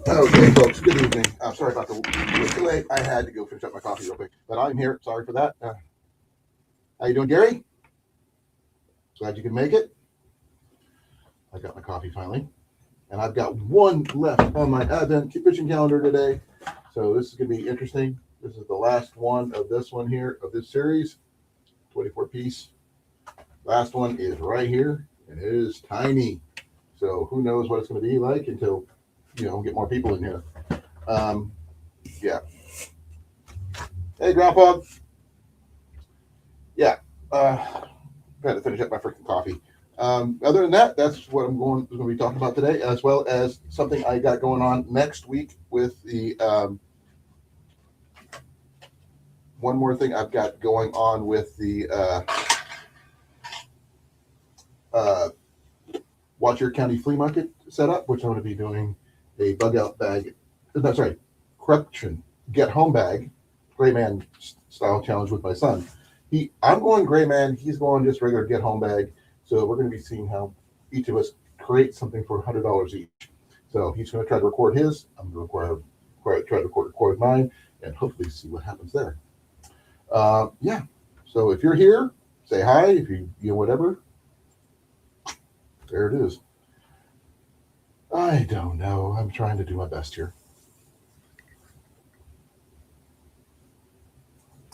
Okay, folks, good evening. I'm sorry about the it was too late. I had to go finish up my coffee real quick, but I'm here. Sorry for that. How you doing, Gary? Glad you could make it. I got my coffee finally, and I've got one left on my Advent fishing calendar today. So this is going to be interesting. This is the last one of this one here of this series, 24 piece. Last one is right here, and it is tiny. So who knows what it's going to be like until get more people in here. Yeah. Hey, Grandpa. Yeah. I had to finish up my freaking coffee. Other than that, that's what I'm going to be talking about today, as well as something I got going on next week with the one more thing I've got going on with the Cheer County Flea Market setup, which I'm going to be doing a bug out bag. No, sorry, correction. Get home bag, Grayman style challenge with my son. I'm going Grayman. He's going just regular get home bag. So we're going to be seeing how each of us create something for $100 each. So he's going to try to record his. I'm going to try to record mine, and hopefully see what happens there. Yeah. So if you're here, say hi. If you whatever. There it is. I don't know. I'm trying to do my best here.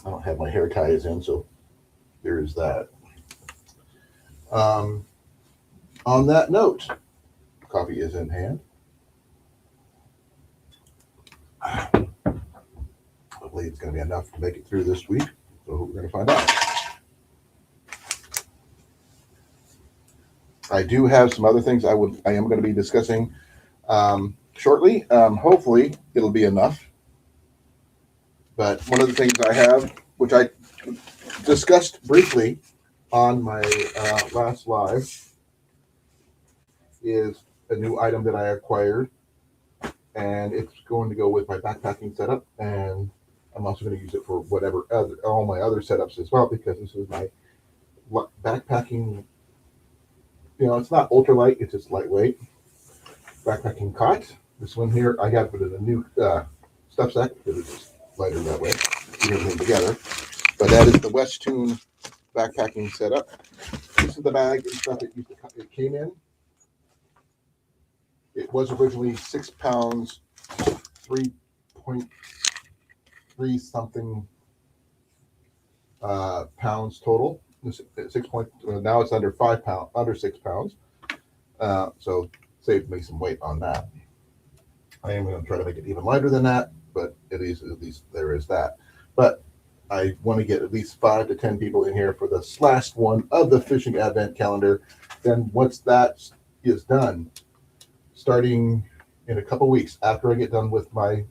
I don't have my hair ties in, so there is that. On that note, coffee is in hand. Hopefully it's going to be enough to make it through this week. So we're going to find out. I do have some other things I am going to be discussing shortly. Hopefully it'll be enough. But one of the things I have, which I discussed briefly on my last live, is a new item that I acquired, and it's going to go with my backpacking setup, and I'm also going to use it for all my other setups as well, because this is my backpacking. It's not ultralight; it's just lightweight backpacking cot. This one here, I got to put in a new stuff sack because it's lighter that way. Keep everything together. But that is the Westune backpacking setup. This is the bag and stuff it came in. It was originally 6 pounds, 3.3 something pounds total. Now it's under 5 pounds, under 6 pounds. So saved me some weight on that. I am going to try to make it even lighter than that, but at least there is that. But I want to get at least 5 to 10 people in here for this last one of the fishing advent calendar. Then once that is done, starting in a couple weeks after I get done with my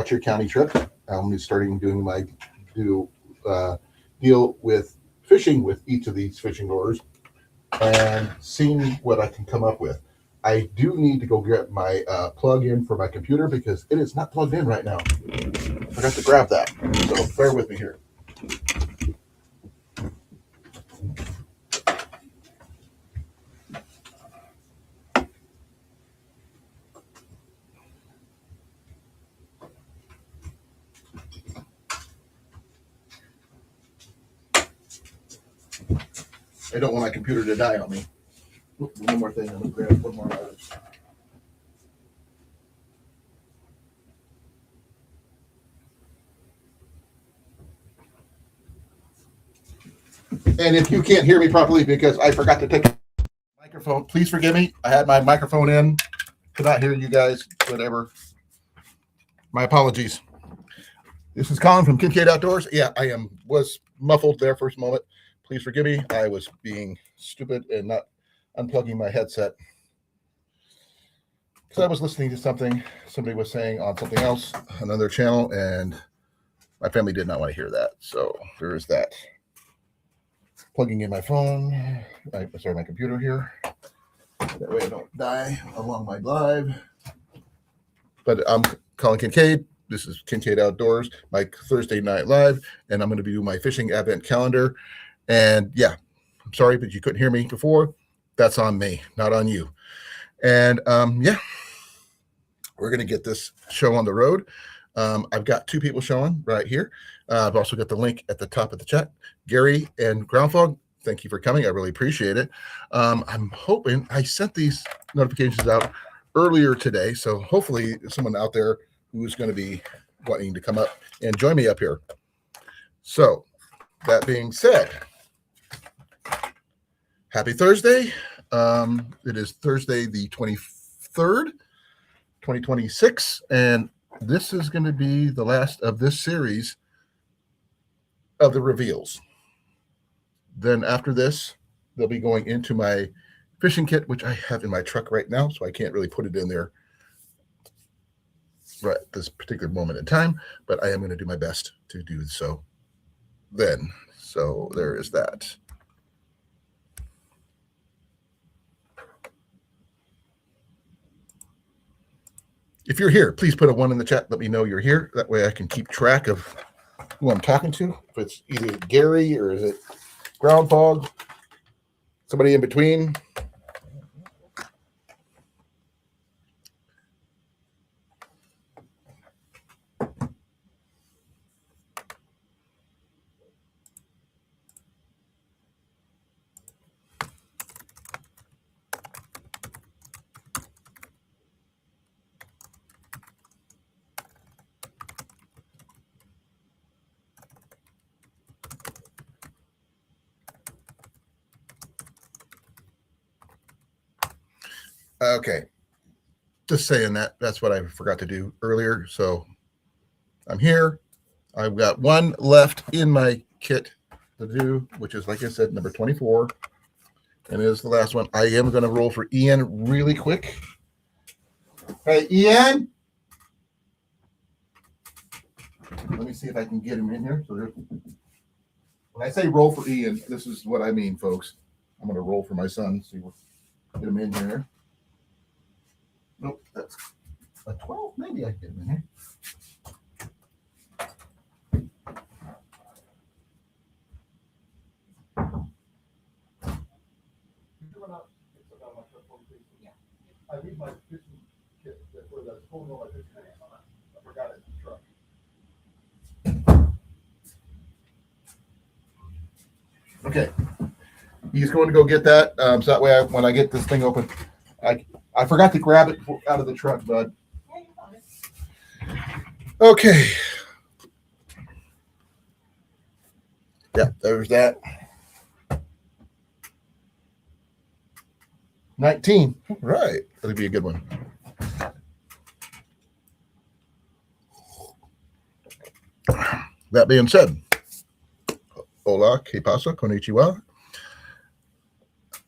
Cheer County trip, I'm starting doing my deal with fishing with each of these fishing lures and seeing what I can come up with. I do need to go get my plug in for my computer because it is not plugged in right now. I forgot to grab that, so bear with me here. I don't want my computer to die on me. One more thing, I'm going to grab one more item. And if you can't hear me properly because I forgot to take the microphone, please forgive me. I had my microphone in, could not hear you guys, whatever. My apologies. This is Colin from Kincaid Outdoors. Yeah, was muffled there for a moment. Please forgive me. I was being stupid and not unplugging my headset. Because I was listening to something somebody was saying on something else, another channel, and my family did not want to hear that. So there is that. Plugging in my phone, my computer here. That way I don't die along my live. But I'm Colin Kincaid. This is Kincaid Outdoors, my Thursday night live, and I'm going to be doing my fishing advent calendar. And yeah, I'm sorry, but you couldn't hear me before. That's on me, not on you. And yeah, we're going to get this show on the road. I've got 2 people showing right here. I've also got the link at the top of the chat. Gary and Groundfog, thank you for coming. I really appreciate it. I'm hoping I sent these notifications out earlier today, so hopefully someone out there who's going to be wanting to come up and join me up here. So that being said, happy Thursday. It is Thursday the 23rd, 2026, and this is going to be the last of this series of the reveals. Then after this, they'll be going into my fishing kit, which I have in my truck right now, so I can't really put it in there right at this particular moment in time, but I am going to do my best to do so then. So there is that. If you're here, please put a 1 in the chat. Let me know you're here. That way I can keep track of who I'm talking to. If it's either Gary or is it Groundhog, somebody in between. Okay. Just saying that's what I forgot to do earlier. So I'm here. I've got 1 left in my kit to do, which is, like I said, number 24. And it is the last one. I am going to roll for Ian really quick. Hey, Ian. Let me see if I can get him in here. So when I say roll for Ian, this is what I mean, folks. I'm going to roll for my son. See, we'll get him in here. Nope, that's a 12. Maybe I can get him in here. I leave my fishing kit for the phone. I forgot it in the truck. Okay, he's going to go get that. So that way, when I get this thing open, I forgot to grab it out of the truck, bud. Okay. Yeah, there's that. 19. Right. That'll be a good one. That being said, hola, ¿qué pasa? Konnichiwa.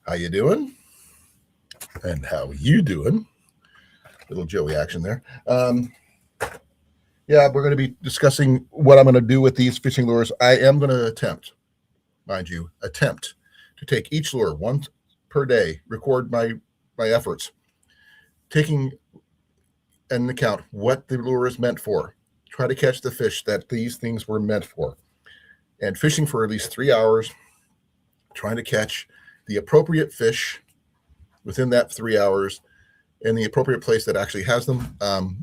How you doing? And how you doing? Little Joey action there. Yeah, we're going to be discussing what I'm going to do with these fishing lures. I am going to attempt, mind you, to take each lure once per day, record my efforts, taking into account what the lure is meant for, try to catch the fish that these things were meant for, and fishing for at least 3 hours, trying to catch the appropriate fish within that 3 hours in the appropriate place that actually has them.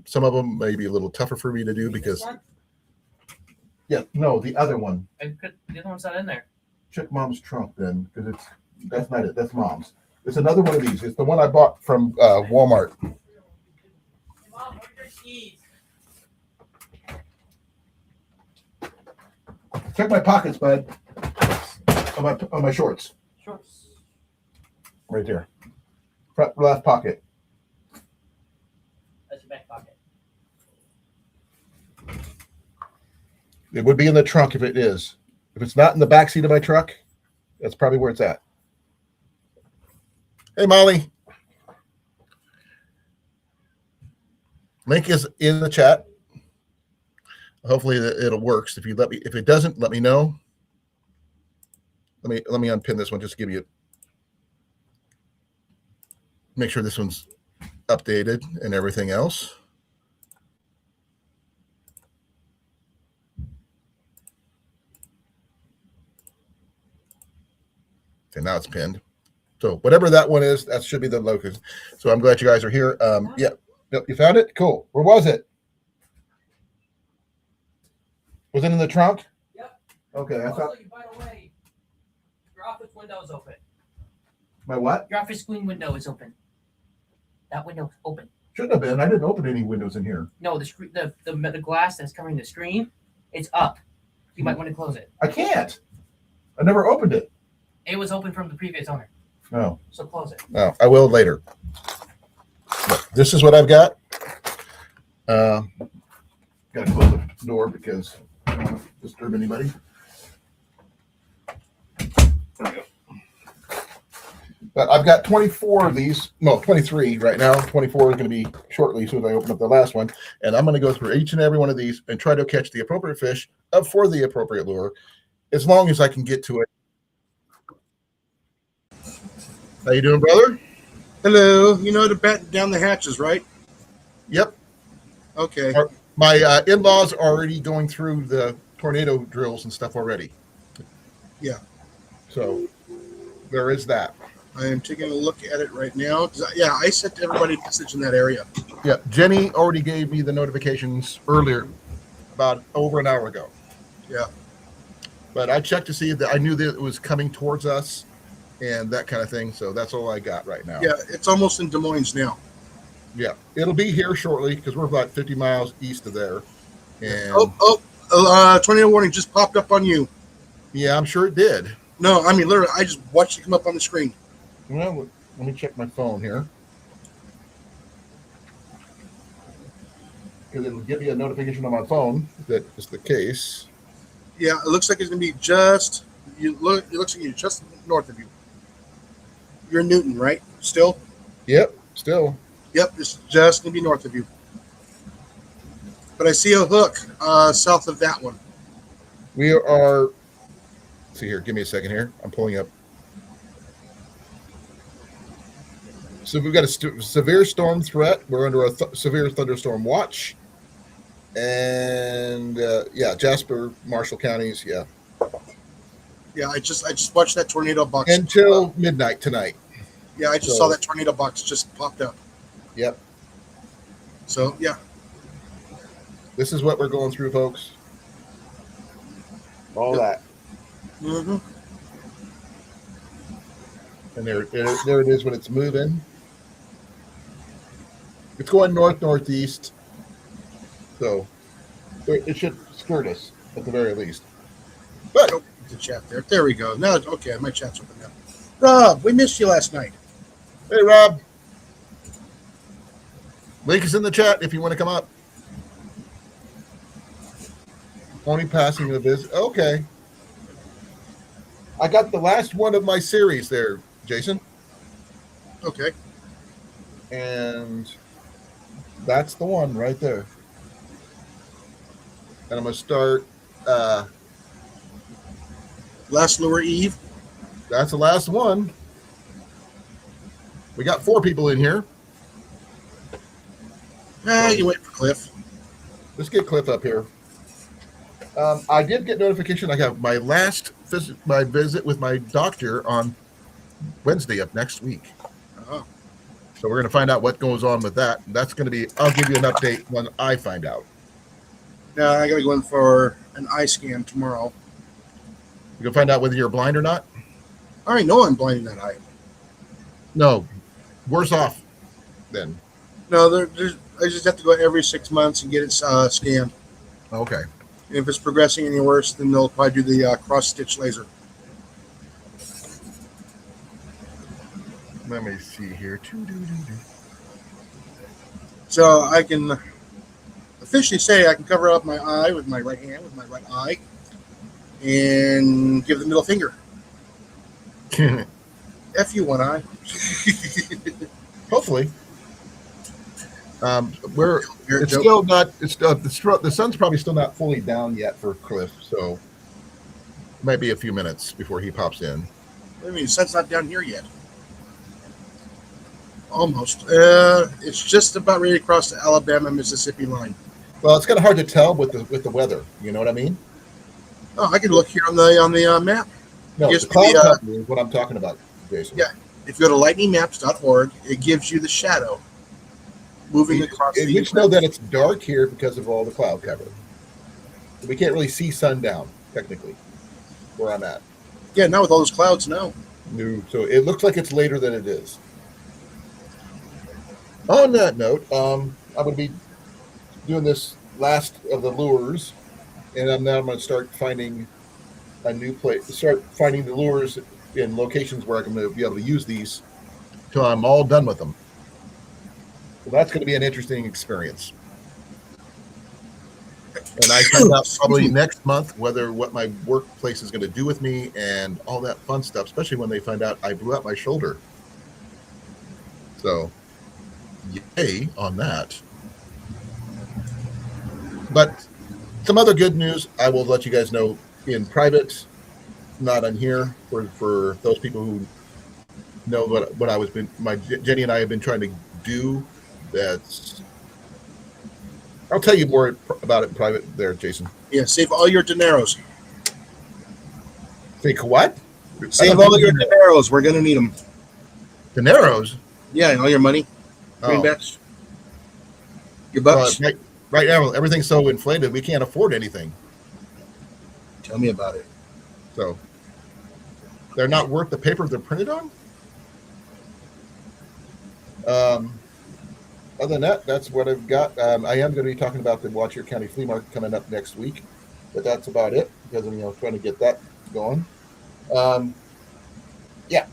Some of them may be a little tougher for me to do because, yeah, no, the other one. The other one's not in there. Check Mom's trunk then, because that's not it. That's Mom's. It's another one of these. It's the one I bought from Walmart. Mom, where's your keys? Check my pockets, bud. On my shorts. Shorts. Right there. Front left pocket. That's your back pocket. It would be in the trunk if it is. If it's not in the back seat of my truck, that's probably where it's at. Hey, Molly. Link is in the chat. Hopefully it'll work. If it doesn't, let me know. Let me unpin this one just to give you. Make sure this one's updated and everything else. Okay, now it's pinned. So whatever that one is, that should be the locus. So I'm glad you guys are here. Yeah. Yep, you found it? Cool. Where was it? Was it in the trunk? Yep. Okay, I thought. Also, by the way, your office window is open. My what? Your office screen window is open. That window's open. Shouldn't have been. I didn't open any windows in here. No, the screen, the glass that's covering the screen, it's up. You might want to close it. I can't. I never opened it. It was open from the previous owner. No. So close it. No, I will later. But this is what I've got. Got to close the door because I don't want to disturb anybody. There we go. But I've got 24 of these. No, 23 right now. 24 is going to be shortly as soon as I open up the last one. And I'm going to go through each and every one of these and try to catch the appropriate fish for the appropriate lure as long as I can get to it. How you doing, brother? Hello. You know to batten down the hatches, right? Yep. Okay. My in-laws are already going through the tornado drills and stuff already. Yeah. So there is that. I am taking a look at it right now. Yeah, I sent everybody a message in that area. Yeah, Jenny already gave me the notifications earlier, about over an hour ago. Yeah. But I checked to see that I knew that it was coming towards us and that kind of thing. So that's all I got right now. Yeah, it's almost in Des Moines now. Yeah, it'll be here shortly because we're about 50 miles east of there. And tornado warning just popped up on you. yeah, I'm sure it did. No, I mean literally, I just watched it come up on the screen. Well, let me check my phone here. Because it'll give me a notification on my phone if that is the case. Yeah, it looks like it's gonna be just. It looks like you're just north of you. You're in Newton, right? Still. Yep, still. Yep, it's just gonna be north of you. But I see a hook south of that one. We are. Let's see here. Give me a second here. I'm pulling up. So we've got a severe storm threat. We're under a severe thunderstorm watch. And yeah, Jasper, Marshall counties. Yeah. Yeah, I just watched that tornado box Until midnight tonight. Yeah, I just saw that tornado box just popped up. Yep. So yeah. This is what we're going through, folks. All that. Mm-hmm. And there it is when it's moving. It's going northeast, so it should skirt us at the very least. But The chat there. There we go. Now, okay, my chat's open now. Rob, we missed you last night. hey, Rob, link is in the chat if you want to come up. Only passing the visit. Okay, I got the last one of my series there, Jason, Okay. and that's the one right there. And I'm gonna start. Last lure Eve. That's the last one. We got 4 people in here. You wait for Cliff. Let's get Cliff up here. I did get notification. I have my last visit with my doctor on Wednesday of next week. Oh. So we're going to find out what goes on with that. That's going to be, I'll give you an update when I find out. Now I gotta go in for an eye scan tomorrow. You can find out whether you're blind or not? I already know I'm blind in that eye. No. Worse off then. No, I just have to go every 6 months and get it scanned. Okay. And if it's progressing any worse, then they'll probably do the cross-stitch laser. Let me see here. So I can officially say I can cover up my eye with my right hand, with my right eye, and give the middle finger. F you, one eye. Hopefully. It's Joke. still not. It's the sun's probably still not fully down yet for Cliff, so it might be a few minutes before he pops in. I mean, the sun's not down here yet. Almost. It's just about ready to cross the Alabama-Mississippi line. Well, it's kind of hard to tell with the weather. You know what I mean? Oh, I can look here on the map. No, Gives the me cloud the, company is what I'm talking about, Jason. Yeah. If you go to lightningmaps.org, it gives you the shadow. moving across the We just know that it's dark here because of all the cloud cover. We can't really see sundown, technically, where I'm at. Yeah, now with all those clouds, no. No, so it looks like it's later than it is. On that note, I'm going to be doing this last of the lures, and I'm going to start finding a new place. Start finding the lures in locations where I'm going to be able to use these till I'm all done with them. So that's going to be an interesting experience. And I find out probably next month what my workplace is going to do with me and all that fun stuff, especially when they find out I blew out my shoulder. So, yay on that. But some other good news, I will let you guys know in private, not on here, for those people who know what I was Jenny and I have been trying to do. I'll tell you more about it in private there, Jason. Yeah, save all your dineros. Think what? Save all your dineros. We're going to need them. Dineros? Yeah, and all your money. Greenbacks. Your bucks. Right now, everything's so inflated, we can't afford anything. Tell me about it. So, they're not worth the paper they're printed on? Other than that, that's what I've got. I am going to be talking about the Cheer County Flea Market coming up next week, but that's about it because I'm trying to get that going. Yeah.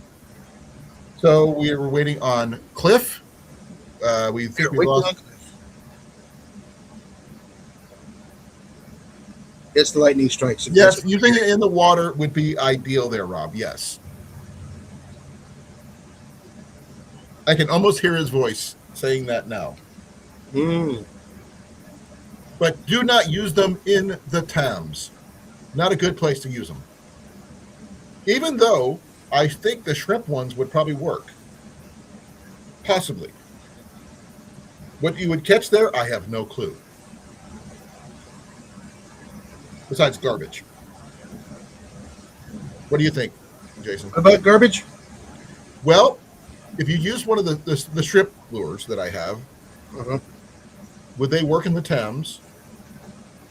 So we were waiting on Cliff. We think we lost. It's the lightning strikes. Yes, using it in the water would be ideal there, Rob. Yes. I can almost hear his voice saying that now. But do not use them in the Thames. Not a good place to use them. Even though I think the shrimp ones would probably work. Possibly. What you would catch there, I have no clue. Besides garbage. What do you think, Jason? About garbage? Well, if you use one of the shrimp lures that I have, would they work in the Thames?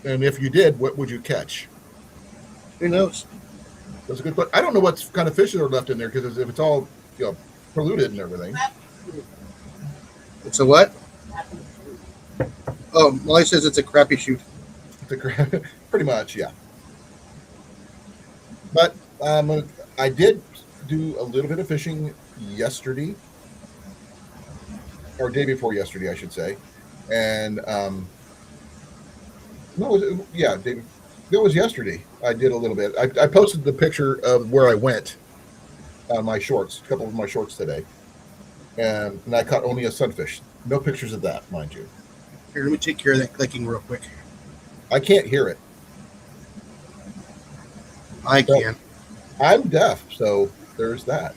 And if you did, what would you catch? Who knows? That's a good question. I don't know what kind of fish are left in there because if it's all polluted and everything. It's a what? Oh, Molly says it's a crappie shoot. Pretty much, yeah. But I did do a little bit of fishing yesterday, or day before yesterday, I should say. And it was yesterday. I did a little bit. I posted the picture of where I went on my shorts, a couple of my shorts today, and I caught only a sunfish. No pictures of that, mind you. Here, let me take care of that clicking real quick. I can't hear it. I can. I'm deaf, so there's that.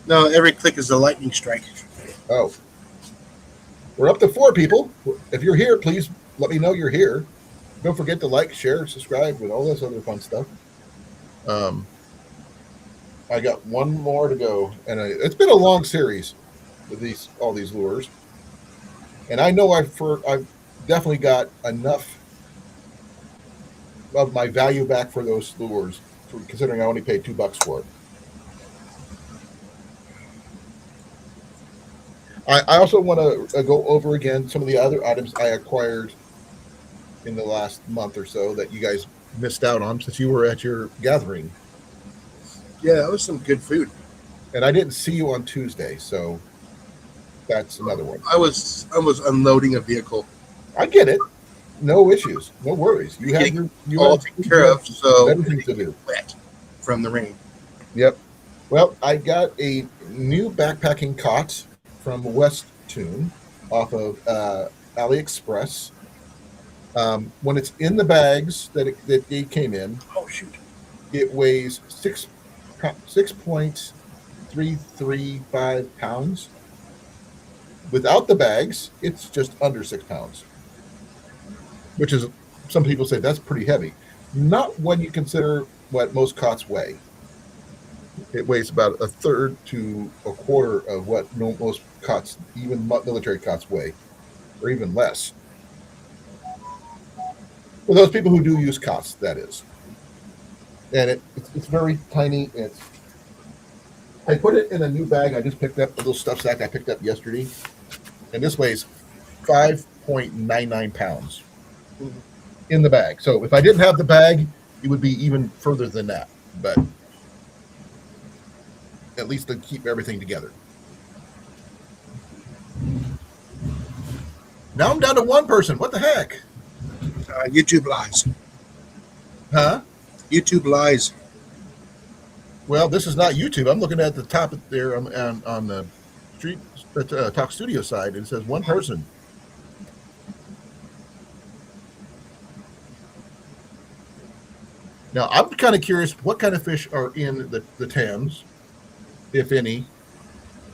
No, every click is a lightning strike. Oh. We're up to 4 people. If you're here, please let me know you're here. Don't forget to like, share, subscribe, and all this other fun stuff. I got one more to go, and it's been a long series with all these lures. And I know I've definitely got enough of my value back for those lures, considering I only paid $2 for it. I also want to go over again some of the other items I acquired in the last month or so that you guys missed out on since you were at your gathering. Yeah, that was some good food. And I didn't see you on Tuesday, so that's another one. I was unloading a vehicle. I get it. No issues. No worries. You have all taken care of, so everything to do. Wet from the rain. Yep. Well, I got a new backpacking cot from West Tune off of AliExpress. When it's in the bags that it came in, it weighs 6.335 pounds. Without the bags, it's just under 6 pounds, which is, some people say that's pretty heavy. Not when you consider what most cots weigh. It weighs about a third to a quarter of what most cots, even military cots, weigh. or even less. For those people who do use cots, that is. And it's very tiny. I put it in a new bag I just picked up, a little stuff sack I picked up yesterday. And this weighs 5.99 pounds in the bag. So if I didn't have the bag, it would be even further than that. But at least to keep everything together. Now I'm down to one person. What the heck? YouTube lies. Huh? YouTube lies. Well, this is not YouTube. I'm looking at the top there on the street Talk Studio side. It says one person. Now, I'm kind of curious what kind of fish are in the Thames, if any,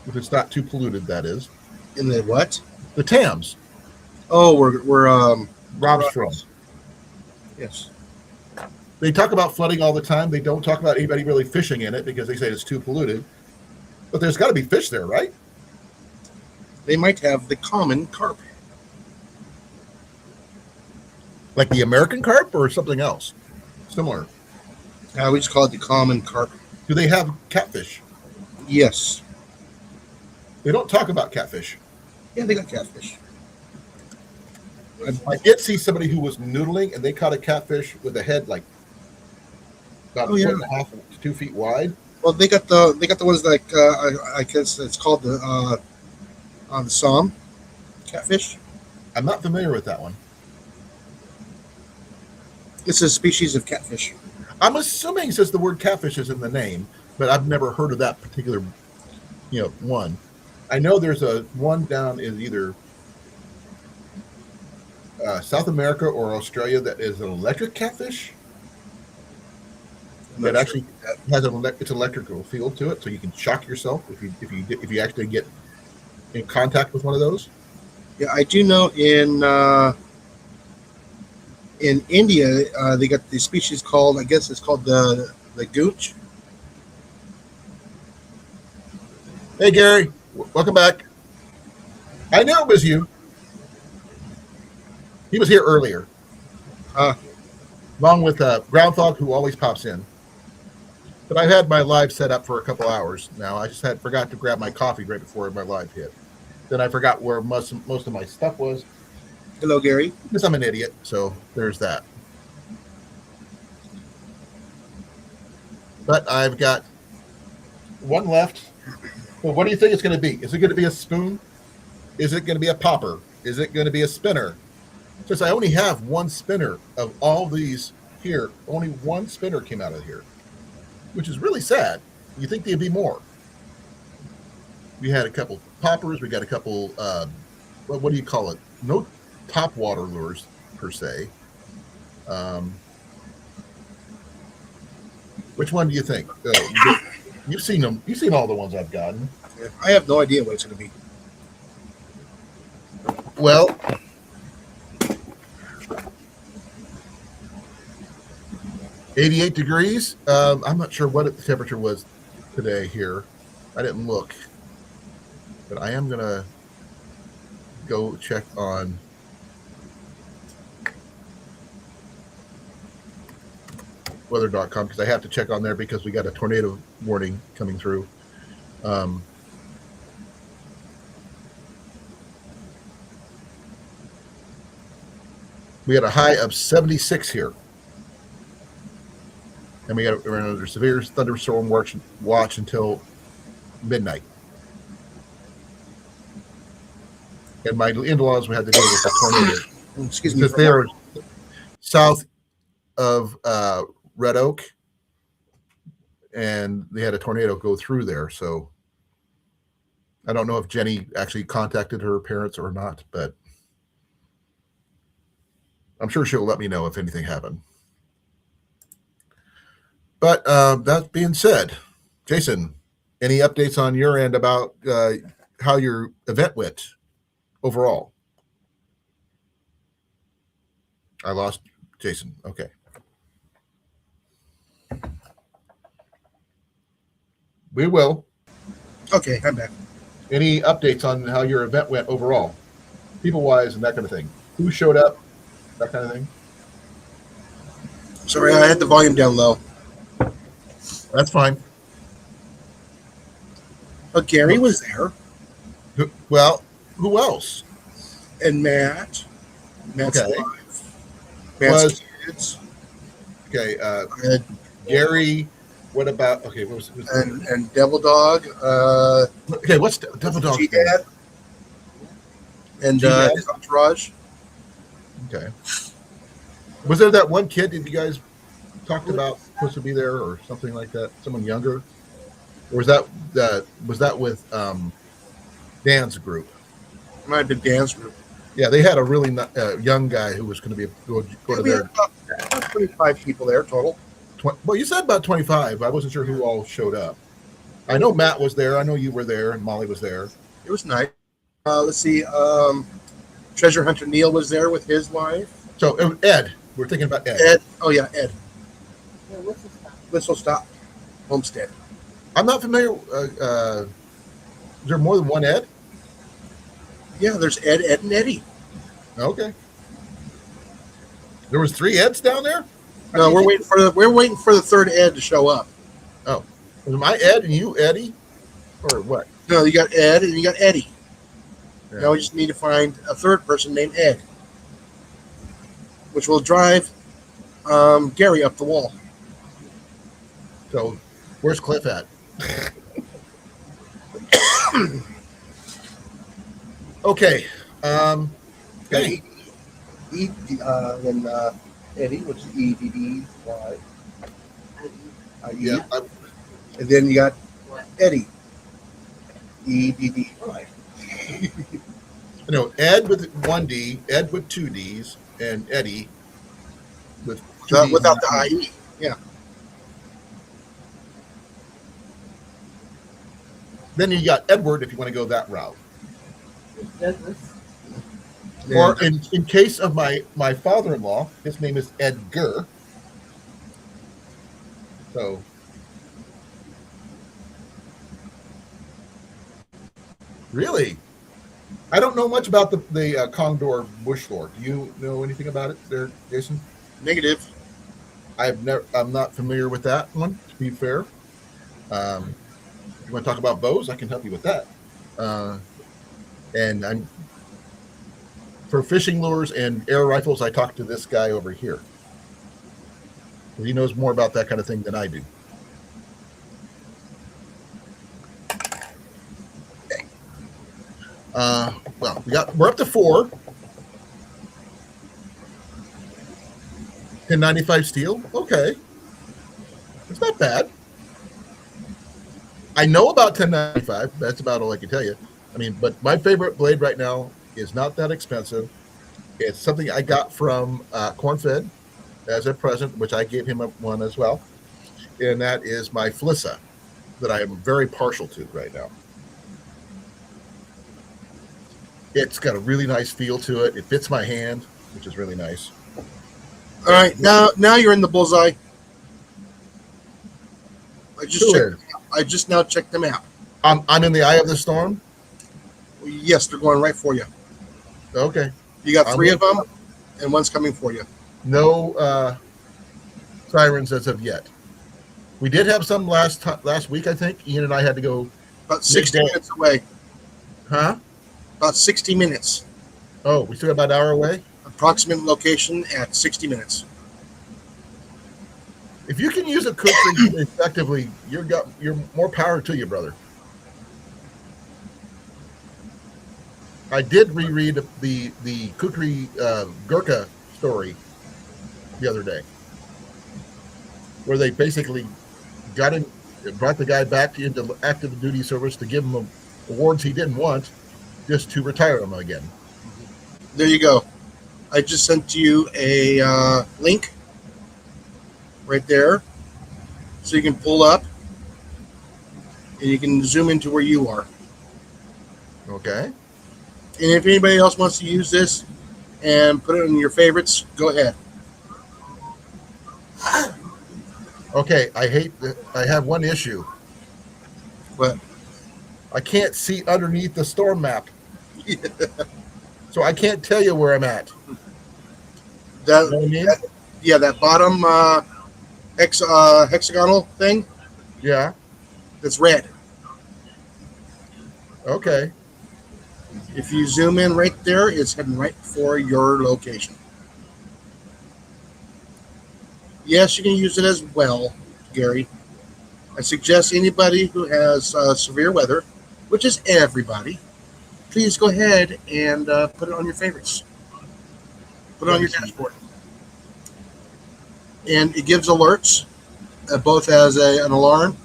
if it's not too polluted, that is. In the what? The Thames. Oh, we're Rob's from. Yes. They talk about flooding all the time. They don't talk about anybody really fishing in it because they say it's too polluted. But there's got to be fish there, right? They might have the common carp. Like the American carp or something else similar? We just call it the common carp. Do they have catfish? Yes. They don't talk about catfish. Yeah, they got catfish. I did see somebody who was noodling, and they caught a catfish with a head like about a foot and a half to 2 feet wide. Well, they got the ones like I guess it's called the Somme catfish. I'm not familiar with that one. It's a species of catfish. I'm assuming since the word catfish is in the name, but I've never heard of that particular, one. I know there's a one down in either South America or Australia that is an electric catfish. That actually has it's electrical field to it, so you can shock yourself if you actually get in contact with one of those. Yeah, I do know in India they got the species called, I guess it's called the gooch. Hey Gary, welcome back. I knew it was you. He was here earlier, along with Groundhog, who always pops in. But I've had my live set up for a couple hours now. I just forgot to grab my coffee right before my live hit. Then I forgot where most of my stuff was. Hello, Gary. Because I'm an idiot, so there's that. But I've got one left. Well, what do you think it's going to be? Is it going to be a spoon? Is it going to be a popper? Is it going to be a spinner? Since I only have one spinner of all these here, only one spinner came out of here, which is really sad. You think there'd be more. We had a couple poppers. We got a couple, what do you call it? No top water lures, per se. Which one do you think? You've seen them. You've seen all the ones I've gotten. Yeah, I have no idea what it's going to be. Well, $88 degrees. I'm not sure what the temperature was today here. I didn't look. But I am going to go check on weather.com because I have to check on there because we got a tornado warning coming through. We had a high of 76 here. And we're under severe thunderstorm watch until midnight. And my in-laws, we had to deal with the tornado. Excuse me. Because they are south of Red Oak, and they had a tornado go through there. So I don't know if Jenny actually contacted her parents or not, but I'm sure she'll let me know if anything happened. But that being said, Jason, any updates on your end about how your event went overall? I lost Jason. Okay. We will. Okay, I'm back. Any updates on how your event went overall? people wise and that kind of thing. Who showed up? That kind of thing. Sorry, I had the volume down low. That's fine. But Gary was there, Well, who else? and Matt's Okay. wife, Matt's Was kids, okay. and, Gary. What about? Okay, what was and Devil Dog, okay? What's Devil Dog's name? G-Dad, and G-Dad? his entourage. Okay. Was there that one kid that you guys talked about supposed to be there or something like that? Someone younger, or was that with Dan's group? Might have been Dan's group. Yeah, they had a really young guy who was going to be go to We had their. about 25 people there total. Well, you said about 25. I wasn't sure who all showed up. I know Matt was there. I know you were there, and Molly was there. It was nice. Let's see. Treasure Hunter Neil was there with his wife. So Ed, we're thinking about Ed. Ed. Oh yeah, Ed. Yeah, what's this stuff? Whistle Stop Homestead. I'm not familiar. Is there more than one Ed? Yeah, there's Ed, and Eddie. Okay. There was 3 Eds down there. No, we're waiting for the third Ed to show up. Oh, was my Ed and you Eddie, or what? No, you got Ed and you got Eddie. Yeah. Now we just need to find a third person named Ed, which will drive Gary up the wall. So, where's Cliff at? Okay. Okay. Then Eddie, which is EDDY. Yeah. And then you got What? Eddie. EDDY. No, Ed with 1D, Ed with 2 Ds, and Eddie with 2 Ds Without the IE. Yeah. Then you got Edward if you want to go that route. Douglas. Or in case of my father-in-law, his name is Edgar. So really, I don't know much about the Condor bush store. Do you know anything about it, there, Jason? Negative. I'm not familiar with that one. To be fair, if you want to talk about bows, I can help you with that. And I'm for fishing lures and air rifles. I talked to this guy over here. He knows more about that kind of thing than I do. Okay. Well, we're up to 4. 1095 steel. Okay, it's not bad. I know about 1095. That's about all I can tell you. I mean, but my favorite blade right now is not that expensive. It's something I got from Cornfed as a present, which I gave him one as well. And that is my Flissa that I am very partial to right now. It's got a really nice feel to it. It fits my hand, which is really nice. All right, now you're in the bullseye. I just now checked the map. I'm in the eye of the storm. Yes, they're going right for you. Okay. You got 3 of them, and one's coming for you. No sirens as of yet. We did have some last week, I think. Ian and I had to go. About 60 minutes away. Huh? About 60 minutes. Oh, we still got about an hour away? Approximate location at 60 minutes. If you can use a cookie effectively, you're more power to you, brother. I did reread the Kukri Gurkha story the other day, where they basically brought the guy back into active duty service to give him awards he didn't want, just to retire him again. There you go. I just sent you a link right there, so you can pull up and you can zoom into where you are. Okay. And if anybody else wants to use this and put it in your favorites, go ahead. Okay, I have one issue. But I can't see underneath the storm map. So I can't tell you where I'm at. That, You know what I mean? yeah, that bottom hexagonal thing Yeah. that's red. Okay. If you zoom in right there, it's heading right for your location. Yes, you can use it as well, Gary. I suggest anybody who has severe weather, which is everybody, please go ahead and put it on your favorites. Put it on your dashboard. And it gives alerts, both as an alarm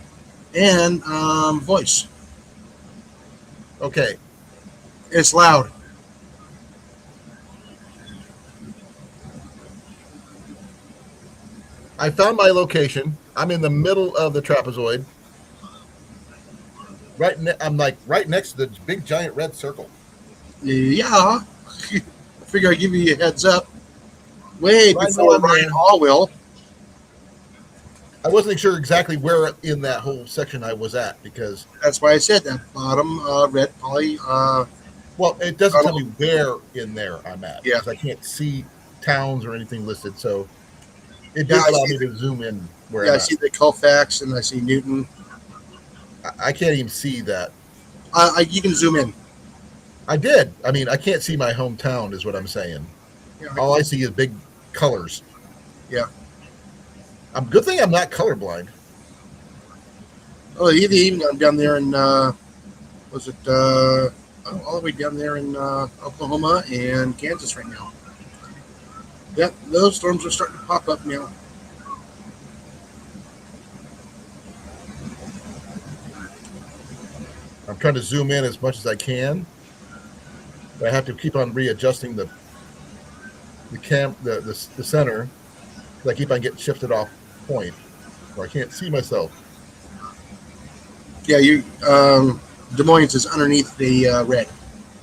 and voice. Okay. It's loud. I found my location. I'm in the middle of the trapezoid. I'm like right next to the big giant red circle. Yeah. I figure I'd give you a heads up way I know before I'm Ryan there. Hall will. I wasn't sure exactly where in that whole section I was at because, That's why I said that bottom red poly. well, it doesn't tell me where in there I'm at Yeah. because I can't see towns or anything listed. So it Yeah, did I allow see me to zoom in where Yeah, I'm I at. see the Colfax and I see Newton. I can't even see that. You can zoom in. I did. I mean, I can't see my hometown, is what I'm saying. Yeah, All I see is big colors. Yeah. Good thing I'm not colorblind. Oh, even I'm down there in was it all the way down there in Oklahoma and Kansas right now. Yep, those storms are starting to pop up now. I'm trying to zoom in as much as I can. But I have to keep on readjusting the center. I keep on getting shifted off point, or I can't see myself. Yeah, Des Moines is underneath the red.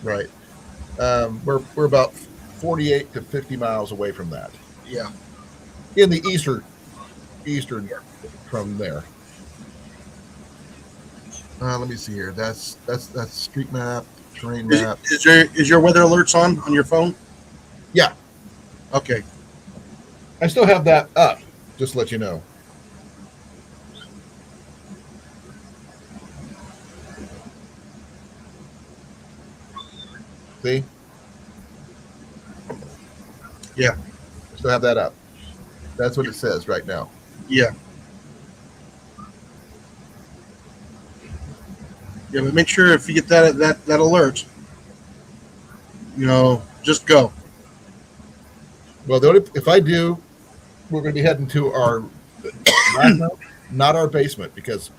Right. We're about 48 to 50 miles away from that. Yeah. In the eastern from there. Let me see here. That's street map, terrain map. Is your weather alerts on your phone? Yeah. Okay. I still have that up, just to let you know. See? Yeah. Still have that up. That's what it says right now. Yeah. Yeah, but make sure if you get that alert, just go. Well, if I do, we're going to be heading to our not our basement, because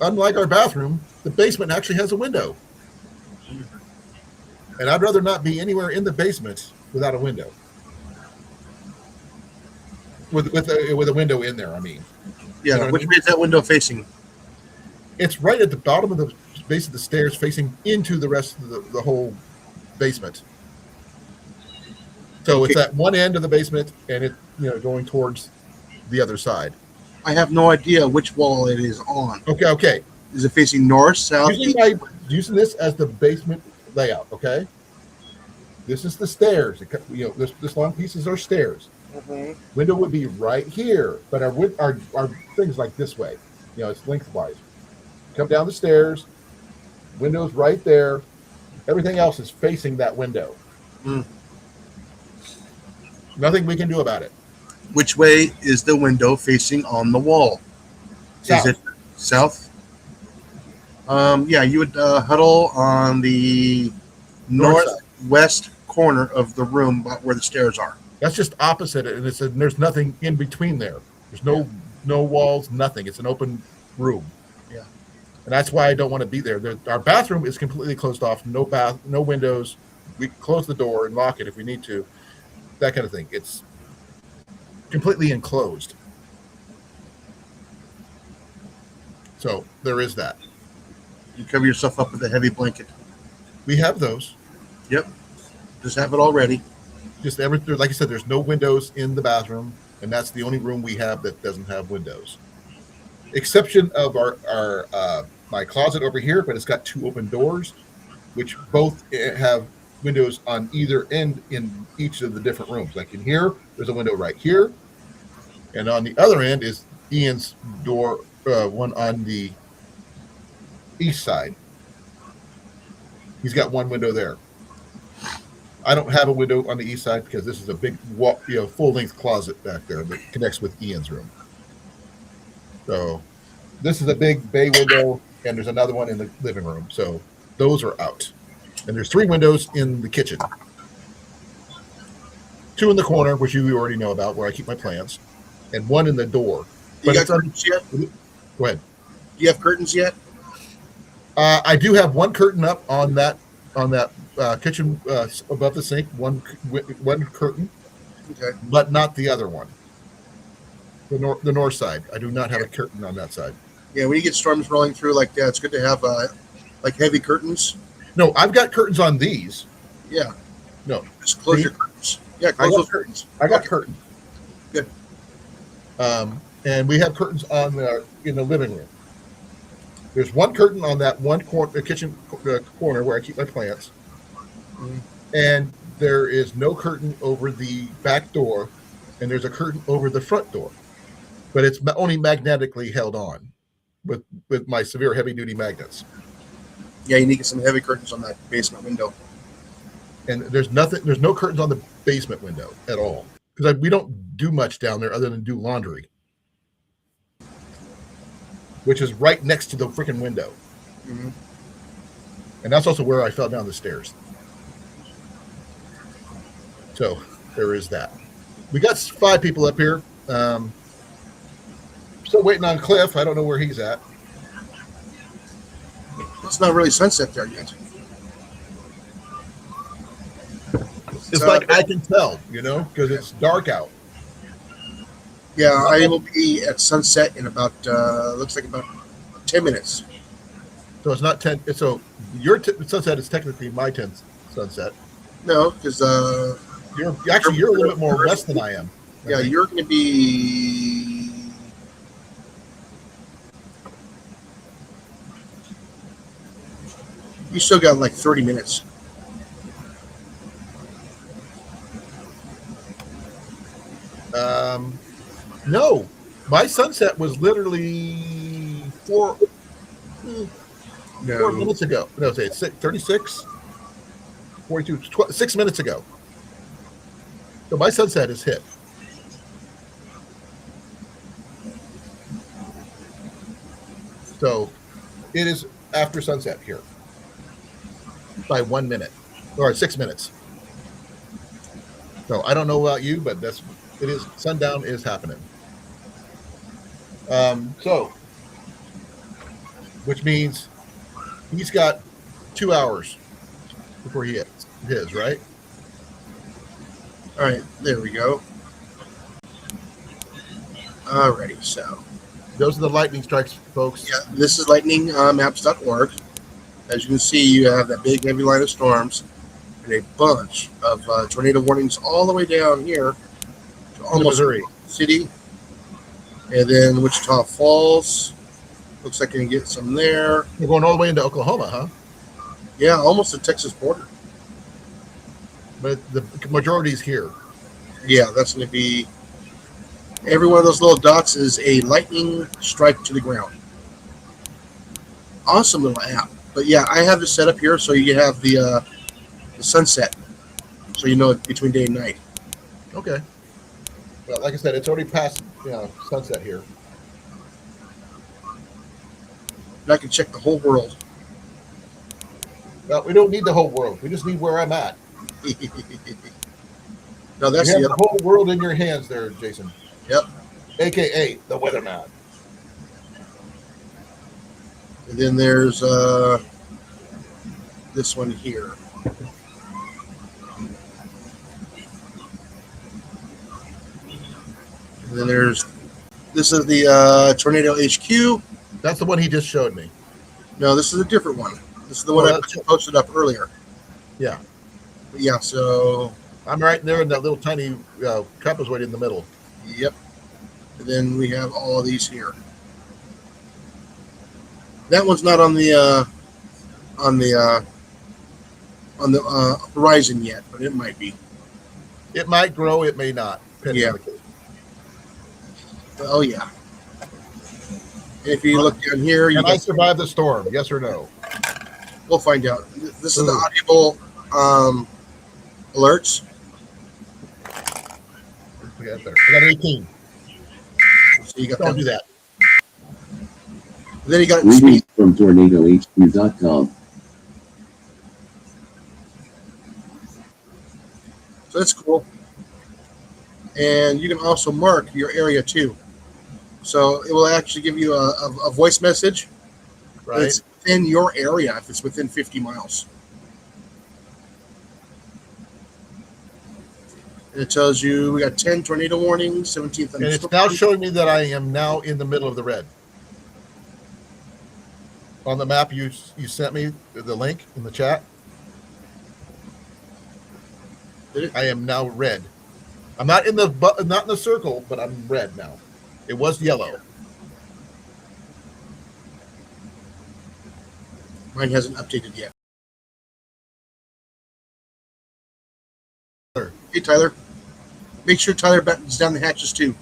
unlike our bathroom, the basement actually has a window. And I'd rather not be anywhere in the basement without a window. With a window in there, I mean. Yeah, You know which way is that window facing? It's right at the bottom of the base of the stairs, facing into the rest of the whole basement. So Okay. it's at one end of the basement, and it going towards the other side. I have no idea which wall it is on. Okay. Is it facing north, south, east? Using this as the basement layout. Okay. This is the stairs. This long pieces are stairs. Mm-hmm. Window would be right here, but our thing is like this way. It's lengthwise. Come down the stairs. Window's right there. Everything else is facing that window. Mm. Nothing we can do about it. Which way is the window facing on the wall? South. Is it south? Yeah, you would huddle on the northwest corner of the room where the stairs are. That's just opposite it, and there's nothing in between there. There's no walls, nothing. It's an open room. Yeah. And that's why I don't want to be there. Our bathroom is completely closed off, no windows. We close the door and lock it if we need to. That kind of thing. It's completely enclosed. So there is that. You cover yourself up with a heavy blanket. We have those. Yep. Just have it all ready. Just like I said, there's no windows in the bathroom, and that's the only room we have that doesn't have windows. Exception of my closet over here, but it's got two open doors, which both have windows on either end in each of the different rooms. Like in here, there's a window right here, and on the other end is Ian's door, one on the east side. He's got one window there. I don't have a window on the east side because this is a big, full length closet back there that connects with Ian's room. So this is a big bay window, and there's another one in the living room. So those are out. And there's 3 windows in the kitchen. 2 in the corner, which you already know about, where I keep my plants, and 1 in the door. You got curtains yet? Go ahead. Do you have curtains yet? I do have 1 curtain up on that kitchen above the sink. One curtain, Okay. but not the other one. The north side. I do not have a curtain on that side. Yeah, when you get storms rolling through like that, it's good to have like heavy curtains. No, I've got curtains on these. Yeah. No, just close your curtains. Yeah, close those curtains. I got curtains. Good. And we have curtains on in the living room. There's 1 curtain on that one kitchen corner where I keep my plants, and there is no curtain over the back door, and there's a curtain over the front door, but it's only magnetically held on with my severe heavy duty magnets. Yeah, you need to get some heavy curtains on that basement window. And there's no curtains on the basement window at all because we don't do much down there other than do laundry, which is right next to the freaking window. Mm-hmm. And that's also where I fell down the stairs. So there is that. We got 5 people up here. Still waiting on Cliff. I don't know where he's at. It's not really sunset there yet. It's like I can tell, because it's dark out. Yeah, I will be at sunset in about, looks like about 10 minutes. So it's not 10. So your sunset is technically my 10 sunset. No, because you're a little bit more west than I am. Yeah, you're going to be. You still got like 30 minutes. No, my sunset was literally 4 minutes ago. No, say it's 36, 42, 6 minutes ago. So my sunset is hit. So it is after sunset here by 1 minute or 6 minutes. So I don't know about you, but it is sundown is happening. So which means he's got 2 hours before he hits his, right? All right, there we go. Alrighty, so those are the lightning strikes, folks. yeah, this is lightningmaps.org. As you can see, you have that big heavy line of storms and a bunch of tornado warnings all the way down here to almost Missouri City, and then Wichita Falls. Looks like you can get some there. We're going all the way into Oklahoma, huh? Yeah, almost the Texas border. But the majority is here. Yeah, that's going to be. Every one of those little dots is a lightning strike to the ground. Awesome little app. But yeah, I have this set up here so you have the sunset, so you know it's between day and night. Okay. Well, like I said, it's already past sunset here. And I can check the whole world. Well, we don't need the whole world. We just need where I'm at. No, that's you have the the whole world in your hands there, Jason. Yep. AKA the weatherman. And then there's this one here. And then this is the Tornado HQ. That's the one he just showed me. No, this is a different one. This is the one I posted up earlier. Yeah. But yeah, so I'm right there in that little tiny trapezoid in the middle. Yep. And then we have all of these here. That one's not on the on the horizon yet, but it might be. It might grow, it may not, depending on the case. Oh yeah. And if you look down here, you Can I survive the storm? Yes or no? We'll find out. This is the audible alerts. We got there. I got 18. So you got Don't that. do that. Then you got Greetings from TornadoHQ.com. So that's cool. And you can also mark your area too. So it will actually give you a voice message. But Right. it's within your area if it's within 50 miles. And it tells you we got 10 tornado warnings, 17th. And it's now showing me that I am now in the middle of the red. On the map you sent me the link in the chat. I am now red. I'm not in the circle, but I'm red now. It was yellow. Mine hasn't updated yet. Hey Tyler, make sure Tyler battens down the hatches too.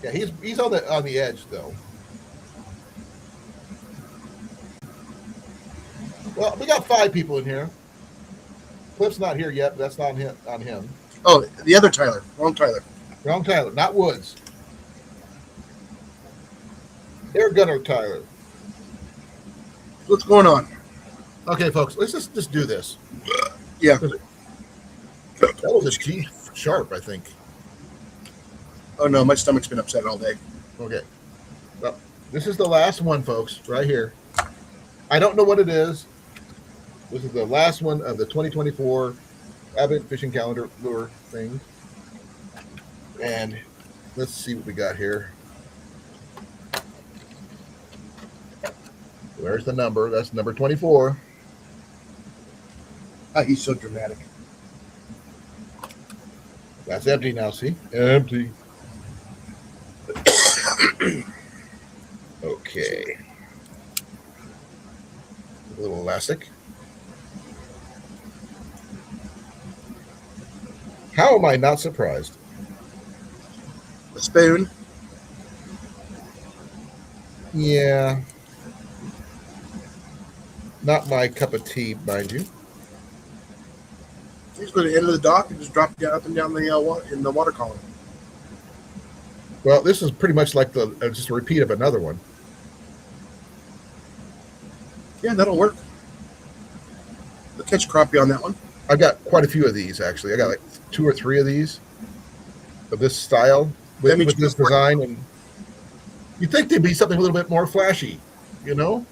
Yeah, he's on the edge though. Well, we got 5 people in here. Cliff's not here yet, but that's not on him. Oh, the other Tyler, wrong Tyler. Wrong Tyler, not Woods. Air Gunner Tyler. What's going on? Okay, folks, let's just do this. Yeah. That was a G sharp, I think. Oh no, my stomach's been upset all day. Okay. Well, this is the last one, folks, right here. I don't know what it is. This is the last one of the 2024 Avid Fishing Calendar lure thing. And let's see what we got here. Where's the number? That's number 24. Ah, he's so dramatic. That's empty now, see? Empty. Okay. A little elastic. How am I not surprised? A spoon. Yeah. Not my cup of tea, mind you. You just go to the end of the dock and just drop it down, up and down the water column. Well, this is pretty much like just a repeat of another one. Yeah, that'll work. I'll catch crappie on that one. I've got quite a few of these, actually. I got like 2 or 3 of these of this style with this design. And you'd think they'd be something a little bit more flashy, you know?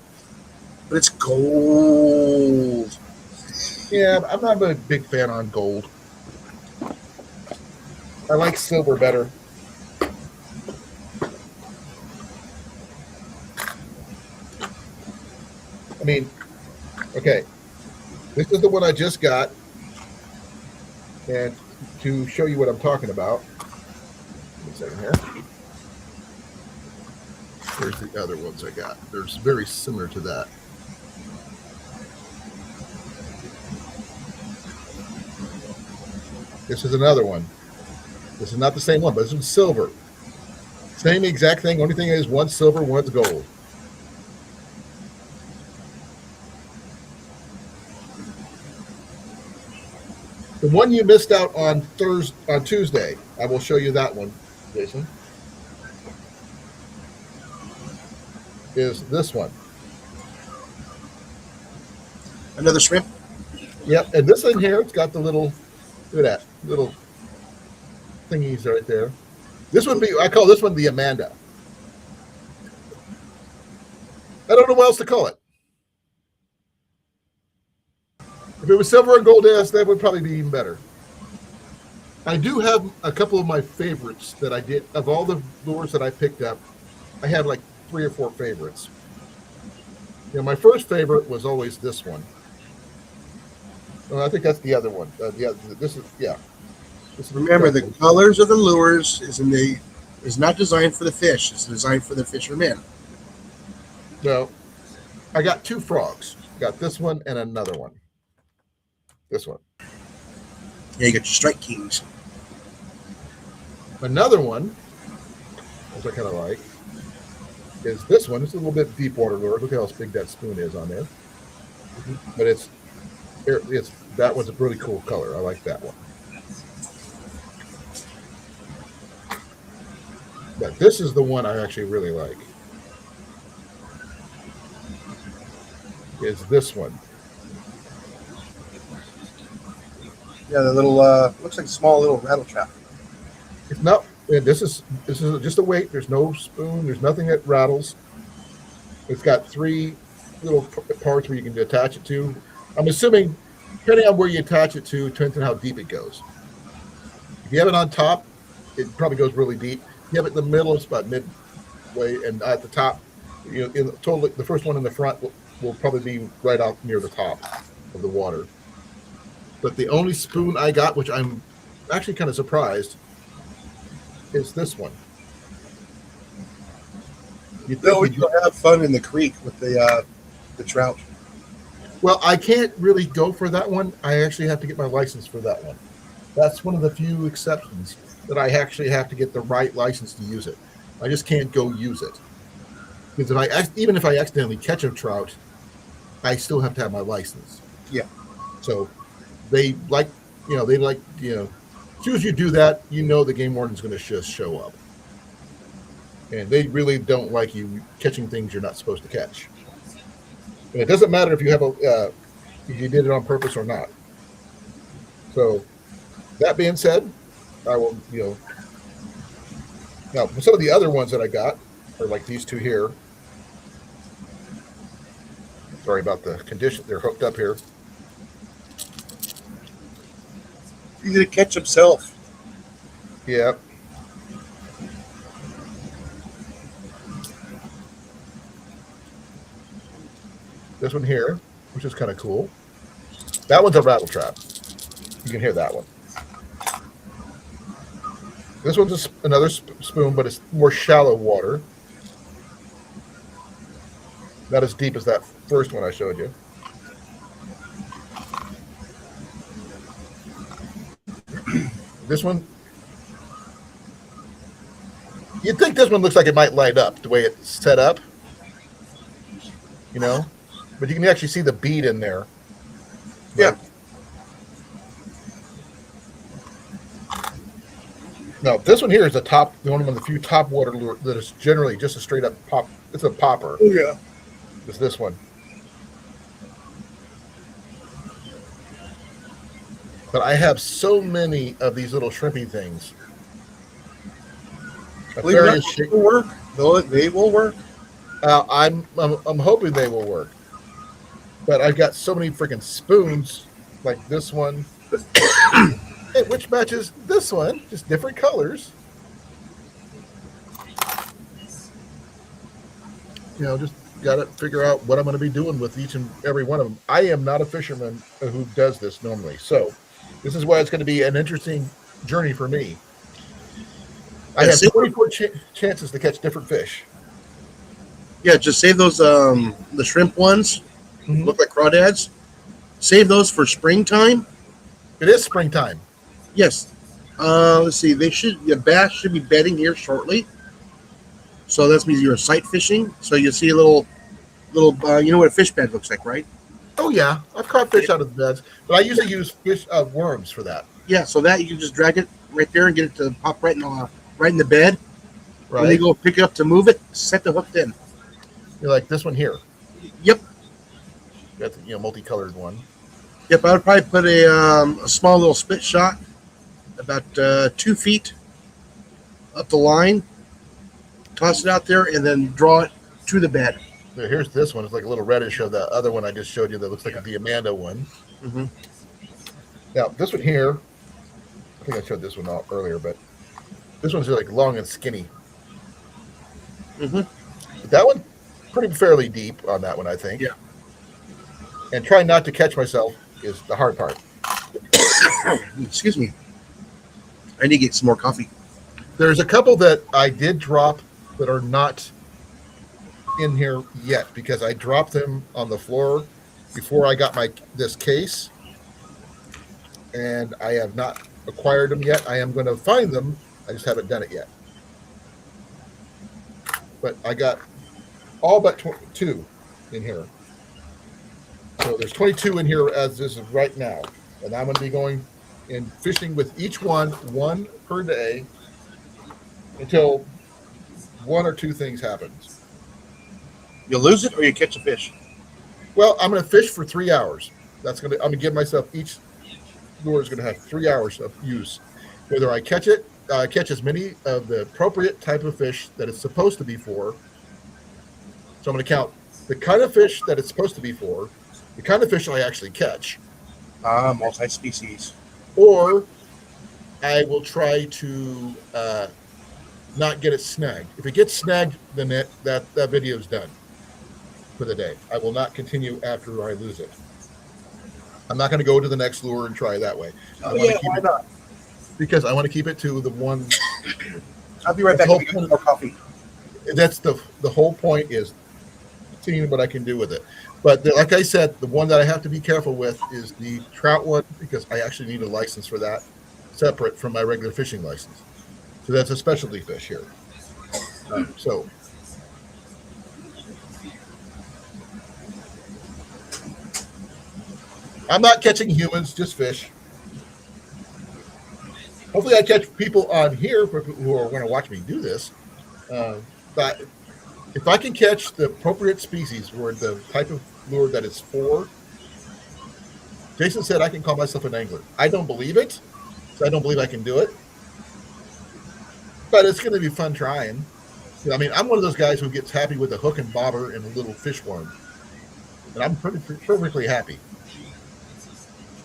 But it's gold. Yeah, I'm not a big fan on gold. I like silver better. I mean, okay, this is the one I just got. And to show you what I'm talking about, give me a second here. Where's the other ones I got? They're very similar to that. This is another one. This is not the same one, but this is silver. Same exact thing. Only thing is one's silver, one's gold. The one you missed out on Tuesday, I will show you that one, Jason, is this one. Another shrimp. Yep, and this in here, it's got the little, look at that, little thingies right there. This would be, I call this one the Amanda. I don't know what else to call it. If it was silver and gold S, that would probably be even better. I do have a couple of my favorites that I did. Of all the lures that I picked up, I have like 3 or 4 favorites. You know, my first favorite was always this one. I think that's the other one. This is Remember, the colors of the lures is not designed for the fish. It's designed for the fishermen. No, I got 2 frogs. Got this one and another one. This one. Yeah, you got your Strike Kings. Another one, which I kind of like, is this one. It's a little bit deep water lure. Look how big that spoon is on there. But it's that one's a really cool color. I like that one. But this is the one I actually really like. Is this one. Yeah, the little looks like a small little rattle trap. It's not. This is just a weight. There's no spoon. There's nothing that rattles. It's got 3 little parts where you can attach it to. I'm assuming, depending on where you attach it to, depends on how deep it goes. If you have it on top, it probably goes really deep. If you have it in the middle, it's about midway, and at the top, the first one in the front will probably be right out near the top of the water. But the only spoon I got, which I'm actually kind of surprised, is this one. You You'll have fun in the creek with the trout. Well, I can't really go for that one. I actually have to get my license for that one. That's one of the few exceptions that I actually have to get the right license to use it. I just can't go use it. Because even if I accidentally catch a trout, I still have to have my license. Yeah. So they like, as soon as you do that, the game warden's going to just show up. And they really don't like you catching things you're not supposed to catch. And it doesn't matter if you have if you did it on purpose or not. So that being said, I will, now some of the other ones that I got are like these two here. Sorry about the condition. They're hooked up here. He's gonna catch himself. Yeah. This one here, which is kind of cool. That one's a rattle trap. You can hear that one. This one's another spoon, but it's more shallow water. Not as deep as that first one I showed you. This one, you'd think this one looks like it might light up the way it's set up, but you can actually see the bead in there. Yeah. Now, this one here is one of the few top water lure that is generally just a straight up pop. It's a popper. Oh, yeah. It's this one. But I have so many of these little shrimpy things. Believe it or not, they will work. They will work. I'm hoping they will work. But I've got so many freaking spoons, like this one, which matches this one, just different colors. Just got to figure out what I'm going to be doing with each and every one of them. I am not a fisherman who does this normally, so this is why it's going to be an interesting journey for me. I have 24 chances to catch different fish. Yeah, just save those the shrimp ones. Mm-hmm. Look like crawdads. Save those for springtime. It is springtime. Yes. Let's see. The bass should be bedding here shortly. So that means you're sight fishing. So you see a little. You know what a fish bed looks like, right? Oh yeah, I've caught fish out of the beds, but I usually use worms for that. Yeah, so that you can just drag it right there and get it to pop right in the bed. Right. When you go pick it up to move it, set the hook in. You're like this one here. Yep. That's multicolored one. Yep, I would probably put a small little split shot about 2 feet up the line, toss it out there, and then draw it to the bed. So here's this one. It's like a little reddish of the other one I just showed you that looks like a Diamanda one. Mm-hmm. Now, this one here, I think I showed this one out earlier, but this one's like long and skinny. Mm-hmm. That one, pretty fairly deep on that one, I think. Yeah. And trying not to catch myself is the hard part. Excuse me. I need to get some more coffee. There's a couple that I did drop that are not in here yet because I dropped them on the floor before I got this case, and I have not acquired them yet. I am going to find them. I just haven't done it yet. But I got all but 22 in here. So there's 22 in here as this is right now. And I'm going to be going and fishing with each one per day until one or two things happens. You lose it or you catch a fish? Well, I'm going to fish for 3 hours. I'm going to give myself, each lure is going to have 3 hours of use. Whether I catch it, catch as many of the appropriate type of fish that it's supposed to be for. So I'm going to count the kind of fish that it's supposed to be for, the kind of fish I actually catch. Multi-species. Or I will try to not get it snagged. If it gets snagged, then that video is done for the day. I will not continue after I lose it. I'm not going to go to the next lure and try that way. Why not? Because I want to keep it to the one. I'll be right back. Get more coffee. That's the whole point, is seeing what I can do with it. But like I said, the one that I have to be careful with is the trout one, because I actually need a license for that, separate from my regular fishing license. So that's a specialty fish here. So I'm not catching humans, just fish. Hopefully I catch people on here who are going to watch me do this. But if I can catch the appropriate species or the type of lure that it's for, Jason said I can call myself an angler. I don't believe it, so I don't believe I can do it. But it's going to be fun trying. I mean, I'm one of those guys who gets happy with a hook and bobber and a little fish worm. And I'm perfectly happy.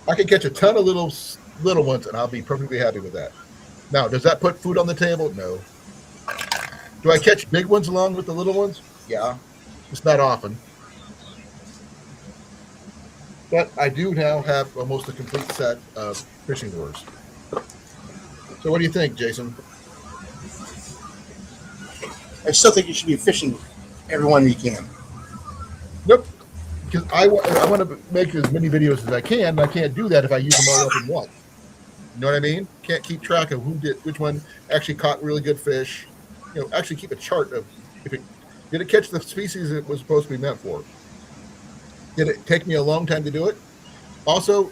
I can catch a ton of little ones, and I'll be perfectly happy with that. Now, does that put food on the table? No. Do I catch big ones along with the little ones? Yeah. It's not often. But I do now have almost a complete set of fishing lures. So what do you think, Jason? I still think you should be fishing every one you can. Nope. Because I want to make as many videos as I can, and I can't do that if I use them all up in one. You know what I mean? Can't keep track of which one actually caught really good fish. You know, actually keep a chart of did it catch the species it was supposed to be meant for? Did it take me a long time to do it? Also,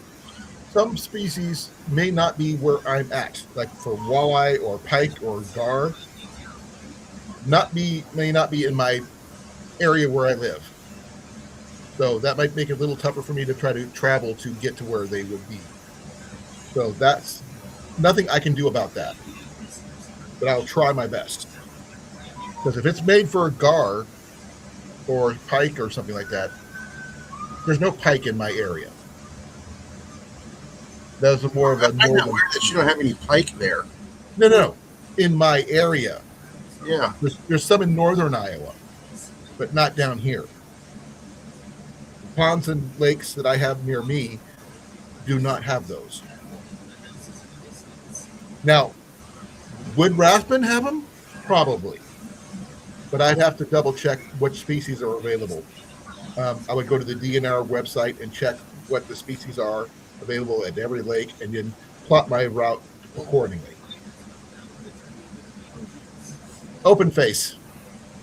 some species may not be where I'm at, like for walleye or pike or gar. May not be in my area where I live. So that might make it a little tougher for me to try to travel to get to where they would be. So that's nothing I can do about that. But I'll try my best. Because if it's made for a gar or pike or something like that, there's no pike in my area. That's more of a northern. I'm not aware that you don't have any pike there. No. In my area. Yeah. There's some in northern Iowa, but not down here. The ponds and lakes that I have near me do not have those. Now, would Rathbun have them? Probably. But I'd have to double check which species are available. I would go to the DNR website and check what the species are available at every lake and then plot my route accordingly. Open face.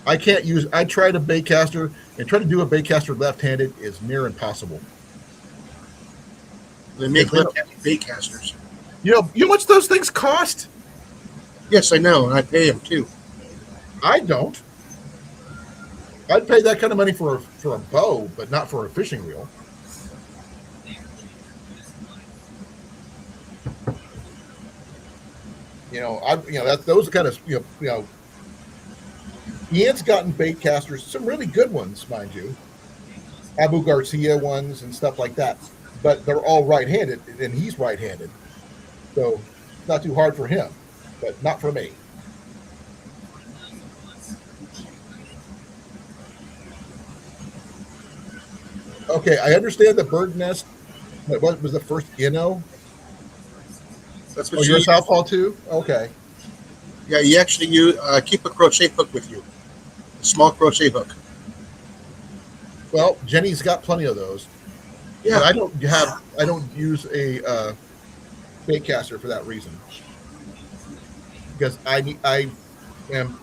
I tried a baitcaster, and try to do a baitcaster left-handed is near impossible. They make left-handed baitcasters. You know how much those things cost? Yes, I know, and I pay them too. I don't. I'd pay that kind of money for a bow, but not for a fishing reel. Those kind of Ian's gotten bait casters, some really good ones, mind you, Abu Garcia ones and stuff like that. But they're all right-handed, and he's right-handed, so it's not too hard for him, but not for me. Okay, I understand the bird nest. What was the first Inno? That's what you're a southpaw too? Okay. Yeah, you actually keep a crochet hook with you, a small crochet hook. Well, Jenny's got plenty of those. Yeah, but I don't use a bait caster for that reason. Because I am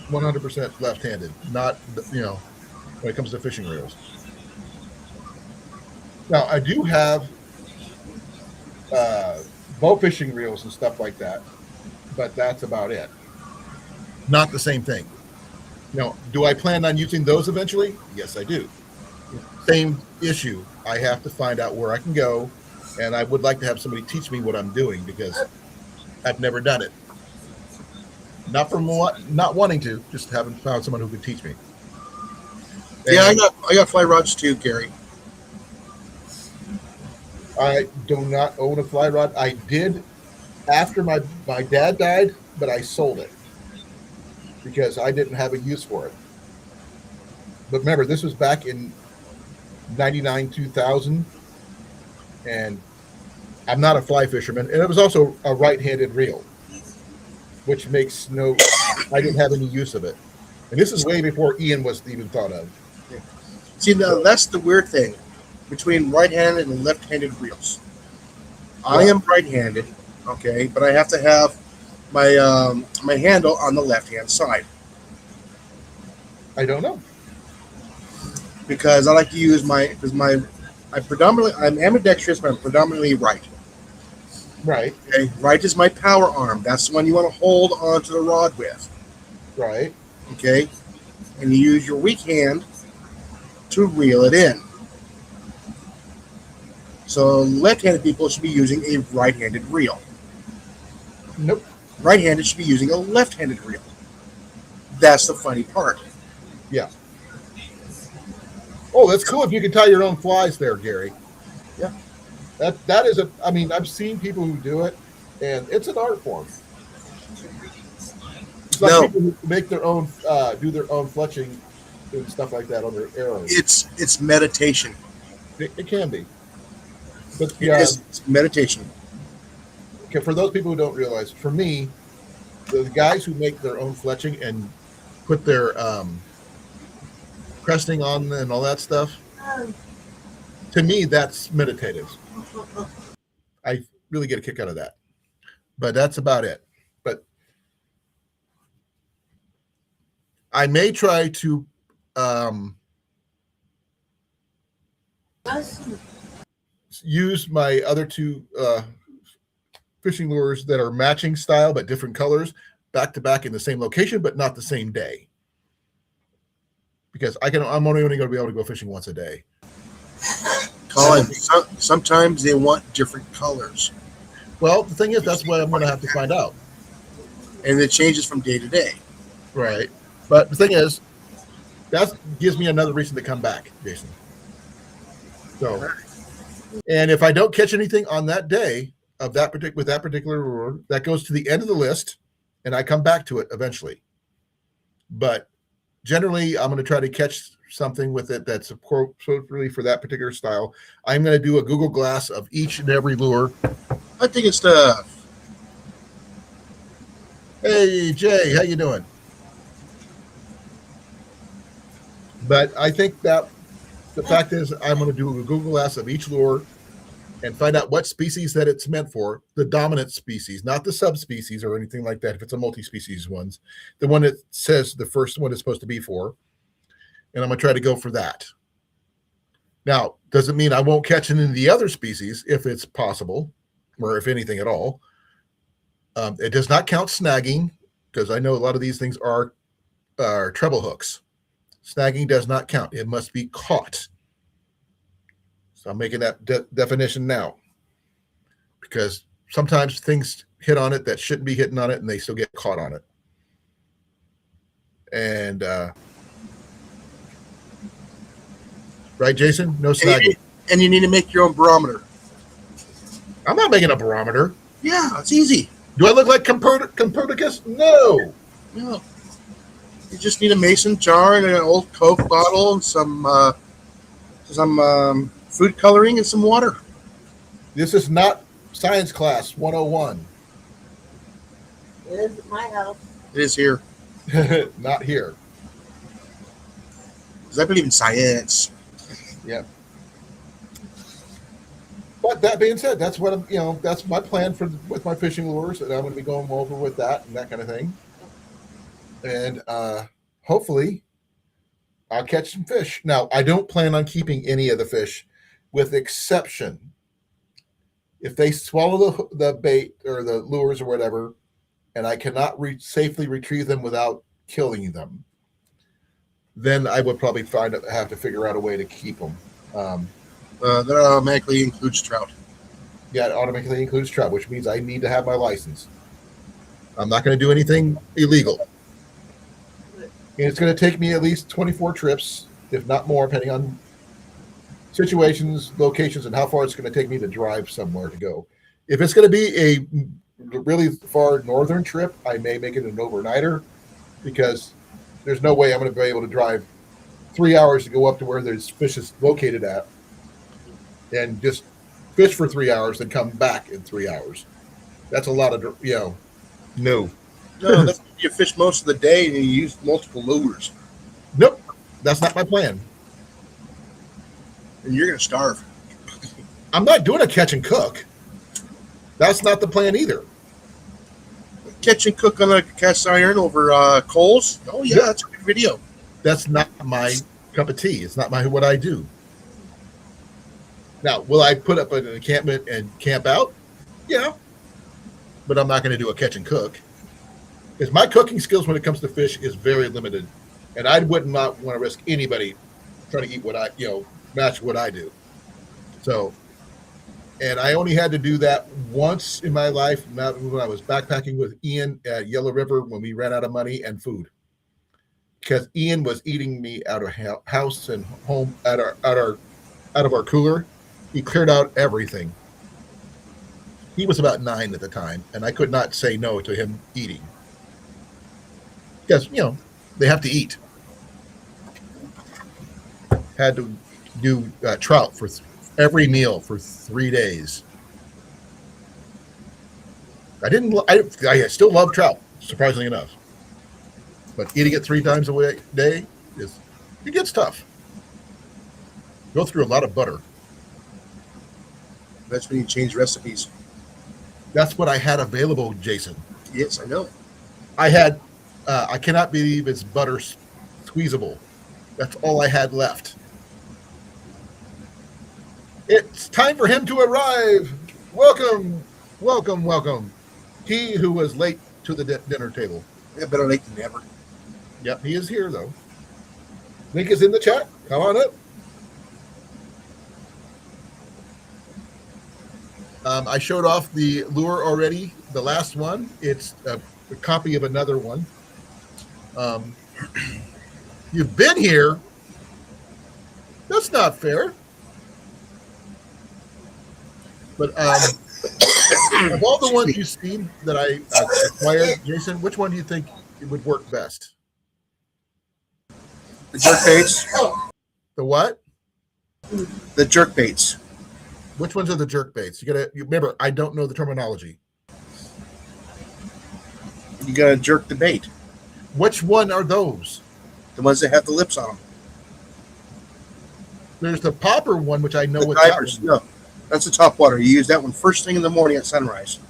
100% left-handed, not when it comes to fishing reels. Now I do have bow fishing reels and stuff like that, but that's about it. Not the same thing. Now, do I plan on using those eventually? Yes, I do. Same issue. I have to find out where I can go, and I would like to have somebody teach me what I'm doing because I've never done it. Not from not wanting to, just haven't found someone who could teach me. Yeah, I got fly rods too, Gary. I do not own a fly rod. I did after my dad died, but I sold it because I didn't have a use for it. But remember, this was back in 99, 2000, and I'm not a fly fisherman. And it was also a right-handed reel, which makes I didn't have any use of it. And this is way before Ian was even thought of. See, now that's the weird thing between right-handed and left-handed reels. I am right-handed, okay, but I have to have my my handle on the left-hand side. I don't know. Because I like to use I'm ambidextrous, but I'm predominantly right. Right. Okay, right is my power arm. That's the one you want to hold onto the rod with. Right. Okay, and you use your weak hand to reel it in. So left-handed people should be using a right-handed reel. Nope. Right-handed should be using a left-handed reel. That's the funny part. Yeah. Oh, that's cool if you can tie your own flies there, Gary. Yeah. That is I mean, I've seen people who do it, and it's an art form. It's like people who make their own, do their own fletching and stuff like that on their arrows. It's meditation. It can be. But It's meditation. Okay, for those people who don't realize, for me, the guys who make their own fletching and put their cresting on and all that stuff, to me, that's meditative. I really get a kick out of that. But that's about it. But I may try to use my other two fishing lures that are matching style but different colors back to back in the same location, but not the same day. Because I'm only going to be able to go fishing once a day. Colin, sometimes they want different colors. Well, the thing is, that's what I'm going to have to find out. And it changes from day to day. Right. But the thing is, that gives me another reason to come back, Jason. So, and if I don't catch anything on that day with that particular lure, that goes to the end of the list, and I come back to it eventually. But generally, I'm going to try to catch something with it that's appropriately for that particular style. I'm going to do a Google Glass of each and every lure. I think it's the. Hey, Jay, how you doing? But I think that the fact is I'm going to do a Google Glass of each lure and find out what species that it's meant for, the dominant species, not the subspecies or anything like that. If it's a multi-species ones, the one that says the first one is supposed to be for, and I'm going to try to go for that. Now, doesn't mean I won't catch any of the other species if it's possible, or if anything at all. It does not count snagging, because I know a lot of these things are treble hooks. Snagging does not count. It must be caught. So I'm making that definition now, because sometimes things hit on it that shouldn't be hitting on it, and they still get caught on it. And right, Jason? No snagging. And you need to make your own barometer. I'm not making a barometer. Yeah, it's easy. Do I look like Copernicus? No. No. You just need a mason jar and an old Coke bottle and some food coloring and some water. This is not science class 101. It is at my house. It is here. Not here. Because I believe in science. Yep. But that being said, that's what that's my plan with my fishing lures, and I'm going to be going over with that and that kind of thing. And hopefully, I'll catch some fish. Now, I don't plan on keeping any of the fish, with exception if they swallow the bait or the lures or whatever, and I cannot safely retrieve them without killing them. Then I would probably have to figure out a way to keep them. That automatically includes trout. Yeah, it automatically includes trout, which means I need to have my license. I'm not going to do anything illegal. And it's going to take me at least 24 trips, if not more, depending on situations, locations, and how far it's going to take me to drive somewhere to go. If it's going to be a really far northern trip, I may make it an overnighter, because there's no way I'm going to be able to drive 3 hours to go up to where there's fish is located at and just fish for 3 hours and come back in 3 hours. That's a lot of, no. No, that's you fish most of the day and you use multiple lures, Nope. That's not my plan. and you're gonna starve. I'm not doing a catch and cook. That's not the plan either. Catch and cook on a cast iron over coals. Oh yeah, Yep. that's a good video. That's not my cup of tea. It's not what I do. Now, will I put up an encampment and camp out? Yeah. But I'm not going to do a catch and cook, because my cooking skills when it comes to fish is very limited, and I would not want to risk anybody trying to eat what I, match what I do. So, and I only had to do that once in my life, when I was backpacking with Ian at Yellow River when we ran out of money and food, because Ian was eating me out of house and home out of our cooler. He cleared out everything. He was about 9 at the time, and I could not say no to him eating, because they have to eat. Had to do trout for every meal for 3 days. I still love trout, surprisingly enough, but eating it 3 times a day it gets tough. Go through a lot of butter. That's when you change recipes. That's what I had available, Jason. Yes, I know. I had, I cannot believe it's butter squeezable. That's all I had left. It's time for him to arrive. Welcome, welcome, welcome. He who was late to the dinner table. Yeah, better late than never. Yep, he is here, though. Link is in the chat. Come on up. I showed off the lure already, the last one. It's a copy of another one. You've been here. That's not fair. But of all the ones you've seen that I acquired, Jason, which one do you think it would work best? The jerk baits. The what? The jerk baits. Which ones are the jerk baits? You remember, I don't know the terminology. You gotta jerk the bait. Which one are those? The ones that have the lips on them. There's the popper one, which I know The what divers. that one. No, that's the top water. You use that one first thing in the morning at sunrise.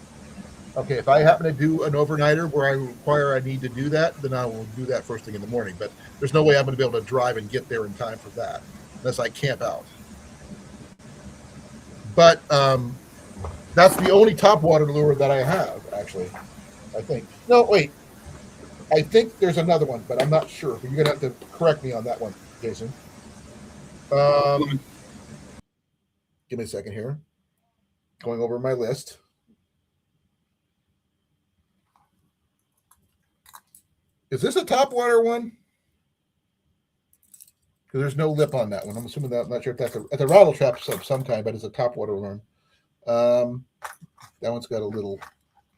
Okay, if I happen to do an overnighter where I need to do that, then I will do that first thing in the morning. But there's no way I'm going to be able to drive and get there in time for that unless I camp out. But that's the only top water lure that I have, actually. I think. No, wait. I think there's another one, but I'm not sure. You're going to have to correct me on that one, Jason. Give me a second here. Going over my list. Is this a top water one? Because there's no lip on that one. I'm assuming that. I'm not sure if that's a rattle trap of some kind, but it's a top water one. That one's got a little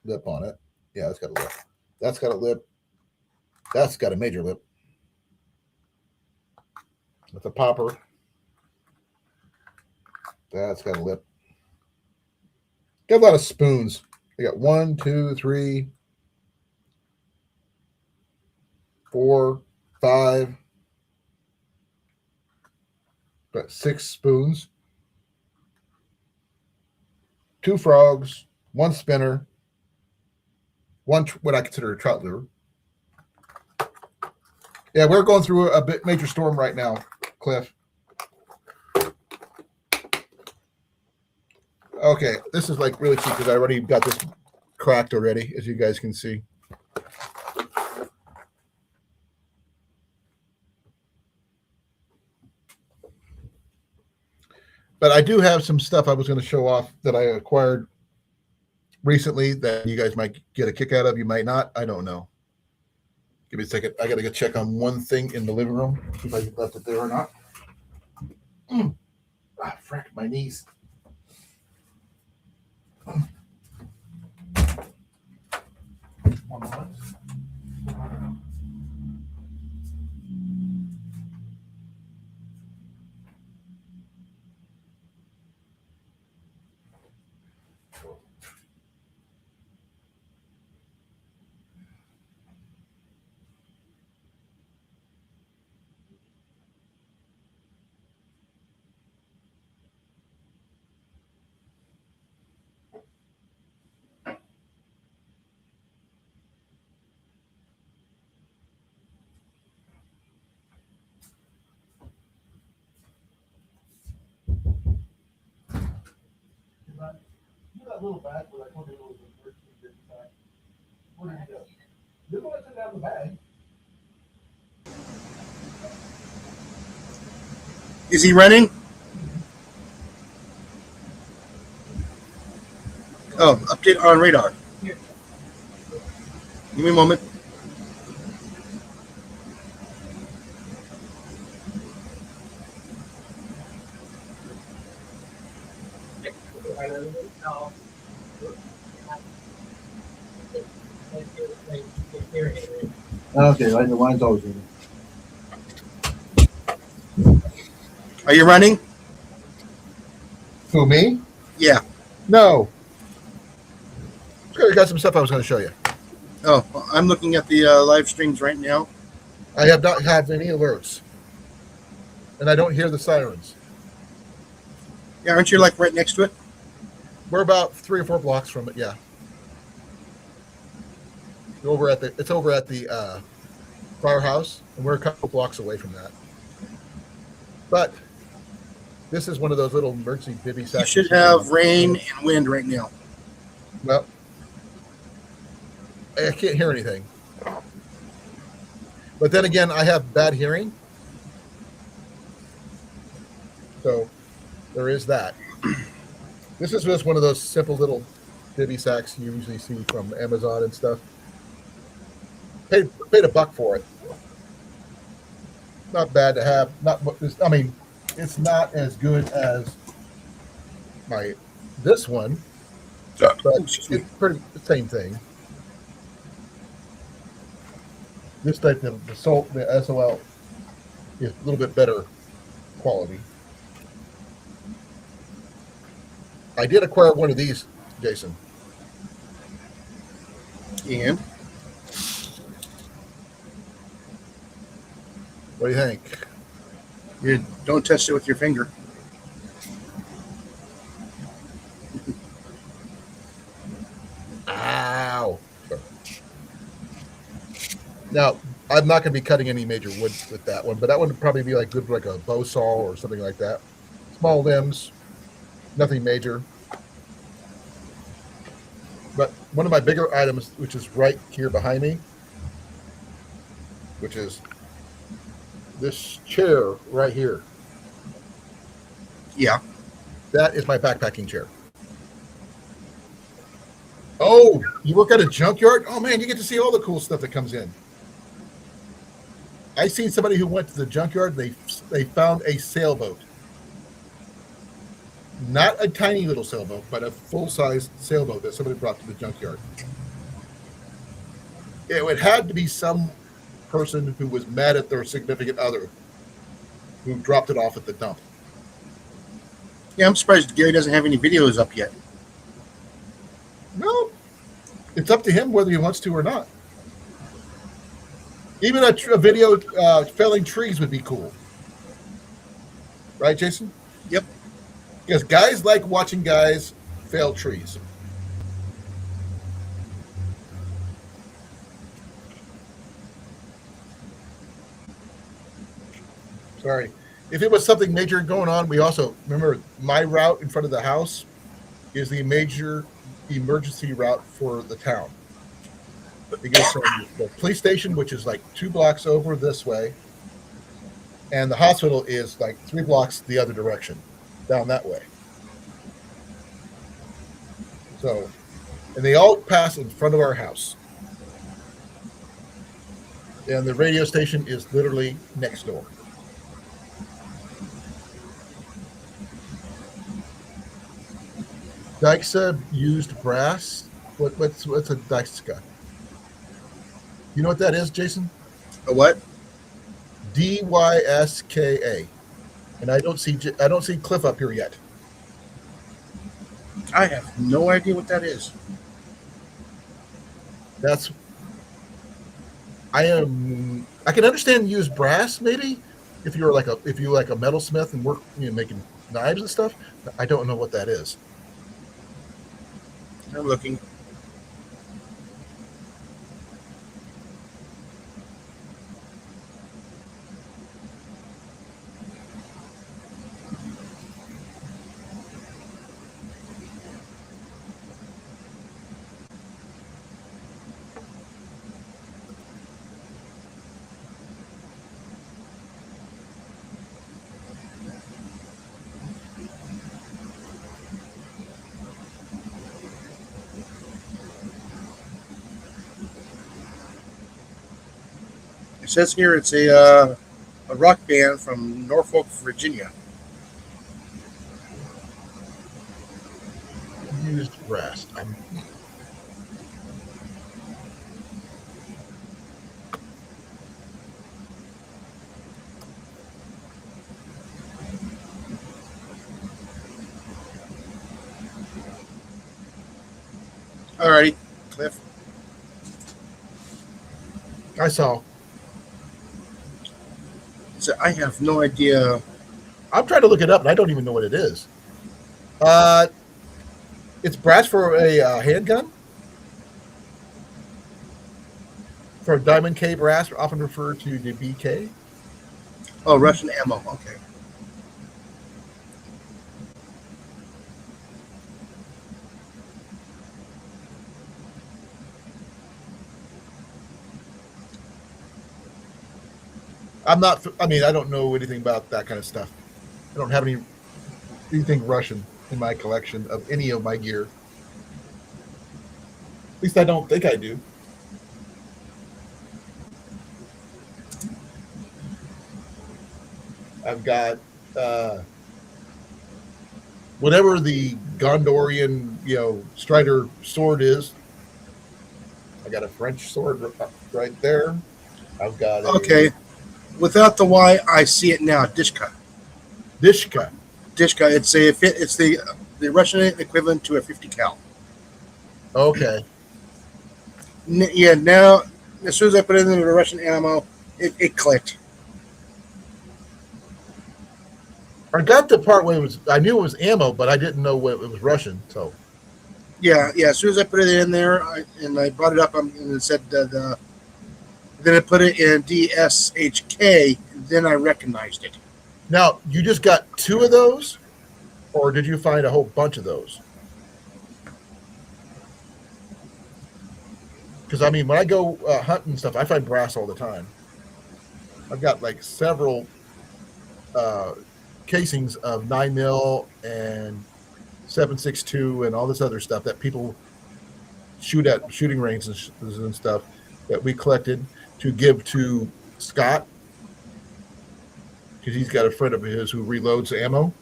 lip on it. Yeah, it's got a lip. That's got a lip. That's got a major lip. That's a popper. That's got a lip. Got a lot of spoons. I got 1, 2, 3, 4, 5. Got 6 spoons. 2 frogs, 1 spinner, one what I consider a trout lure. Yeah, we're going through a bit major storm right now, Cliff. Okay, this is like really cheap because I already got this cracked already, as you guys can see. But I do have some stuff I was going to show off that I acquired recently that you guys might get a kick out of. You might not. I don't know. Give me a second. I got to go check on one thing in the living room, see if I left it there or not. Ah, frack, my knees. One moment. That little bag where I told you it was a bird bag. Where did it go? This one I took out of the bag. Is he running? Oh, update on radar. Here. Give me a moment. No. Okay, I know mine's always in. Are you running? Who, me? Yeah. No. I got some stuff I was going to show you. Oh, I'm looking at the live streams right now. I have not had any alerts, and I don't hear the sirens. Yeah, aren't you like right next to it? We're about 3 or 4 blocks from it. Yeah. It's over at the firehouse, and we're a couple blocks away from that. But this is one of those little emergency bivy You sacks. should have rain and wind right now. Well, I can't hear anything. But then again, I have bad hearing. So there is that. This is just one of those simple little bivy sacks you usually see from Amazon and stuff. Paid $1 for it. Not bad to have. I mean, it's not as good as this one, but it's pretty the same thing. This type of the SOL is a little bit better quality. I did acquire one of these, Jason. And What do you think? you don't touch it with your finger. Ow. Now, I'm not going to be cutting any major wood with that one, but that one would probably be like good for like a bow saw or something like that. Small limbs, nothing major. But one of my bigger items, which is right here behind me, which is this chair right here. Yeah. That is my backpacking chair. Oh, you work at a junkyard? Oh man, you get to see all the cool stuff that comes in. I seen somebody who went to the junkyard. They found a sailboat, not a tiny little sailboat, but a full-size sailboat that somebody brought to the junkyard. It had to be some person who was mad at their significant other who dropped it off at the dump. Yeah, I'm surprised Gary doesn't have any videos up yet. No, it's up to him whether he wants to or not. Even a video felling trees would be cool. Right, Jason? Yep. Because guys like watching guys failed trees. Sorry. If it was something major going on, we also remember my route in front of the house is the major emergency route for the town. It goes from the police station, which is like 2 blocks over this way, and the hospital is like 3 blocks the other direction, down that way. So, and they all pass in front of our house. And the radio station is literally next door. Dykstra used brass. What's a Dykstra? You know what that is, Jason? A what? Dyska. And I don't see Cliff up here yet. I have no idea what that is. I can understand use brass maybe if you like a metalsmith and work making knives and stuff. I don't know what that is. I'm looking. It says here it's a rock band from Norfolk, Virginia. Used brass. Alrighty, Cliff. I saw. So I have no idea. I'm trying to look it up, and I don't even know what it is. It's brass for a handgun. For Diamond K brass, often referred to the BK. Oh, Russian ammo. Okay. I don't know anything about that kind of stuff. I don't have anything Russian in my collection of any of my gear. At least I don't think I do. I've got whatever the Gondorian, Strider sword is. I got a French sword right there. I've got Okay. Without the Y, I see it now. Dishka. Dishka. Dishka. It's the Russian equivalent to a 50 cal. Okay. Yeah. Now, as soon as I put it in the Russian ammo, it clicked. I got the part where I knew it was ammo, but I didn't know it was Russian. So. Yeah. As soon as I put it in there, I brought it up, and it said then I put it in DSHK. Then I recognized it. Now, you just got 2 of those, or did you find a whole bunch of those? Because when I go hunting stuff, I find brass all the time. I've got like several casings of 9mm and 7.62 and all this other stuff that people shoot at shooting ranges and stuff that we collected to give to Scott, because he's got a friend of his who reloads ammo.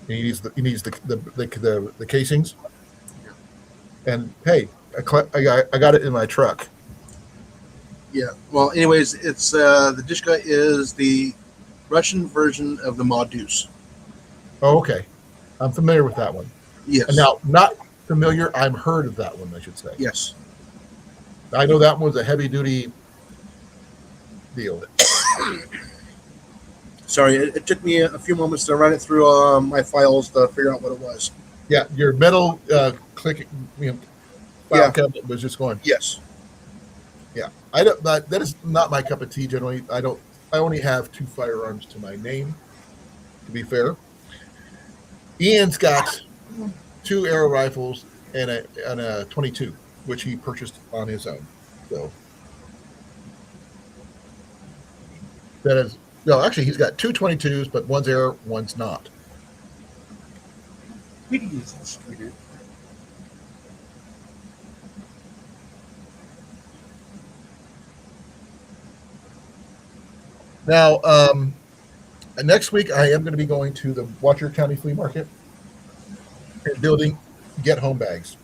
He needs the casings. And hey, I got it in my truck. Yeah. Well, anyways, it's the Dishka is the Russian version of the Modus. Oh, okay. I'm familiar with that one. Yes. And now, not familiar. I'm heard of that one, I should say. Yes. I know that one was a heavy duty deal. Sorry, it took me a few moments to run it through my files to figure out what it was. Yeah, your metal click, file Yeah. cabinet was just going. Yes. Yeah, I don't. That is not my cup of tea. Generally, I don't. I only have 2 firearms to my name. To be fair, Ian's got 2 arrow rifles and a 22, which he purchased on his own. So that is no. Actually, he's got 2 22s, but one's arrow, one's not. We can use this. We do. Now, next week I am going to be going to the Cheer County Flea Market and building Get Home Bags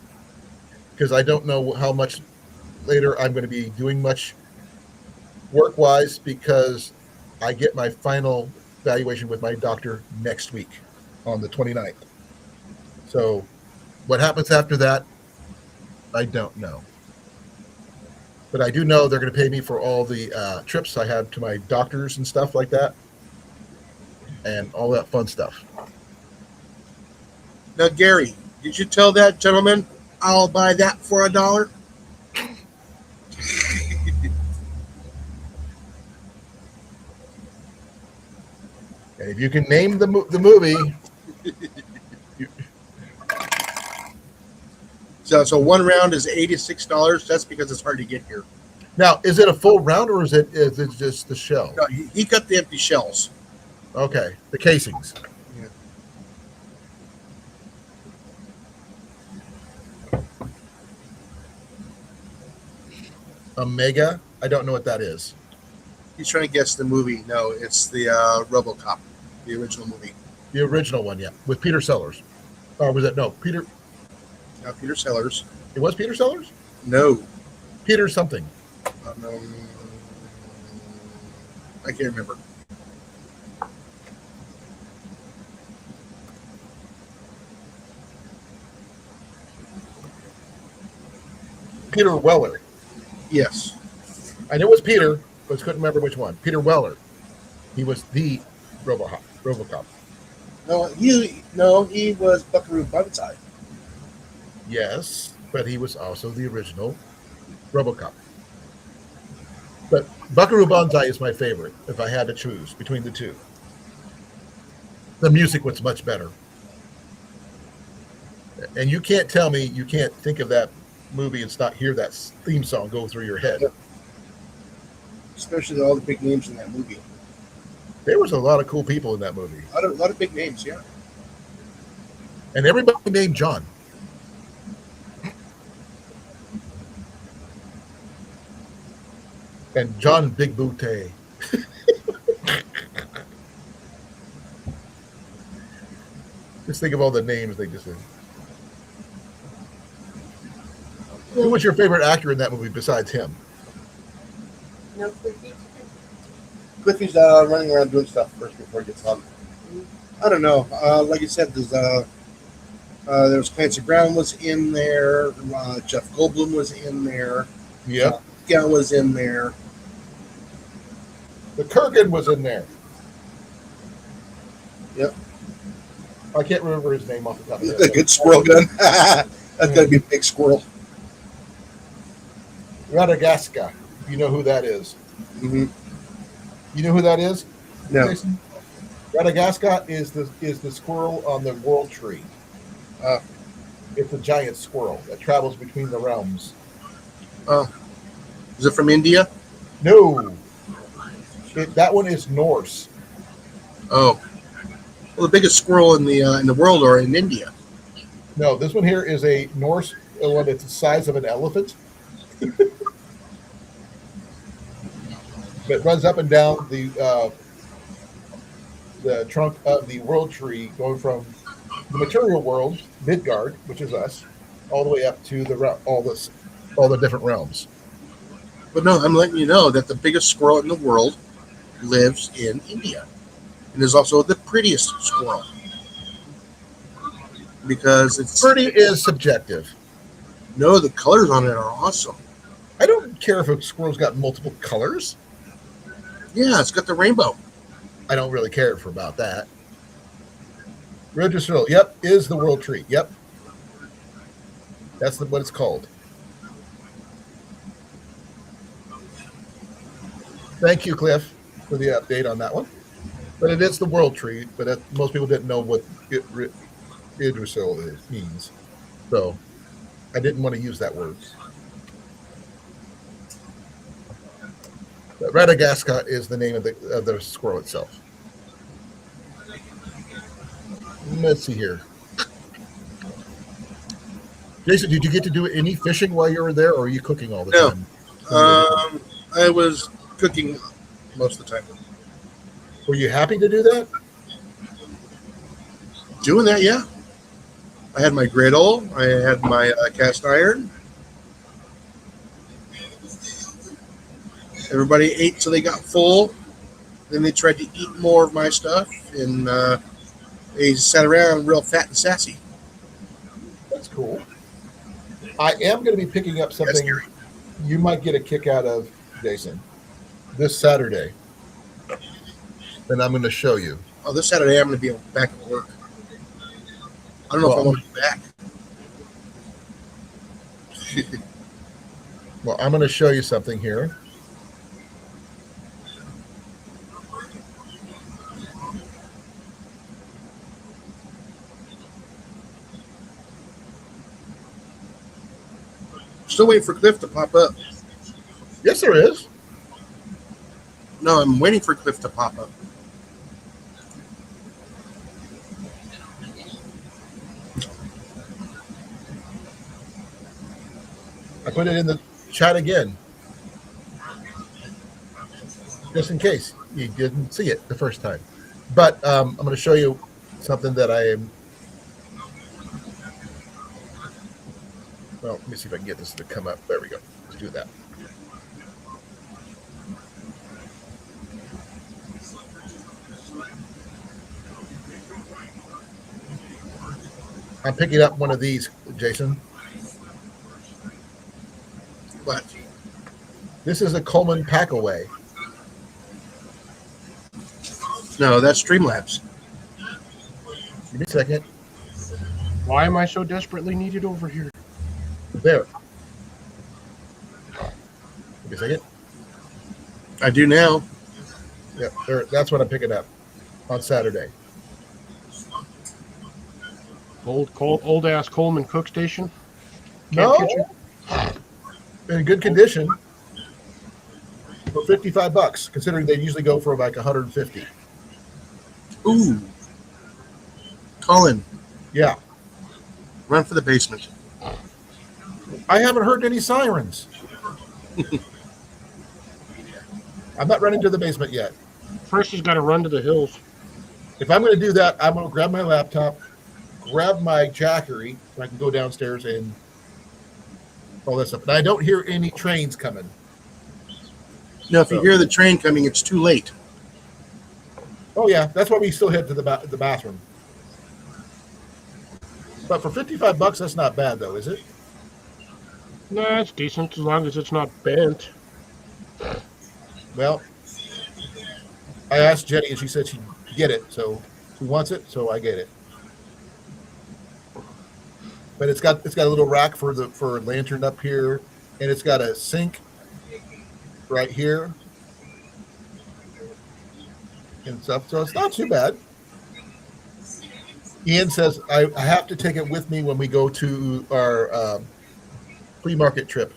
because I don't know how much later I'm going to be doing much work-wise because I get my final evaluation with my doctor next week on the 29th. So what happens after that, I don't know. But I do know they're going to pay me for all the trips I have to my doctors and stuff like that and all that fun stuff. Now, Gary, did you tell that gentleman I'll buy that for $1? And if you can name the movie, So 1 round is $86. That's because it's hard to get here. now is it a full round or is it just the shell? No, he got the empty shells. Okay, the casings. Yeah. Omega. I don't know what that is. He's trying to guess the movie. No, it's the RoboCop, the original movie. The original one, yeah, with Peter Sellers. Or was it no Peter? Peter Sellers. It was Peter Sellers. No. Peter something. I can't remember. Peter Weller. Yes. I knew it was Peter, but couldn't remember which one. Peter Weller. He was the RoboCop. No, he was Buckaroo Banzai. Yes, but he was also the original RoboCop. But Buckaroo Banzai is my favorite if I had to choose between the two. The music was much better. And you can't tell me you can't think of that movie and not hear that theme song go through your head. Yep. Especially all the big names in that movie. There was a lot of cool people in that movie. A lot of big names, yeah. And everybody named John. And John Big Booty. Just think of all the names they just said. Who was your favorite actor in that movie besides him? No cookies? Cliffy's running around doing stuff first before he gets home. I don't know. Like I said, there was Clancy Brown was in there. Jeff Goldblum was in there. Yeah. Gal was in there. The Kurgan was in there. Yep. I can't remember his name off the top of my A head. good squirrel gun. That's got to be a big squirrel. Radagasta. You know who that is? Mm-hmm. You know who that is? No. Jason? Radagasta is the squirrel on the world tree. It's a giant squirrel that travels between the realms. Is it from India? No, that one is Norse. Oh. Well, the biggest squirrel in the world are in India. No, this one here is a Norse one. It's the size of an elephant. It runs up and down the trunk of the world tree, going from the material world, Midgard, which is us, all the way up to all the different realms. But no, I'm letting you know that the biggest squirrel in the world lives in India. And is also the prettiest squirrel. Because it's... Pretty is subjective. No, the colors on it are awesome. I don't care if a squirrel's got multiple colors. Yeah, it's got the rainbow. I don't really care about that. Red Drusilla, yep, is the world tree. Yep. That's what it's called. Thank you, Cliff, for the update on that one. But it is the world tree, but most people didn't know what Idrisil means. So I didn't want to use that word. But Radagasta is the name of the squirrel itself. Let's see here. Jason, did you get to do any fishing while you were there, or are you cooking all the time? I was cooking most of the time. Were you happy to do that? Doing that, yeah. I had my griddle. I had my cast iron. Everybody ate till they got full. Then they tried to eat more of my stuff, and they sat around real fat and sassy. That's cool. I am going to be picking up something you might get a kick out of, Jason, this Saturday. And I'm going to show you. Oh, this Saturday I'm going to be back at work. I don't know if I want to be back. Well, I'm going to show you something here. Still waiting for Cliff to pop up. Yes, there is. No, I'm waiting for Cliff to pop up. I put it in the chat again, just in case you didn't see it the first time. But I'm going to show you something that I am. Well, let me see if I can get this to come up. There we go. Let's do that. I'm picking up one of these, Jason. What? This is a Coleman Packaway. No, that's Streamlabs. Give me a second. Why am I so desperately needed over here? There. Give me a second. I do now. Yep, there. That's what I'm picking up on Saturday. Old ass Coleman cook station. No, Kitchen? in good condition for $55, considering they usually go for like 150. Ooh. Colin, Yeah, run for the basement. I haven't heard any sirens. I'm not running to the basement yet. First, he's got to run to the hills. If I'm going to do that, I'm going to grab my laptop, grab my jackery, so I can go downstairs and all that stuff. And I don't hear any trains coming. No, if you hear the train coming, it's too late. Oh yeah, that's why we still head to the bathroom. But for $55, that's not bad though, is it? Nah, it's decent as long as it's not bent. Well, I asked Jenny and she said she'd get it, so she wants it, so I get it. But it's got a little rack for a lantern up here, and it's got a sink right here and stuff. So it's not too bad. Ian says I have to take it with me when we go to our flea market trip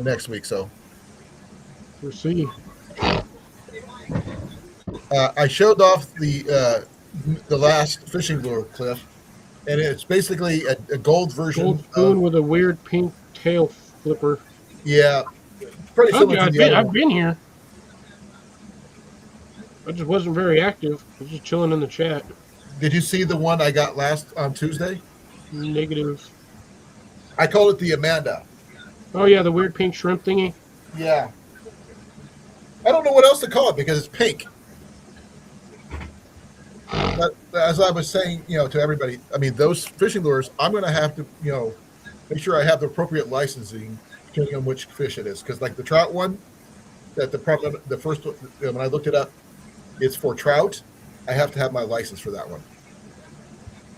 next week. So We'll see. I showed off the last fishing lure, Cliff, and it's basically a gold version. Gold spoon with a weird pink tail flipper. Yeah, pretty similar to the other I've one. been here. I just wasn't very active. I was just chilling in the chat. Did you see the one I got on Tuesday? Negative. I call it the Amanda. Oh yeah, the weird pink shrimp thingy. Yeah. I don't know what else to call it because it's pink. But as I was saying, to everybody, I mean, those fishing lures, I'm going to have to, make sure I have the appropriate licensing depending on which fish it is. Because like the trout one, the first, when I looked it up, it's for trout. I have to have my license for that one.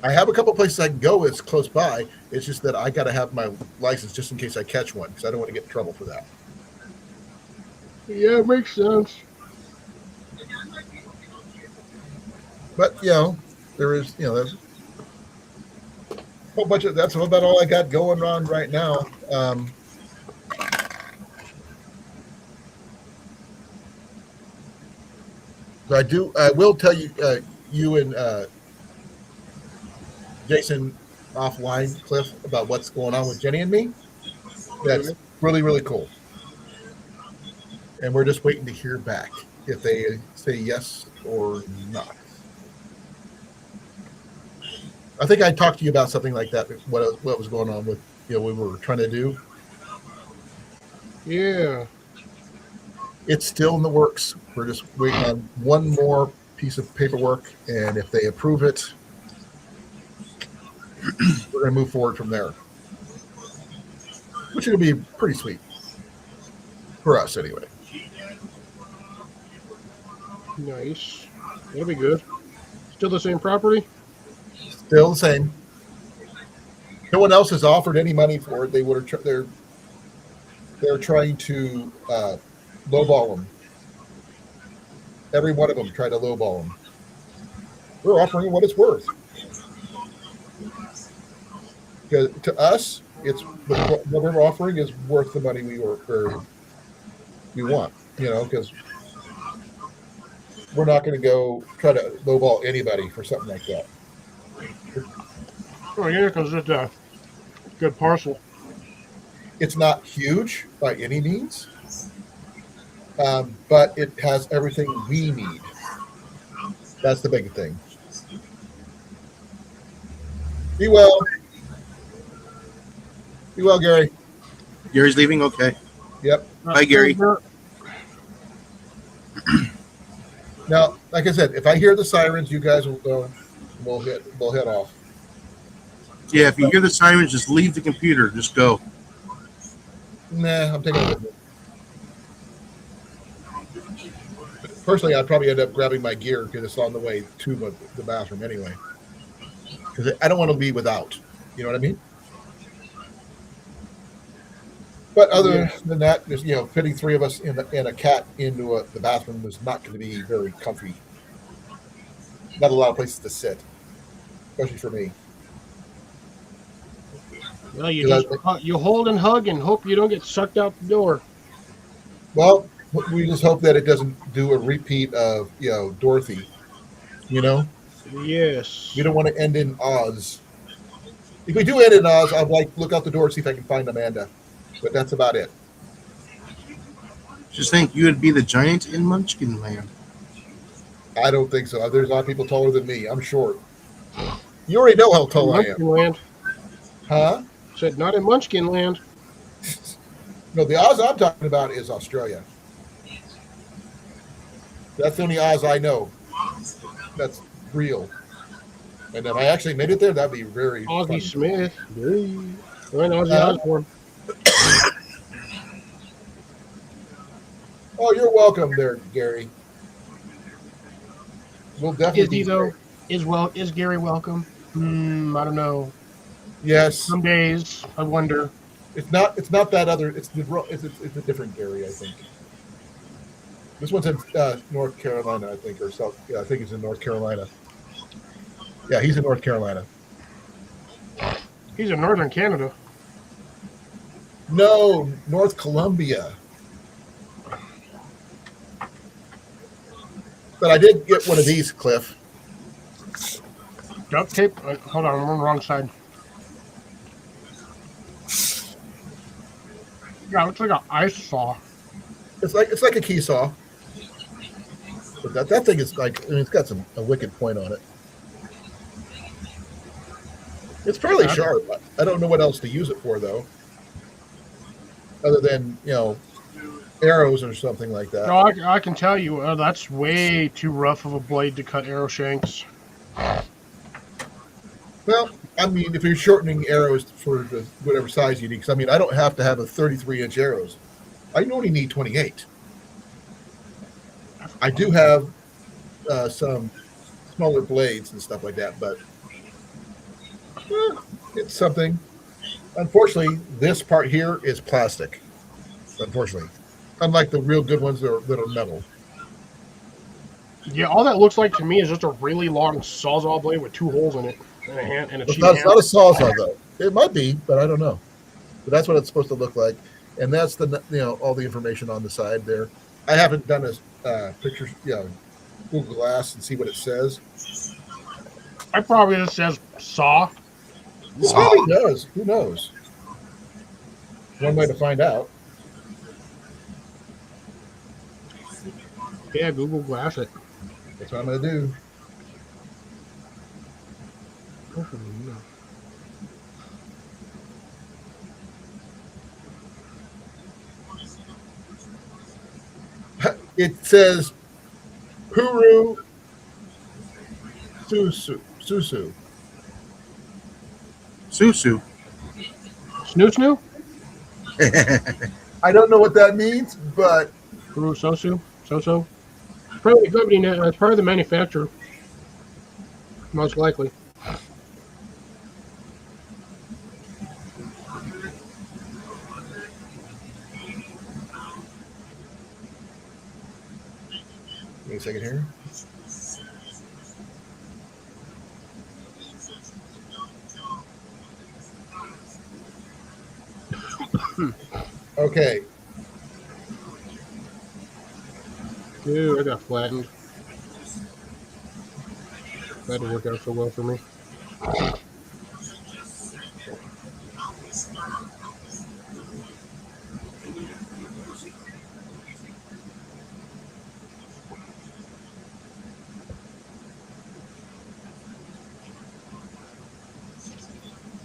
I have a couple places I can go. It's close by. It's just that I got to have my license just in case I catch one because I don't want to get in trouble for that. Yeah, it makes sense. But there is there's a whole bunch of that's about all I got going on right now. So I will tell you, you and Jason offline, Cliff, about what's going on with Jenny and me. That's really, really cool. And we're just waiting to hear back if they say yes or not. I think I talked to you about something like that. What was going on with we were trying to do. Yeah. It's still in the works. We're just waiting on one more piece of paperwork, and if they approve it, we're going to move forward from there. Which is going to be pretty sweet for us, anyway. Nice. That'll be good. Still the same property? Still the same. No one else has offered any money for it. They would have. They're trying to lowball them. Every one of them tried to lowball them. We're offering what it's worth. Because to us, it's what we're offering is worth the money we want. Because we're not going to go try to lowball anybody for something like that. Oh, yeah, because it's a good parcel. It's not huge by any means, but it has everything we need. That's the big thing. Be well. Be well, Gary. Gary's leaving? Okay. Yep. Bye, Gary. Now, like I said, if I hear the sirens, you guys will go. We'll head off. Yeah, if you hear the sirens, just leave the computer. Just go. Nah, I'm taking it with me. Personally, I'd probably end up grabbing my gear because it's on the way to the bathroom anyway. Because I don't want to be without. You know what I mean? But other than that, just fitting three of us and a cat into the bathroom was not going to be very comfy. Not a lot of places to sit, especially for me. Well, you hold and hug and hope you don't get sucked out the door. Well, we just hope that it doesn't do a repeat of Dorothy. Yes. We don't want to end in Oz. If we do end in Oz, I'd look out the door and see if I can find Amanda. But that's about it. Just think, you would be the giant in Munchkin Land. I don't think so. There's a lot of people taller than me. I'm short. You already know how tall I am. Munchkin Land. Huh? Said not in Munchkin Land. No, the Oz I'm talking about is Australia. That's the only Oz I know. That's real. And if I actually made it there, that'd be very Ozzy funny. Smith. And Ozzy Osbourne. Oh, you're welcome there, Gary. We'll definitely Is Gary welcome? I don't know. Yes. Some days I wonder. It's not that other. It's a different Gary, I think. This one's in North Carolina, I think, or South. Yeah, I think he's in North Carolina. Yeah, he's in North Carolina. He's in Northern Canada. No, North Columbia. But I did get one of these, Cliff. Duct tape? Hold on, I'm on the wrong side. Yeah, it looks like an ice saw. It's like a key saw. But that thing is it's got a wicked point on it. It's fairly sharp. I don't know what else to use it for though. Other than, arrows or something like that. No, I can tell you, that's way too rough of a blade to cut arrow shanks. Well, I mean, if you're shortening arrows for whatever size you need, because I don't have to have a 33-inch arrows. I only need 28. I do have some smaller blades and stuff like that, but it's something. Unfortunately, this part here is plastic. Unfortunately, unlike the real good ones that are metal. Yeah, all that looks like to me is just a really long sawzall blade with 2 holes in it and a hand and a It's cheap not, handle. a sawzall though. It might be, but I don't know. But that's what it's supposed to look like, and that's all the information on the side there. I haven't done a picture, Google Glass and see what it says. It probably just says saw. It probably does. Who knows? One way to find out. Yeah, Google Glass it. That's what I'm going to do. It says Puru Susu. Susu. Snoo snoo? I don't know what that means, but Guru Sosu? So? Probably the company, it's part of the manufacturer. Most likely. wait a second here. Okay. Dude, I got flattened. That didn't work out so well for me.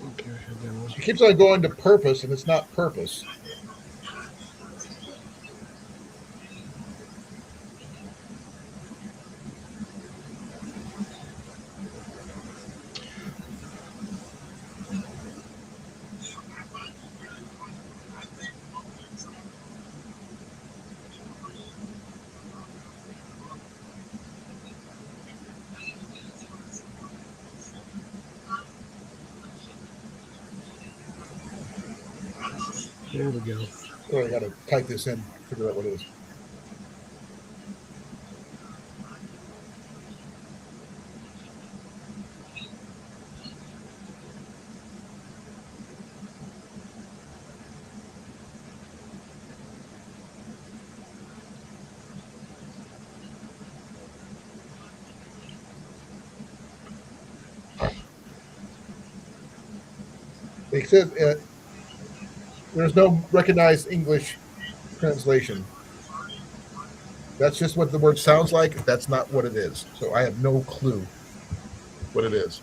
Okay, She keeps on going to purpose, and it's not purpose. There we go. Oh, I got to type this in, figure out what it is. It says there's no recognized English translation. That's just what the word sounds like. That's not what it is. So I have no clue what it is.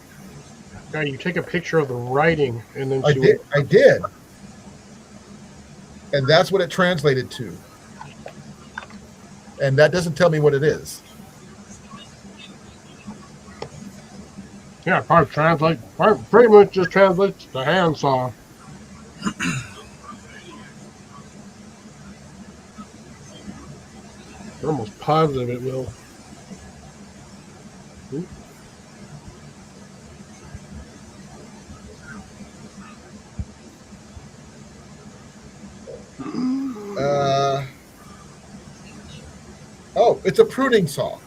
Now you take a picture of the writing and then I did. And that's what it translated to. And that doesn't tell me what it is. Yeah, pretty much just translates the handsaw. I'm almost positive it will. Oh, it's a pruning saw.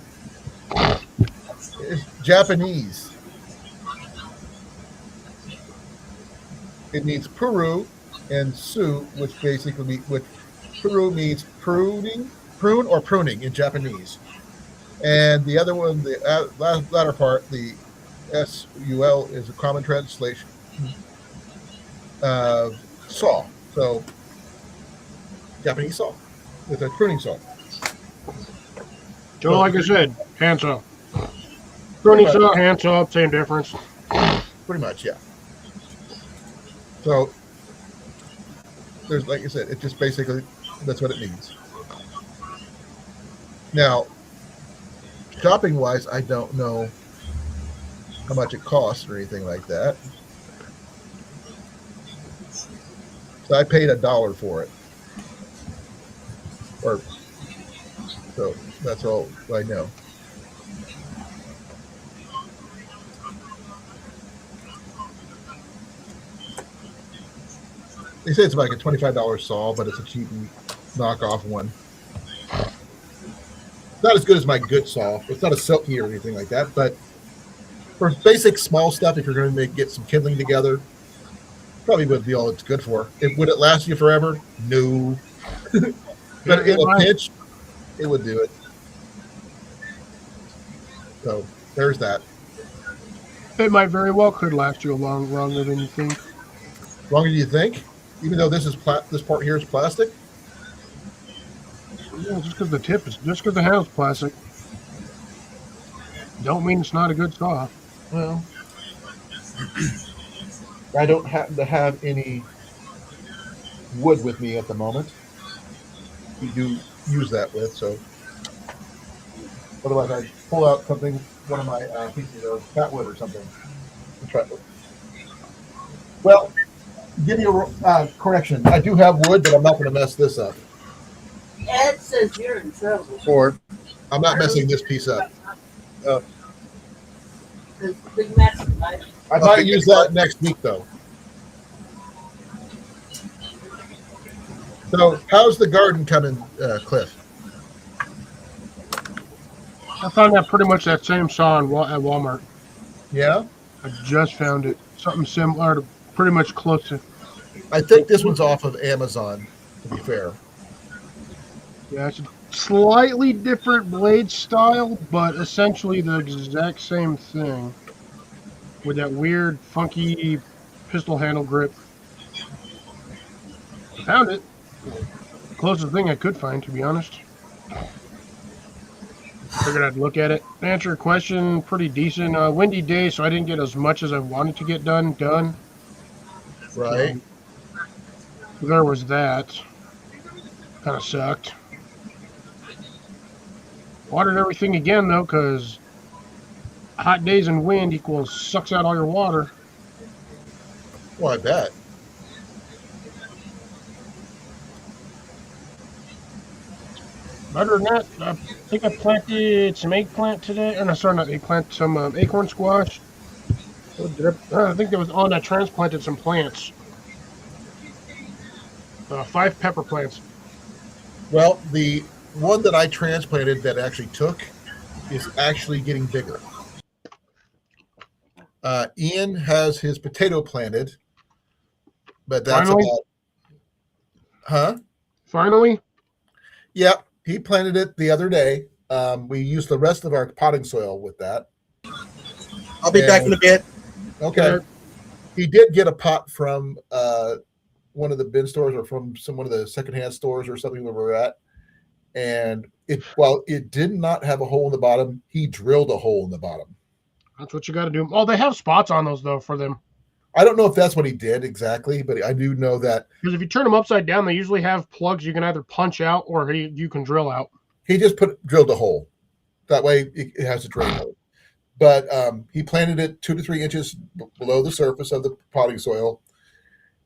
It's Japanese. It means puru and su, which basically puru means prune or pruning in Japanese. And the other one, the latter part, the sul, is a common translation of saw. So Japanese saw. It's a pruning saw. So, like I said, handsaw. Pruning saw, handsaw, same difference. Pretty much, yeah. So there's, like I said, it just basically, that's what it means. Now, shopping wise, I don't know how much it costs or anything like that. So I paid $1 for it. So that's all I know. They say it's like a $25 saw, but it's a cheap knockoff one. Not as good as my good saw. It's not a silky or anything like that, but for basic small stuff, if you're going to get some kindling together, probably would be all it's good for. Would it last you forever? No. But in a pinch, it would do it. So there's that. It might very well could last you a longer than you think. Longer than you think, even though this part here is plastic. Yeah, just because the handle's plastic, don't mean it's not a good saw. Well, I don't happen to have any wood with me at the moment. We do use that with, so otherwise I'd pull out something, one of my pieces of fat wood or something. Well, give you a correction. I do have wood, but I'm not going to mess this up. Ed says you're in trouble. Or I'm not messing this piece up. Big mess, right? I might use that next week, though. So, how's the garden coming, Cliff? I found that pretty much that same saw at Walmart. Yeah? I just found it. Something similar to pretty much close to. I think this one's off of Amazon, to be fair. Yeah, it's a slightly different blade style, but essentially the exact same thing. With that weird, funky pistol handle grip. I found it. Closest thing I could find, to be honest. Figured I'd look at it. To answer your question, pretty decent. Windy day, so I didn't get as much as I wanted to get done. Right. There was that. Kind of sucked. Watered everything again, though, because hot days and wind equals sucks out all your water. Well, I bet. Other than that, I think I planted some eggplant today. Or no, sorry, not eggplant, some acorn squash. I think there was on I transplanted some plants. 5 pepper plants. Well, the one that I transplanted that actually took is actually getting bigger. Ian has his potato planted, but that's Finally? about. Huh? Finally? Yep. He planted it the other day. We used the rest of our potting soil with that. I'll be back in a bit. Okay. He did get a pot from one of the bin stores or from one of the secondhand stores or something where we're at. And it did not have a hole in the bottom. He drilled a hole in the bottom. That's what you got to do. Oh, they have spots on those, though, for them. I don't know if that's what he did exactly, but I do know that. Because if you turn them upside down, they usually have plugs you can either punch out or you can drill out. He just drilled a hole. That way it has a drain hole. But he planted it 2 to 3 inches below the surface of the potting soil.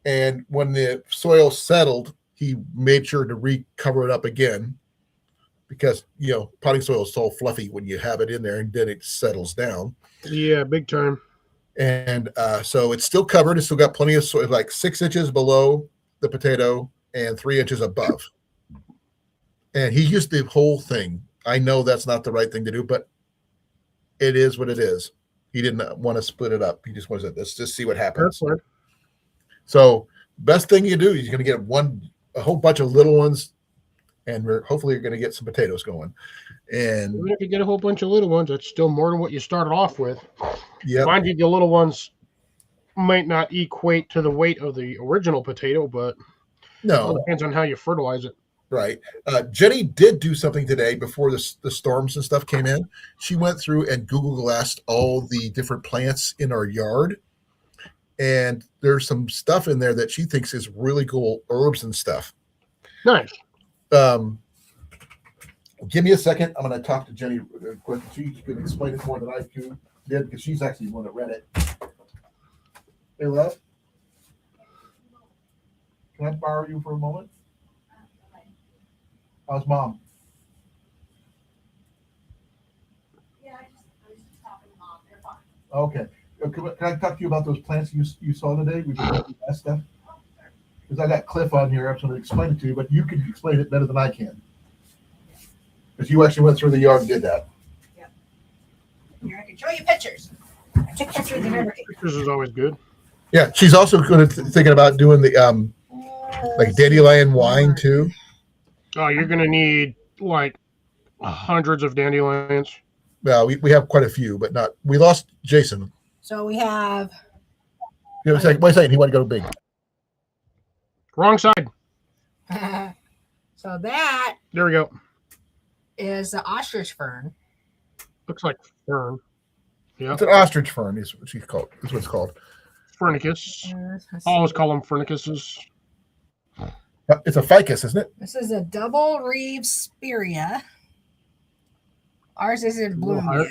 And when the soil settled, he made sure to recover it up again because, potting soil is so fluffy when you have it in there and then it settles down. Yeah, big time. And so it's still covered. It's still got plenty of soil, like 6 inches below the potato and 3 inches above. And he used the whole thing. I know that's not the right thing to do, but it is what it is. He didn't want to split it up. He just wanted to let's just see what happens. That's right. So best thing you do is you're going to get a whole bunch of little ones, and hopefully you're going to get some potatoes going. And even if you get a whole bunch of little ones, that's still more than what you started off with. Yeah, mind you, the little ones might not equate to the weight of the original potato, but it depends on how you fertilize it. Right. Jenny did do something today before the storms and stuff came in. She went through and Google Glassed all the different plants in our yard. And there's some stuff in there that she thinks is really cool, herbs and stuff. Nice. Give me a second. I'm going to talk to Jenny quick. She can explain it more than I did because she's actually the one that read it. Hey, love. Can I borrow you for a moment? How's mom? Yeah, I was just talking to mom. They're fine. Okay. Can I talk to you about those plants you saw today? We did that stuff. because I got Cliff on here. I'm going to explain it to you, but you can explain it better than I can. Because you actually went through the yard and did that. Here, I can show you pictures. I took pictures of everything. Pictures is always good. Yeah, she's also going to thinking about doing the like dandelion wine too. Oh, you're gonna need like hundreds of dandelions. Well, we have quite a few, but not. We lost Jason. So we have. Wait a second. He wanted to go big. Wrong side. So that There we go. is the ostrich fern. Looks like fern. Yeah. It's an ostrich fern. Is what she's called. That's what it's called. Furnicus. Let's I see. always call them furnicuses. It's a ficus, isn't it? This is a double reeve spirea. Ours isn't bloom higher. yet.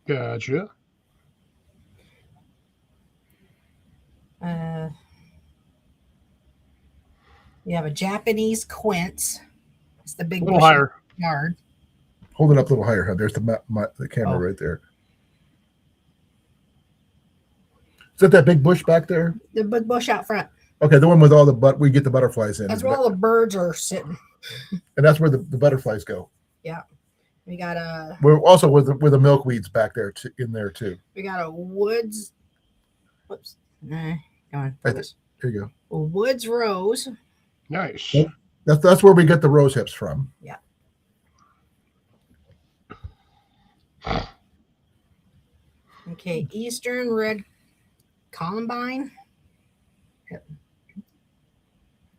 Gotcha. We have a Japanese quince. It's the big A little bushy higher. yard. Hold it up a little higher. Huh? There's the camera Oh. right there. Is that big bush back there? The big bush out front. Okay, the one with all the we get the butterflies in. That's where all the birds are sitting. And that's where the butterflies go. We got a We're also with the milkweeds back there in there too. woods. Whoops. Nah, go on. Right there. Here you go. A woods rose. Nice. Yep. That's where we get the rose hips from. Yeah. Okay, Eastern red columbine. Yep.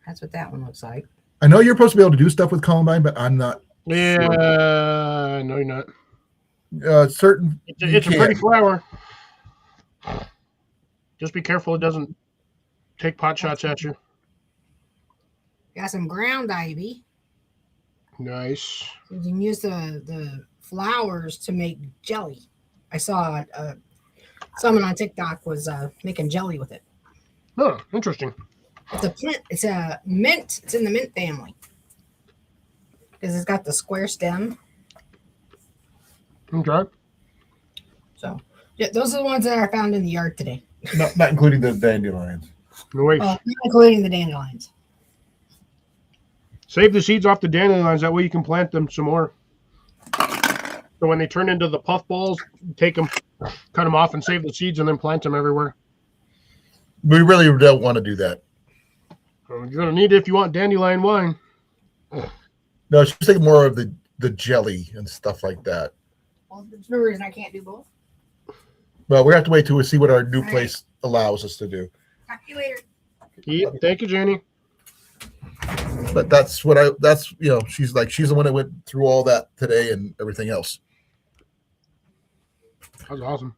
That's what that one looks like. I know you're supposed to be able to do stuff with columbine, but I'm not Yeah. No, you're not. certain. It's a pretty flower. Just be careful it doesn't take pot shots at you. Got some ground ivy. Nice. You can use the flowers to make jelly. I saw someone on TikTok was making jelly with it. Oh, interesting. It's a plant. It's a mint. It's in the mint family because it's got the square stem. Okay. So yeah, those are the ones that are found in the yard today. Not including the dandelions. Nice. Not including the dandelions. Save the seeds off the dandelions. That way you can plant them some more. So when they turn into the puff balls, take them, cut them off, and save the seeds, and then plant them everywhere. We really don't want to do that. You're gonna need it if you want dandelion wine. No, she's thinking more of the jelly and stuff like that. Well, there's no reason I can't do both. Well, we have to wait till we see what our new All place allows us to do. Talk to you later. Yep. Thank you, Jenny. But that's she's the one that went through all that today and everything else. That was awesome.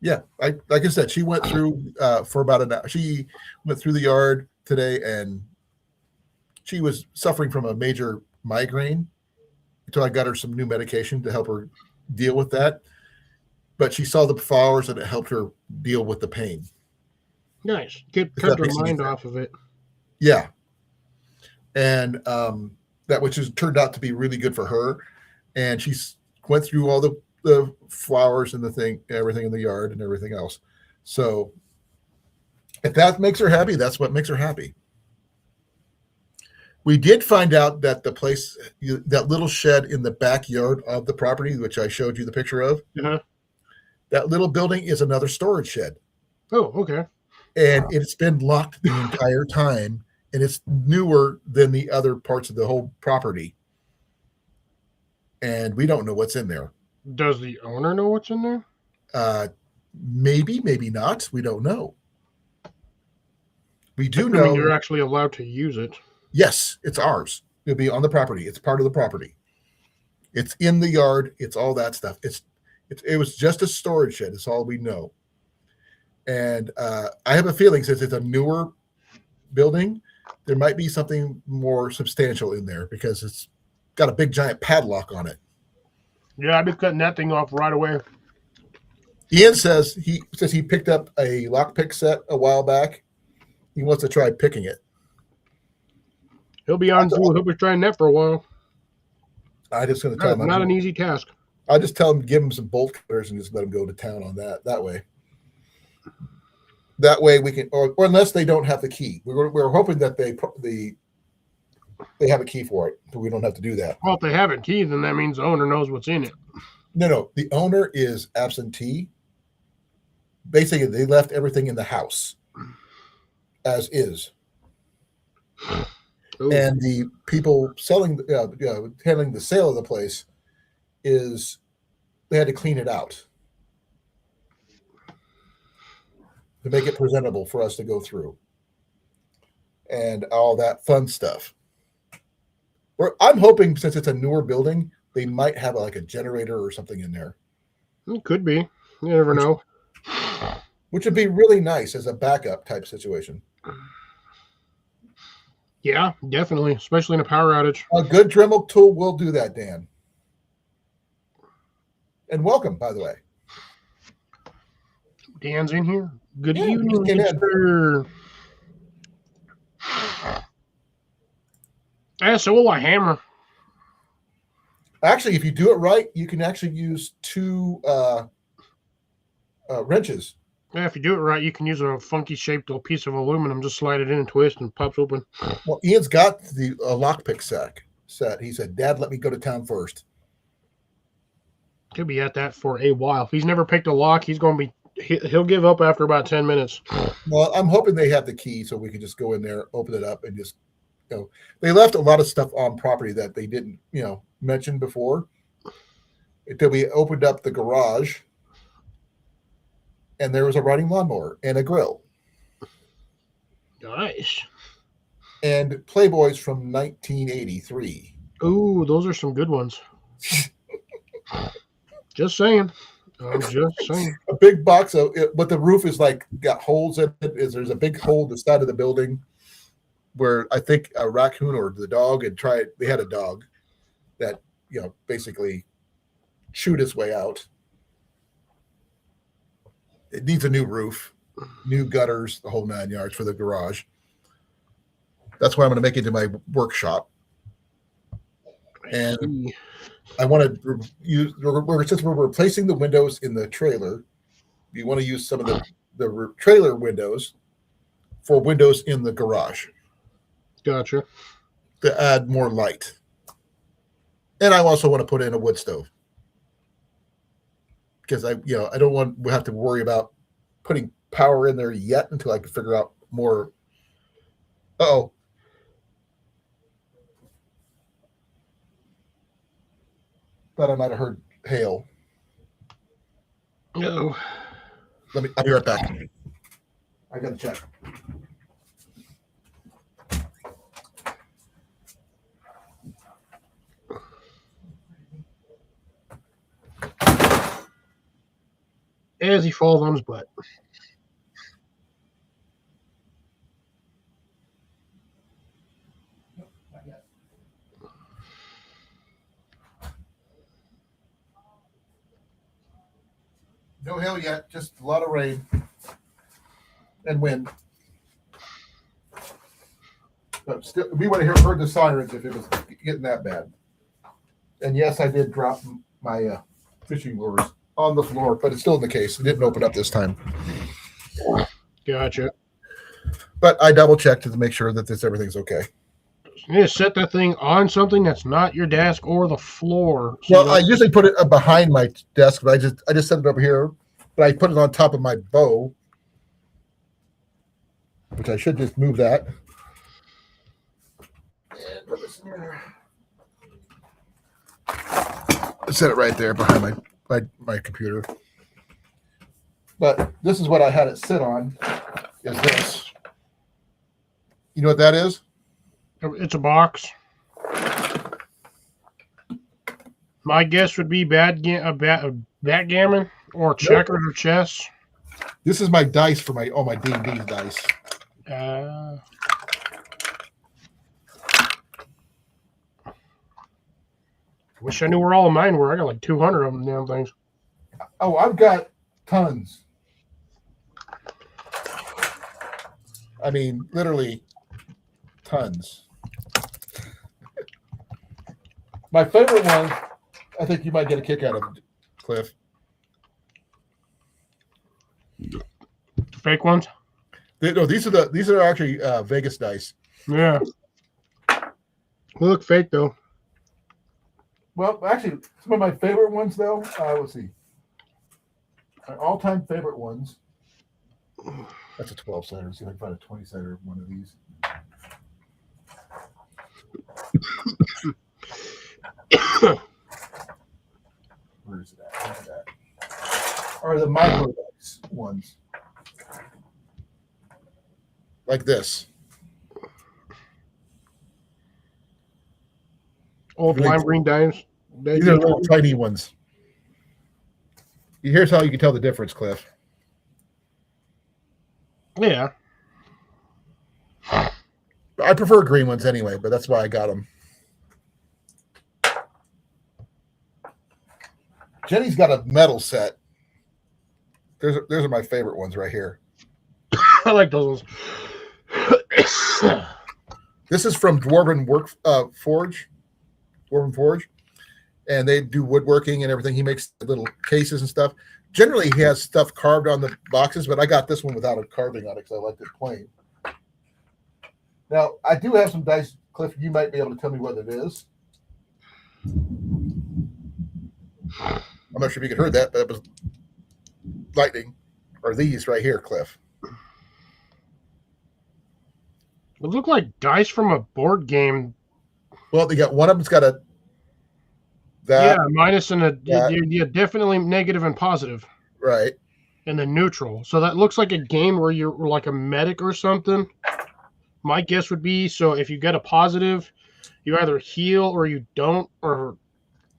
Yeah, like I said, she went through for about an hour. She went through the yard today, and she was suffering from a major migraine until I got her some new medication to help her deal with that. But she saw the flowers, and it helped her deal with the pain. Nice. that Cut her makes any mind sense. off of it. Yeah, and that which has turned out to be really good for her. And she's went through all the flowers and everything in the yard and everything else. So if that makes her happy, that's what makes her happy. We did find out that the place, that little shed in the backyard of the property, which I showed you the picture of, Uh-huh. that little building is another storage shed. Oh, okay. And it's been locked the entire time, and it's newer than the other parts of the whole property. And we don't know what's in there. Does the owner know what's in there? Maybe not. We don't know. We do Assuming know. you're actually allowed to use it. Yes, it's ours. It'll be on the property. It's part of the property. It's in the yard. It's all that stuff. It was just a storage shed. It's all we know. And I have a feeling, since it's a newer building, there might be something more substantial in there because it's got a big giant padlock on it. Yeah, I've been cutting that thing off right away. Ian says he picked up a lockpick set a while back. He wants to try picking it. He'll be on too. He'll be trying that for a while. I just going to tell That's him. not an easy task. I just tell him, give him some bolt cutters and just let him go to town on that way. That way we can, or unless they don't have the key. We're hoping that they have a key for it, so we don't have to do that. Well, if they have a key, then that means the owner knows what's in it. No, the owner is absentee. Basically, they left everything in the house as is. Ooh. And the people handling the sale of the place they had to clean it out to make it presentable for us to go through and all that fun stuff. I'm hoping, since it's a newer building, they might have like a generator or something in there. It could be. You never know. Which would be really nice as a backup type situation. Yeah, definitely, especially in a power outage. A good Dremel tool will do that, Dan. And welcome, by the way. Dan's in here. Good Yeah, he just evening, came in. sir. So will a hammer. Actually, if you do it right, you can actually use 2 wrenches. Yeah, if you do it right, you can use a funky shaped little piece of aluminum, just slide it in and twist, and it pops open. Well, Ian's got the lockpick set. He said, "Dad, let me go to town first." He'll be at that for a while. If he's never picked a lock, he'll give up after about 10 minutes. Well, I'm hoping they have the key so we can just go in there, open it up, and just, they left a lot of stuff on property that they didn't, mention before. Until we opened up the garage, and there was a riding lawnmower and a grill Nice. and Playboys from 1983. Ooh, those are some good ones. Just saying. I'm just saying. A big box of it, but the roof is like got holes in it. There's a big hole in the side of the building where I think a raccoon or the dog they had a dog that, basically chewed its way out. It needs a new roof, new gutters, the whole 9 yards for the garage. That's why I'm going to make it into my workshop. And I want to use, since we're replacing the windows in the trailer, you want to use some of the trailer windows for windows in the garage. Gotcha. To add more light. And I also want to put in a wood stove. Because I don't want to have to worry about putting power in there yet until I can figure out more. Uh-oh. Thought I might have heard hail. No. I'll be right back. I gotta check. As he falls on his butt. No hail yet, just a lot of rain and wind. But still, we would have heard the sirens if it was getting that bad. And yes, I did drop my fishing lures on the floor, but it's still in the case. It didn't open up this time. Gotcha. But I double checked to make sure that everything's okay. You need to set that thing on something that's not your desk or the floor. Well, I usually put it behind my desk, but I just set it over here. But I put it on top of my bow, which I should just move that. And put this in here. Set it right there behind my computer. But this is what I had it sit on. Is this? You know what that is? It's a box. My guess would be backgammon or checkers or chess. This is my dice for my D&D dice. Wish I knew where all of mine were. I got like 200 of them damn things. Oh, I've got tons. I mean, literally tons. My favorite one, I think you might get a kick out of, Cliff. Fake ones? No, these are actually Vegas dice. Yeah. They look fake though. Well, actually, some of my favorite ones though. Let's see. My all-time favorite ones. That's a 12-sided. See if I can find a 20-sided one of these. Where is it at? Where's it at? Or the micro dice ones. Like this. Old lime green dimes. These are little tiny ones. Here's how you can tell the difference, Cliff. Yeah. I prefer green ones anyway, but that's why I got them. Jenny's got a metal set. Those are my favorite ones right here. I like those ones. This is from Dwarven Forge, and they do woodworking and everything. He makes little cases and stuff. Generally, he has stuff carved on the boxes, but I got this one without a carving on it because I liked it plain. Now, I do have some dice, Cliff. You might be able to tell me what it is. I'm not sure if you could heard that, but it was lightning. Or these right here, Cliff. It look like dice from a board game. Well, they got one of them's got a yeah, minus and yeah, definitely negative and positive. Right. And then neutral. So that looks like a game where you're like a medic or something. My guess would be, so if you get a positive, you either heal or you don't. Or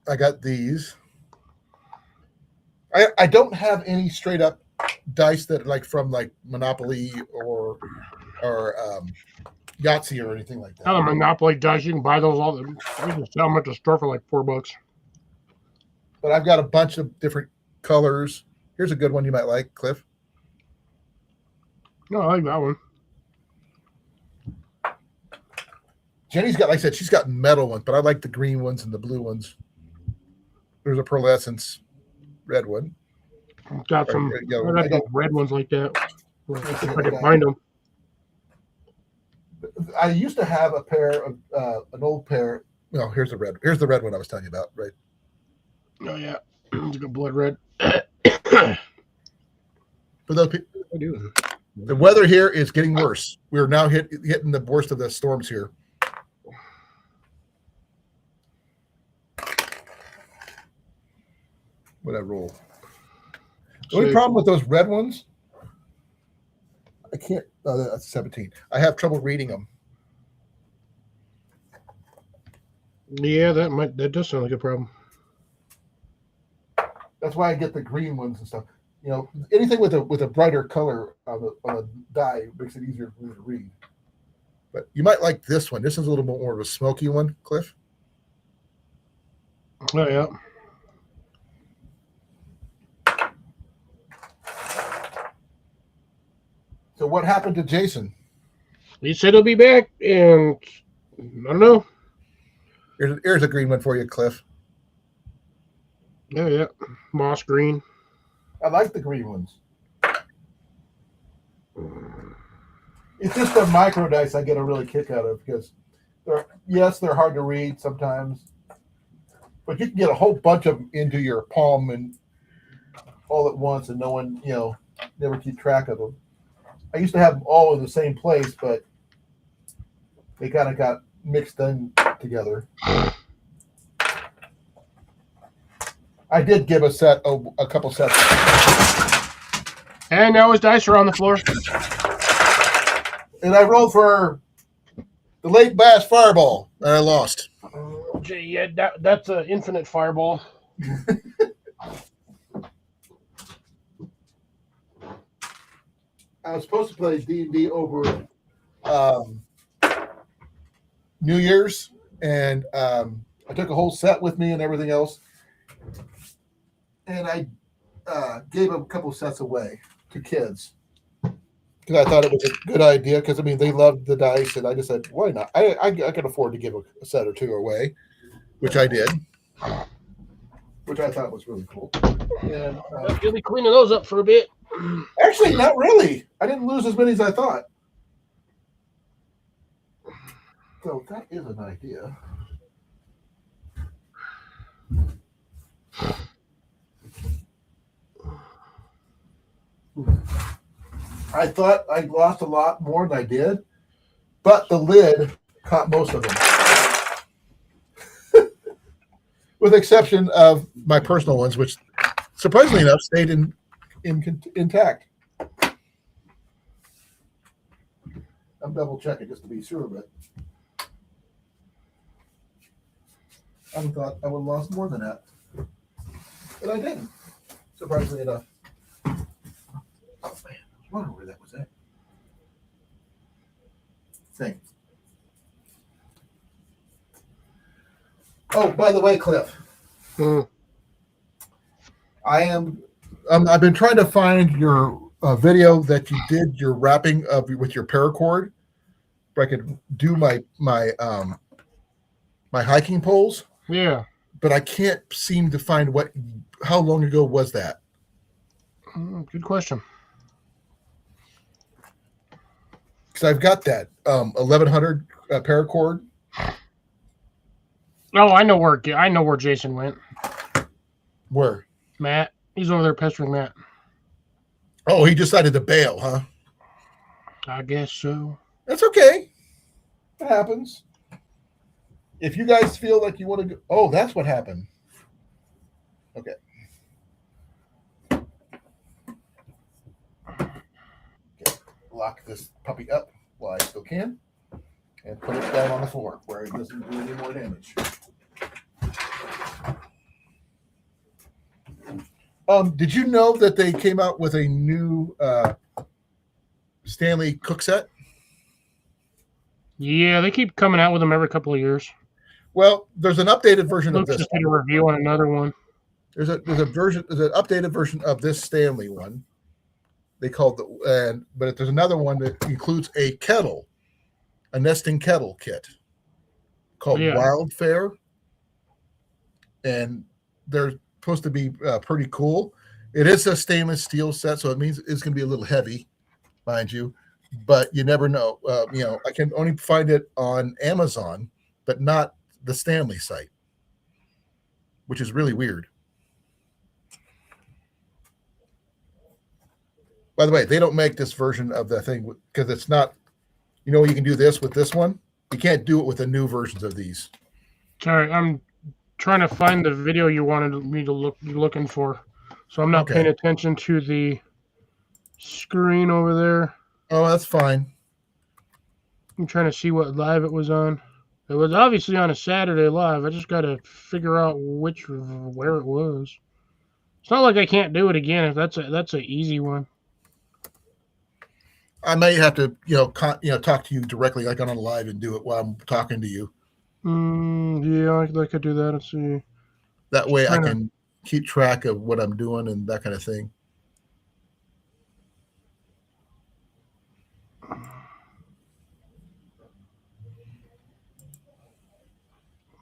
I got these. I don't have any straight up dice that like from like Monopoly or Yahtzee or anything like that. Not a Monopoly dice. You can buy those all. You can sell them at the store for like $4. But I've got a bunch of different colors. Here's a good one you might like, Cliff. No, I like that one. Jenny's got, like I said, she's got metal ones, but I like the green ones and the blue ones. There's a pearlescence red one. Got some. I got red ones like that. If I can find them. I used to have a pair of an old pair. No, here's the red. Here's the red one I was telling you about, right? Oh yeah, it's got blood red. For those people, the weather here is getting worse. We're now hitting the worst of the storms here. What I roll? The only problem with those red ones, I can't. Oh, that's 17. I have trouble reading them. Yeah, that does sound like a problem. That's why I get the green ones and stuff. You know, anything with a brighter color on a die makes it easier for me to read. But you might like this one. This is a little bit more of a smoky one, Cliff. Oh yeah. So what happened to Jason? He said he'll be back, and I don't know. Here's a green one for you, Cliff. Oh yeah, moss green. I like the green ones. It's just the micro dice I get a really kick out of because they're hard to read sometimes, but you can get a whole bunch of them into your palm and all at once, and no one, never keep track of them. I used to have them all in the same place, but they kind of got mixed in together. I did give a couple sets. And now his dice are on the floor. And I rolled for the late bass fireball, and I lost. Oh, gee, yeah, that's an infinite fireball. I was supposed to play D&D over New Year's, and I took a whole set with me and everything else. And I gave a couple sets away to kids because I thought it was a good idea because, they loved the dice, and I just said, why not? I can afford to give a set or two away, which I did, which I thought was really cool. And You'll be cleaning those up for a bit. Actually, not really. I didn't lose as many as I thought. So that is an idea. I thought I lost a lot more than I did, but the lid caught most of them. With the exception of my personal ones, which surprisingly enough stayed intact. I'm double checking just to be sure, but I thought I would have lost more than that. But I didn't, surprisingly enough. Oh man, I was wondering where that was at. Thing. Oh, by the way, Cliff. I've been trying to find your video that you did your wrapping of with your paracord, where I could do my hiking poles. Yeah. But I can't seem to find how long ago was that? Good question. Because I've got that 1100 paracord. Oh, I know where Jason went. Where? Matt. He's over there pestering Matt. Oh, he decided to bail, huh? I guess so. That's okay. It happens. If you guys feel like you want to go, oh, that's what happened. Okay. Lock this puppy up while I still can, and put it down on the floor where it doesn't do any more damage. Did you know that they came out with a new Stanley cook set? Yeah, they keep coming out with them every couple of years. Well, there's an updated version of Luke this. just did a review on another one. There's an updated version of this Stanley one. They called but there's another one that includes a kettle, a nesting kettle kit called Wildfare, and they're supposed to be pretty cool. It is a stainless steel set, so it means it's going to be a little heavy, mind you, but you never know. I can only find it on Amazon, but not the Stanley site, which is really weird. By the way, they don't make this version of the thing because it's not, you can do this with this one. You can't do it with the new versions of these. Sorry, I'm trying to find the video you wanted me to be looking for. So I'm not paying attention to the screen over there. Oh, that's fine. I'm trying to see what live it was on. It was obviously on a Saturday live. I just got to figure out where it was. It's not like I can't do it again if that's an easy one. I may have to, talk to you directly, like on a live, and do it while I'm talking to you. Yeah, I could do that. Let's see. That way, I can keep track of what I'm doing and that kind of thing.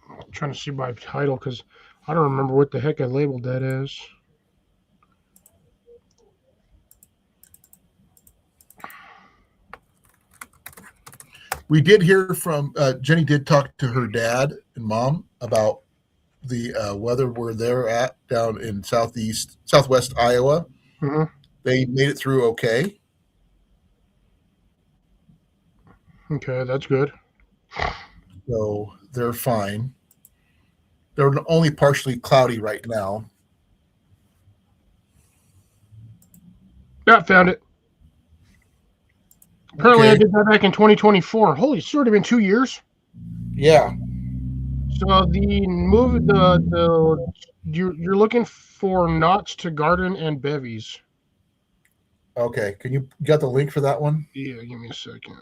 I'm trying to see my title because I don't remember what the heck I labeled that as. We did hear from Jenny. Did talk to her dad and mom about the weather where they're at down in southwest Iowa. Mm-hmm. They made it through okay. Okay, that's good. So they're fine. They're only partially cloudy right now. Yeah, found it. Apparently, I did that back in 2024. Holy, it's already been 2 years. Yeah. So the movie, you're looking for knots to garden and bevies. Okay. Can you get the link for that one? Yeah, give me a second.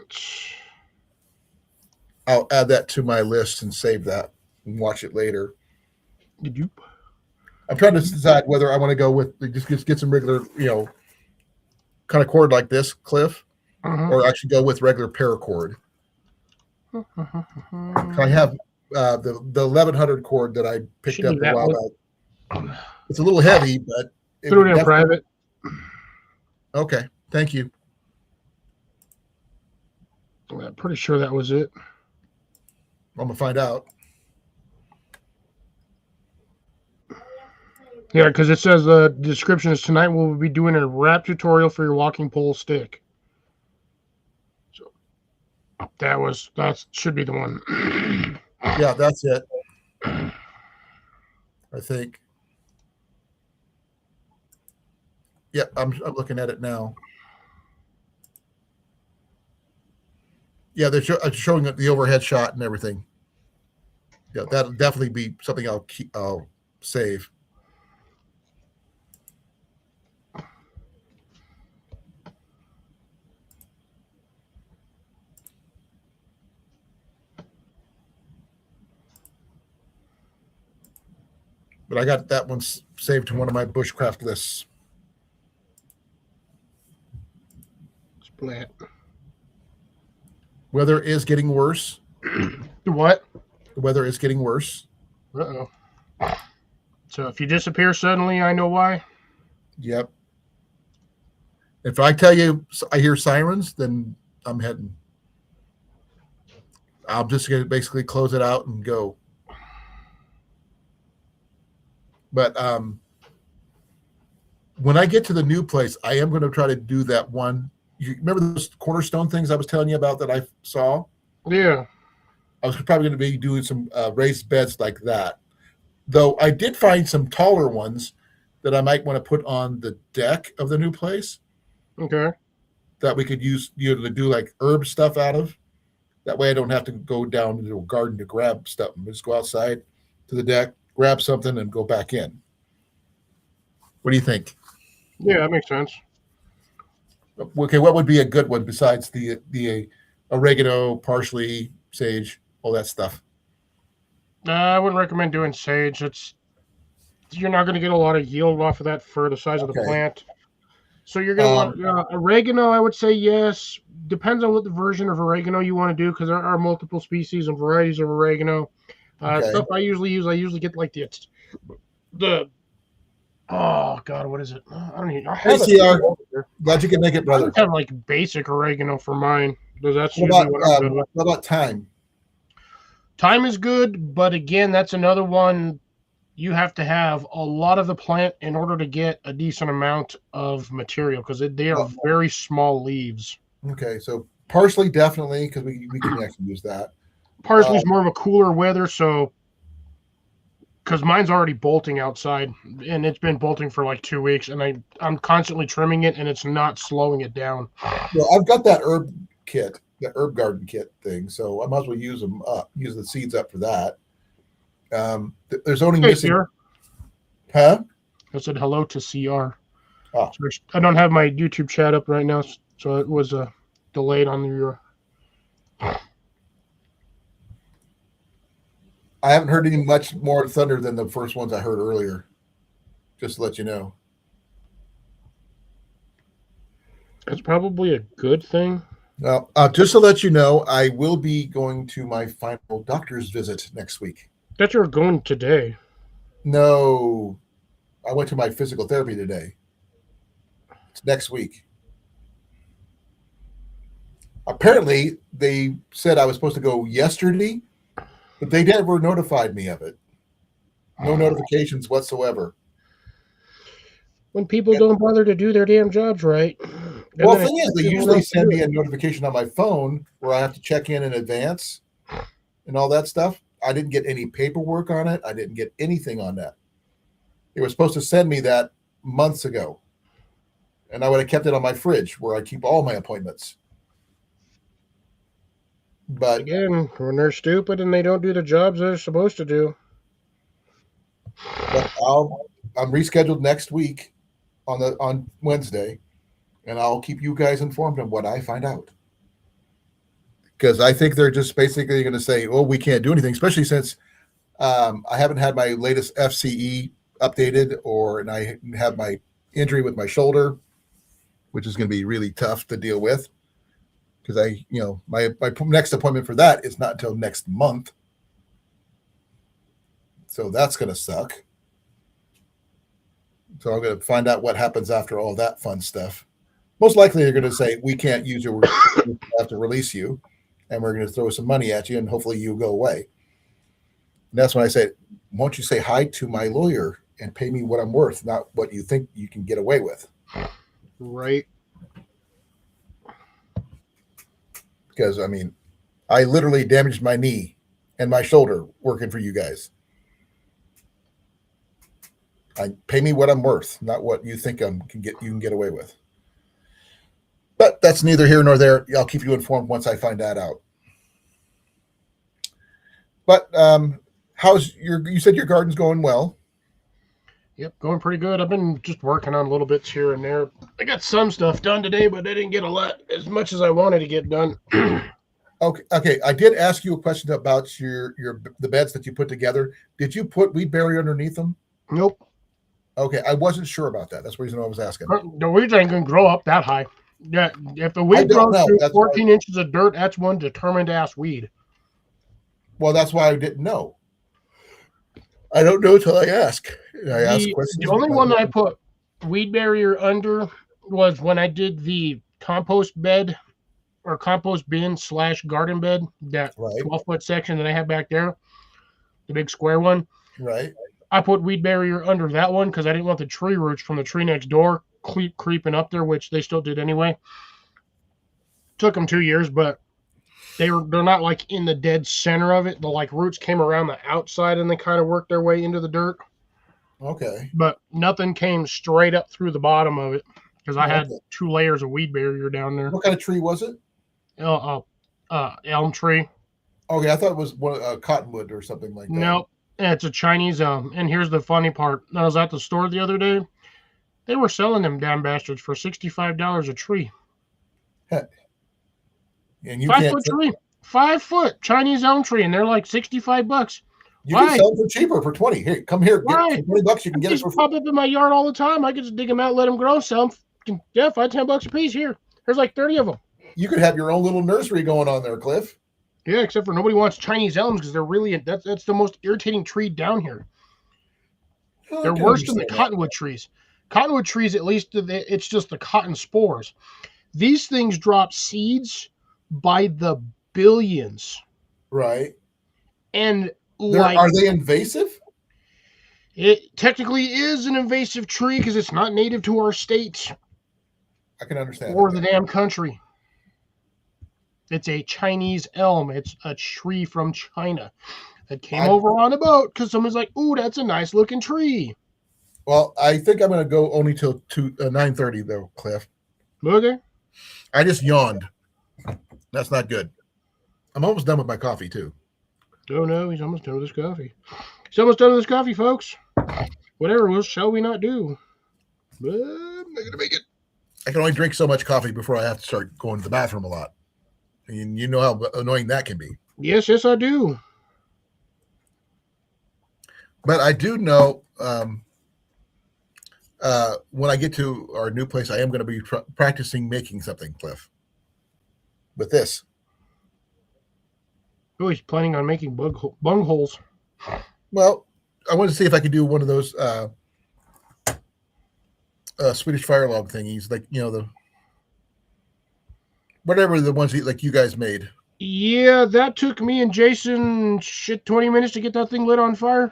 I'll add that to my list and save that and watch it later. Did you? I'm trying to decide whether I want to go with just get some regular, kind of cord like this, Cliff, or actually go with regular paracord. I have the 1100 cord that I picked up a while back. It's a little heavy, but threw it in private. Okay, thank you. I'm pretty sure that was it. I'm gonna find out. Yeah, because it says the description is tonight we'll be doing a wrap tutorial for your walking pole stick. So that should be the one. Yeah, that's it. I think. Yep, I'm looking at it now. Yeah, they're showing the overhead shot and everything. Yeah, that'll definitely be something I'll save. But I got that one saved to one of my bushcraft lists. Splat. Weather is getting worse. What? The weather is getting worse. Uh-oh. So if you disappear suddenly, I know why. Yep. If I tell you I hear sirens, then I'm heading. I'm just going to basically close it out and go. But when I get to the new place, I am going to try to do that one. You remember those cornerstone things I was telling you about that I saw? Yeah. I was probably going to be doing some raised beds like that. Though I did find some taller ones that I might want to put on the deck of the new place Okay. that we could use to do like herb stuff out of. That way I don't have to go down into a garden to grab stuff. I just go outside to the deck, grab something, and go back in. What do you think? Yeah, that makes sense. Okay, what would be a good one besides the oregano, parsley, sage, all that stuff? I wouldn't recommend doing sage. You're not going to get a lot of yield off of that for the size of the Okay. plant. So you're going to want oregano. I would say yes. Depends on what the version of oregano you want to do, because there are multiple species and varieties of oregano. Okay. Stuff I usually get like the oh god, what is it? I don't even. I have it ACR. over there. Glad you can make it, I brother. just have like basic oregano for mine. That's What usually about what I'm good with. what about thyme? Thyme is good, but again, that's another one. You have to have a lot of the plant in order to get a decent amount of material, because they are very small leaves. Okay, so parsley definitely, because we can actually use that. Parsley's more of a cooler weather, so because mine's already bolting outside, and it's been bolting for like 2 weeks, and I'm constantly trimming it, and it's not slowing it down. Well, I've got that herb kit, the herb garden kit thing, so I might as well use them up, use the seeds up for that. There's only missing, CR. huh? I said hello to CR. Oh. So I don't have my YouTube chat up right now, so it was delayed on your. I haven't heard any much more thunder than the first ones I heard earlier. Just to let you know. It's probably a good thing. Well, just to let you know, I will be going to my final doctor's visit next week. That you're going today. No, I went to my physical therapy today. It's next week. Apparently, they said I was supposed to go yesterday, but they never notified me of it. No notifications whatsoever. When people don't bother to do their damn jobs right. Well, the thing is, they usually send me a notification on my phone where I have to check in advance and all that stuff. I didn't get any paperwork on it. I didn't get anything on that. They were supposed to send me that months ago, and I would have kept it on my fridge where I keep all my appointments. But again, when they're stupid and they don't do the jobs they're supposed to do. But I'm rescheduled next week on Wednesday, and I'll keep you guys informed on what I find out. Because I think they're just basically going to say, "Oh, we can't do anything," especially since I haven't had my latest FCE updated, and I have my injury with my shoulder, which is going to be really tough to deal with. Because my next appointment for that is not until next month. So that's going to suck. So I'm going to find out what happens after all that fun stuff. Most likely they're going to say, we can't use you. We have to release you, and we're going to throw some money at you, and hopefully you go away. And that's when I say, won't you say hi to my lawyer and pay me what I'm worth, not what you think you can get away with. Right. Because, I mean, I literally damaged my knee and my shoulder working for you guys. Pay me what I'm worth, not what you think you can get away with. But that's neither here nor there. I'll keep you informed once I find that out. But you said your garden's going well. Yep, going pretty good. I've been just working on little bits here and there. I got some stuff done today, but I didn't get as much as I wanted to get done. Okay. I did ask you a question about the beds that you put together. Did you put weed barrier underneath them? Nope. Okay, I wasn't sure about that. That's the reason I was asking. The weeds ain't gonna grow up that high. Yeah, if the weed grows through 14 inches of dirt, that's one determined ass weed. Well, that's why I didn't know. I don't know until I ask. I ask questions. The only one that I put weed barrier under was when I did the compost bed or compost bin / garden bed, that 12-foot section that I have back there, the big square one. Right. I put weed barrier under that one because I didn't want the tree roots from the tree next door creeping up there, which they still did anyway. Took them 2 years, but they're not like in the dead center of it. The like roots came around the outside and they kind of worked their way into the dirt. Okay. But nothing came straight up through the bottom of it because I had 2 layers of weed barrier down there. What kind of tree was it? Elm tree. Okay, I thought it was cottonwood or something like that. Nope. It's a Chinese elm. And here's the funny part. I was at the store the other day. They were selling them damn bastards for $65 a tree. Heck. And you 5-foot tree. 5-foot Chinese elm tree, and they're like $65. You can sell them for cheaper, for 20. Here, come here. Why? Get $20. You can get it for pop up in my yard all the time. I can just dig them out, let them grow, sell them. Yeah, $5-10 a piece. Here, there's like 30 of them. You could have your own little nursery going on there, Cliff. Yeah, except for nobody wants Chinese elms because they're really that's the most irritating tree down here. They're worse than the cottonwood trees. Cottonwood trees, at least, it's just the cotton spores. These things drop seeds by the billions. Right. And are they invasive? It technically is an invasive tree because it's not native to our state. I can understand. Or the damn country. It's a Chinese elm. It's a tree from China that came over on a boat because someone's like, ooh, that's a nice looking tree. Well, I think I'm going to go only till 9:30 though, Cliff. Okay. I just yawned. That's not good. I'm almost done with my coffee too. Oh no, he's almost done with his coffee. He's almost done with his coffee, folks. Whatever shall we not do? But I'm not going to make it. I can only drink so much coffee before I have to start going to the bathroom a lot. And you know how annoying that can be. Yes, I do. But I do know when I get to our new place, I am going to be practicing making something, Cliff, with this. Oh, he's planning on making bung holes. Well, I want to see if I could do one of those Swedish fire log thingies, like, the whatever the ones like you guys made. Yeah, that took me and Jason 20 minutes to get that thing lit on fire.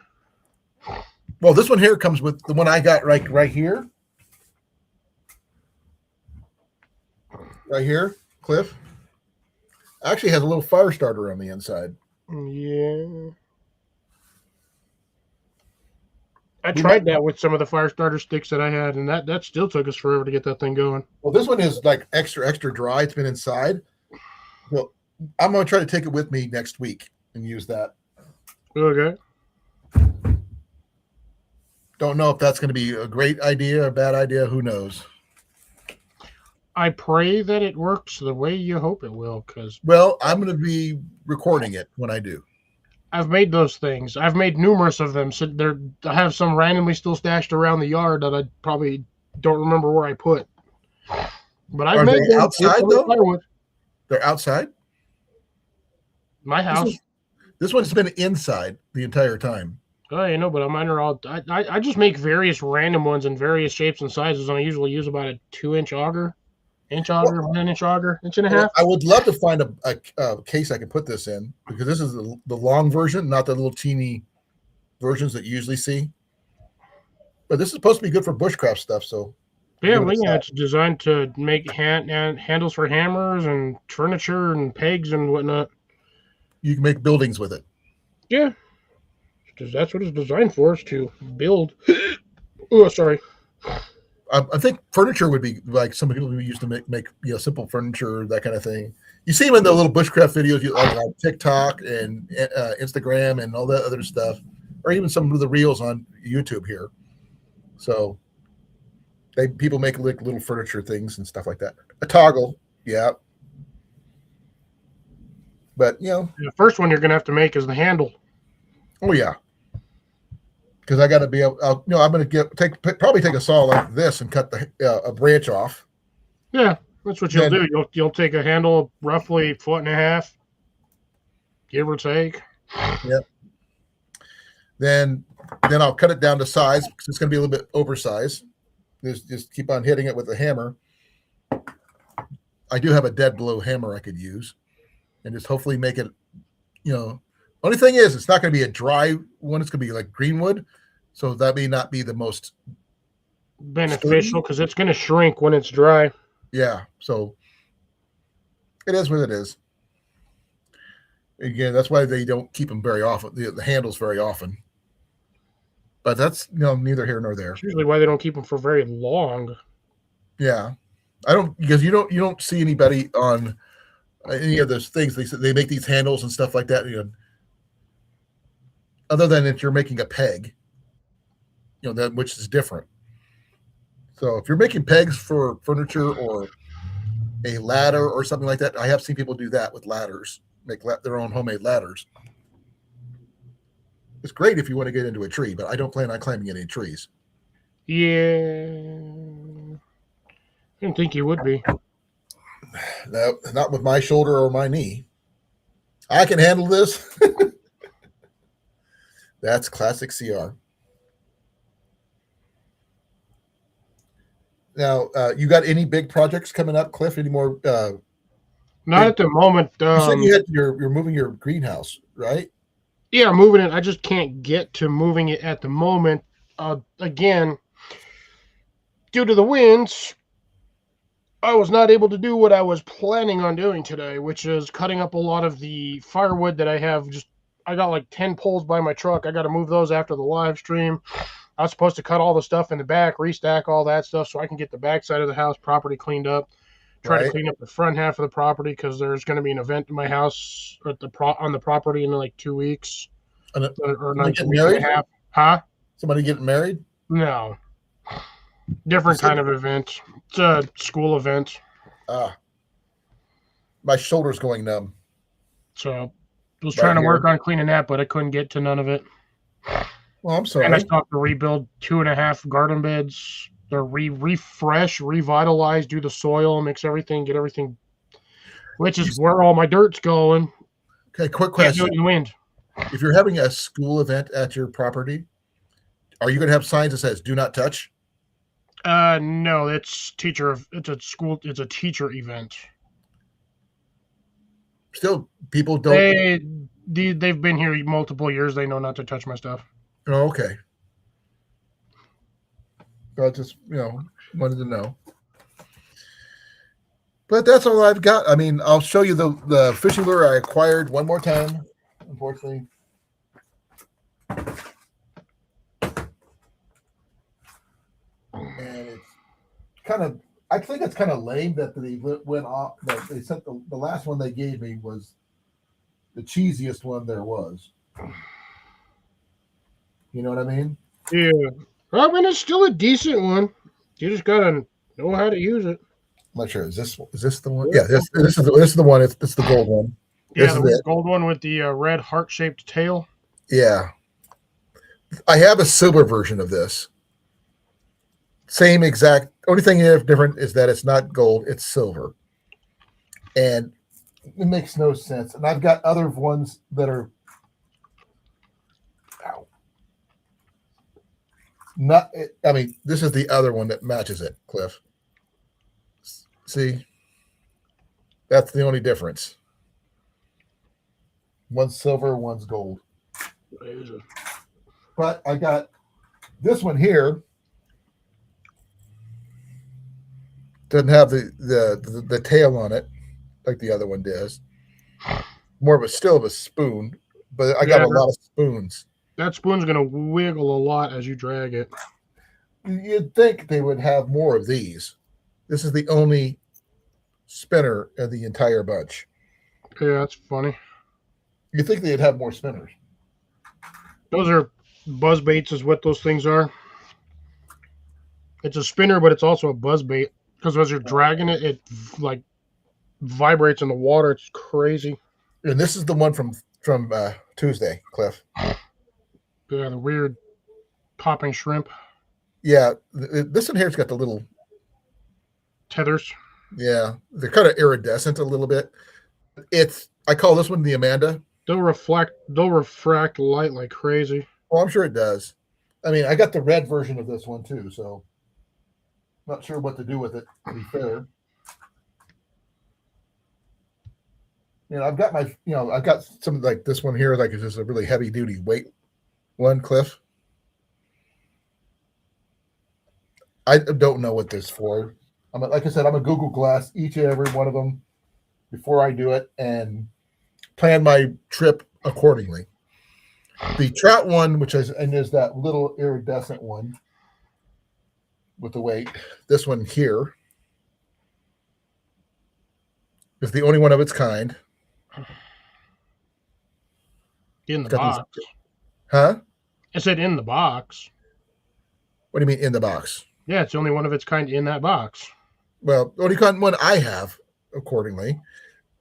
Well, this one here comes with the one I got right here. Right here, Cliff. Actually has a little fire starter on the inside. Yeah. I tried that with some of the fire starter sticks that I had, and that still took us forever to get that thing going. Well, this one is like extra dry. It's been inside. Well, I'm going to try to take it with me next week and use that. Okay. Don't know if that's going to be a great idea or a bad idea. Who knows? I pray that it works the way you hope it will. Well, I'm going to be recording it when I do. I've made those things. I've made numerous of them. So I have some randomly still stashed around the yard that I probably don't remember where I put. But I've made them outside though. Firewood. They're outside. My house. This one's been inside the entire time. Oh, you know, but mine are all. I just make various random ones in various shapes and sizes, and I usually use about a 2-inch auger. inch auger, 1 inch auger, inch and a half. I would love to find a case I can put this in, because this is the long version, not the little teeny versions that you usually see. But this is supposed to be good for bushcraft stuff. So Yeah, give it a well, yeah, shot. it's designed to make handles for hammers and furniture and pegs and whatnot. You can make buildings with it. Yeah, because that's what it's designed for, is to build. Oh, sorry. I think furniture would be like some people who used to make simple furniture, that kind of thing. You see them in the little bushcraft videos, like on TikTok and Instagram and all that other stuff, or even some of the reels on YouTube here. So people make like little furniture things and stuff like that. A toggle, yeah. But The first one you're going to have to make is the handle. oh yeah. Because I got to be able, I'm going to probably take a saw like this and cut a branch off. Yeah, that's what you'll do. You'll take a handle roughly 1.5 feet, give or take. Yep. Then I'll cut it down to size, because it's going to be a little bit oversized. Just keep on hitting it with a hammer. I do have a dead blow hammer I could use, and just hopefully make it. Only thing is, it's not going to be a dry one. It's going to be like greenwood, so that may not be the most beneficial, because it's going to shrink when it's dry. Yeah, so it is what it is. Again, that's why they don't keep them very often, the handles very often. But that's neither here nor there. That's usually why they don't keep them for very long. Yeah, I don't, because you don't see anybody on any of those things. They make these handles and stuff like that. Other than if you're making a peg, that which is different. So if you're making pegs for furniture or a ladder or something like that, I have seen people do that with ladders, make their own homemade ladders. It's great if you want to get into a tree, but I don't plan on climbing any trees. Yeah, I didn't think you would be. No, not with my shoulder or my knee. I can handle this. That's classic CR. Now, you got any big projects coming up, Cliff? Any more? Not at the moment. You said you're moving your greenhouse, right? Yeah, moving it. I just can't get to moving it at the moment. Again, due to the winds, I was not able to do what I was planning on doing today, which is cutting up a lot of the firewood that I have. I got like 10 poles by my truck. I got to move those after the live stream. I was supposed to cut all the stuff in the back, restack all that stuff so I can get the back side of the house property cleaned up. Try to clean up the front half of the property, because there's going to be an event in my house on the property in like 2 weeks. Or not, a week and a half. Huh? Somebody getting married? No. Different kind of event. It's a school event. My shoulder's going numb. So I was trying to work on cleaning that, but I couldn't get to none of it. Well, I'm sorry. And I still have to rebuild 2.5 garden beds. They're refresh, revitalize, do the soil, mix everything, get everything, which is where all my dirt's going. Okay, quick question. Can't do it in the wind. If you're having a school event at your property, are you going to have signs that says "Do not touch"? No, it's a teacher event. Still, people don't. They've been here multiple years. They know not to touch my stuff. Oh, okay. I just, wanted to know. But that's all I've got. I mean, I'll show you the fishing lure I acquired one more time, unfortunately. And it's I think it's kind of lame that they went off. That they sent the last one they gave me was the cheesiest one there was. You know what I mean? Yeah. I mean, it's still a decent one. You just gotta know how to use it. I'm not sure. Is this the one? Yeah, this is the one. It's the gold one. Yeah, the gold one with the red heart-shaped tail. Yeah. I have a silver version of this. Same exact. Only thing different is that it's not gold; it's silver, and it makes no sense. And I've got other ones that are. Not. I mean, this is the other one that matches it, Cliff. See, that's the only difference. One's silver, one's gold. But I got this one here. Doesn't have the tail on it like the other one does. More of a still of a spoon, but I got a lot of spoons. That spoon's gonna wiggle a lot as you drag it. You'd think they would have more of these. This is the only spinner of the entire bunch. Yeah, that's funny. You think they'd have more spinners? Those are buzz baits, is what those things are. It's a spinner, but it's also a buzz bait because as you're dragging it, it like vibrates in the water. It's crazy. And this is the one from Tuesday, Cliff. Yeah, the weird popping shrimp Yeah, this one here's got the little tethers. Yeah, they're kind of iridescent a little bit. I call this one the Amanda. They'll refract light like crazy. Oh, I'm sure it does. I mean, I got the red version of this one too, so not sure what to do with it, to be fair. I've got some like this one here, like it's just a really heavy duty weight one, Cliff. I don't know what this is for. Like I said, I'm a Google Glass each and every one of them before I do it and plan my trip accordingly. The trout one, and there's that little iridescent one with the weight. This one here is the only one of its kind. In the box. Huh? I said in the box. What do you mean in the box? Yeah, it's the only one of its kind in that box. Well, the only kind one I have, accordingly,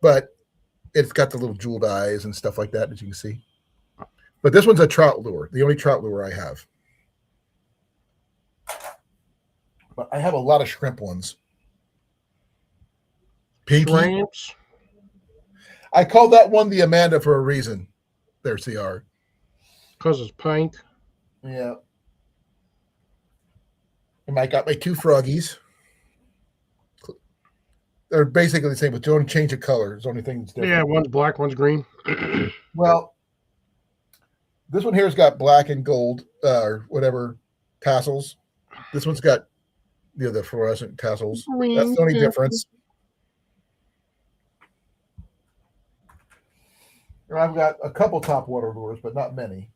but it's got the little jeweled eyes and stuff like that, as you can see. But this one's a trout lure, the only trout lure I have. But I have a lot of shrimp ones. Pinky. Shrimps. I call that one the Amanda for a reason. There, CR. Because it's pink. Yeah. And I got my two froggies. They're basically the same, but don't change the color. It's the only thing that's different. Yeah, one's black, one's green. Well, this one here's got black and gold, or whatever, tassels. This one's got the fluorescent tassels. Green. That's the only difference. And I've got a couple top water lures, but not many.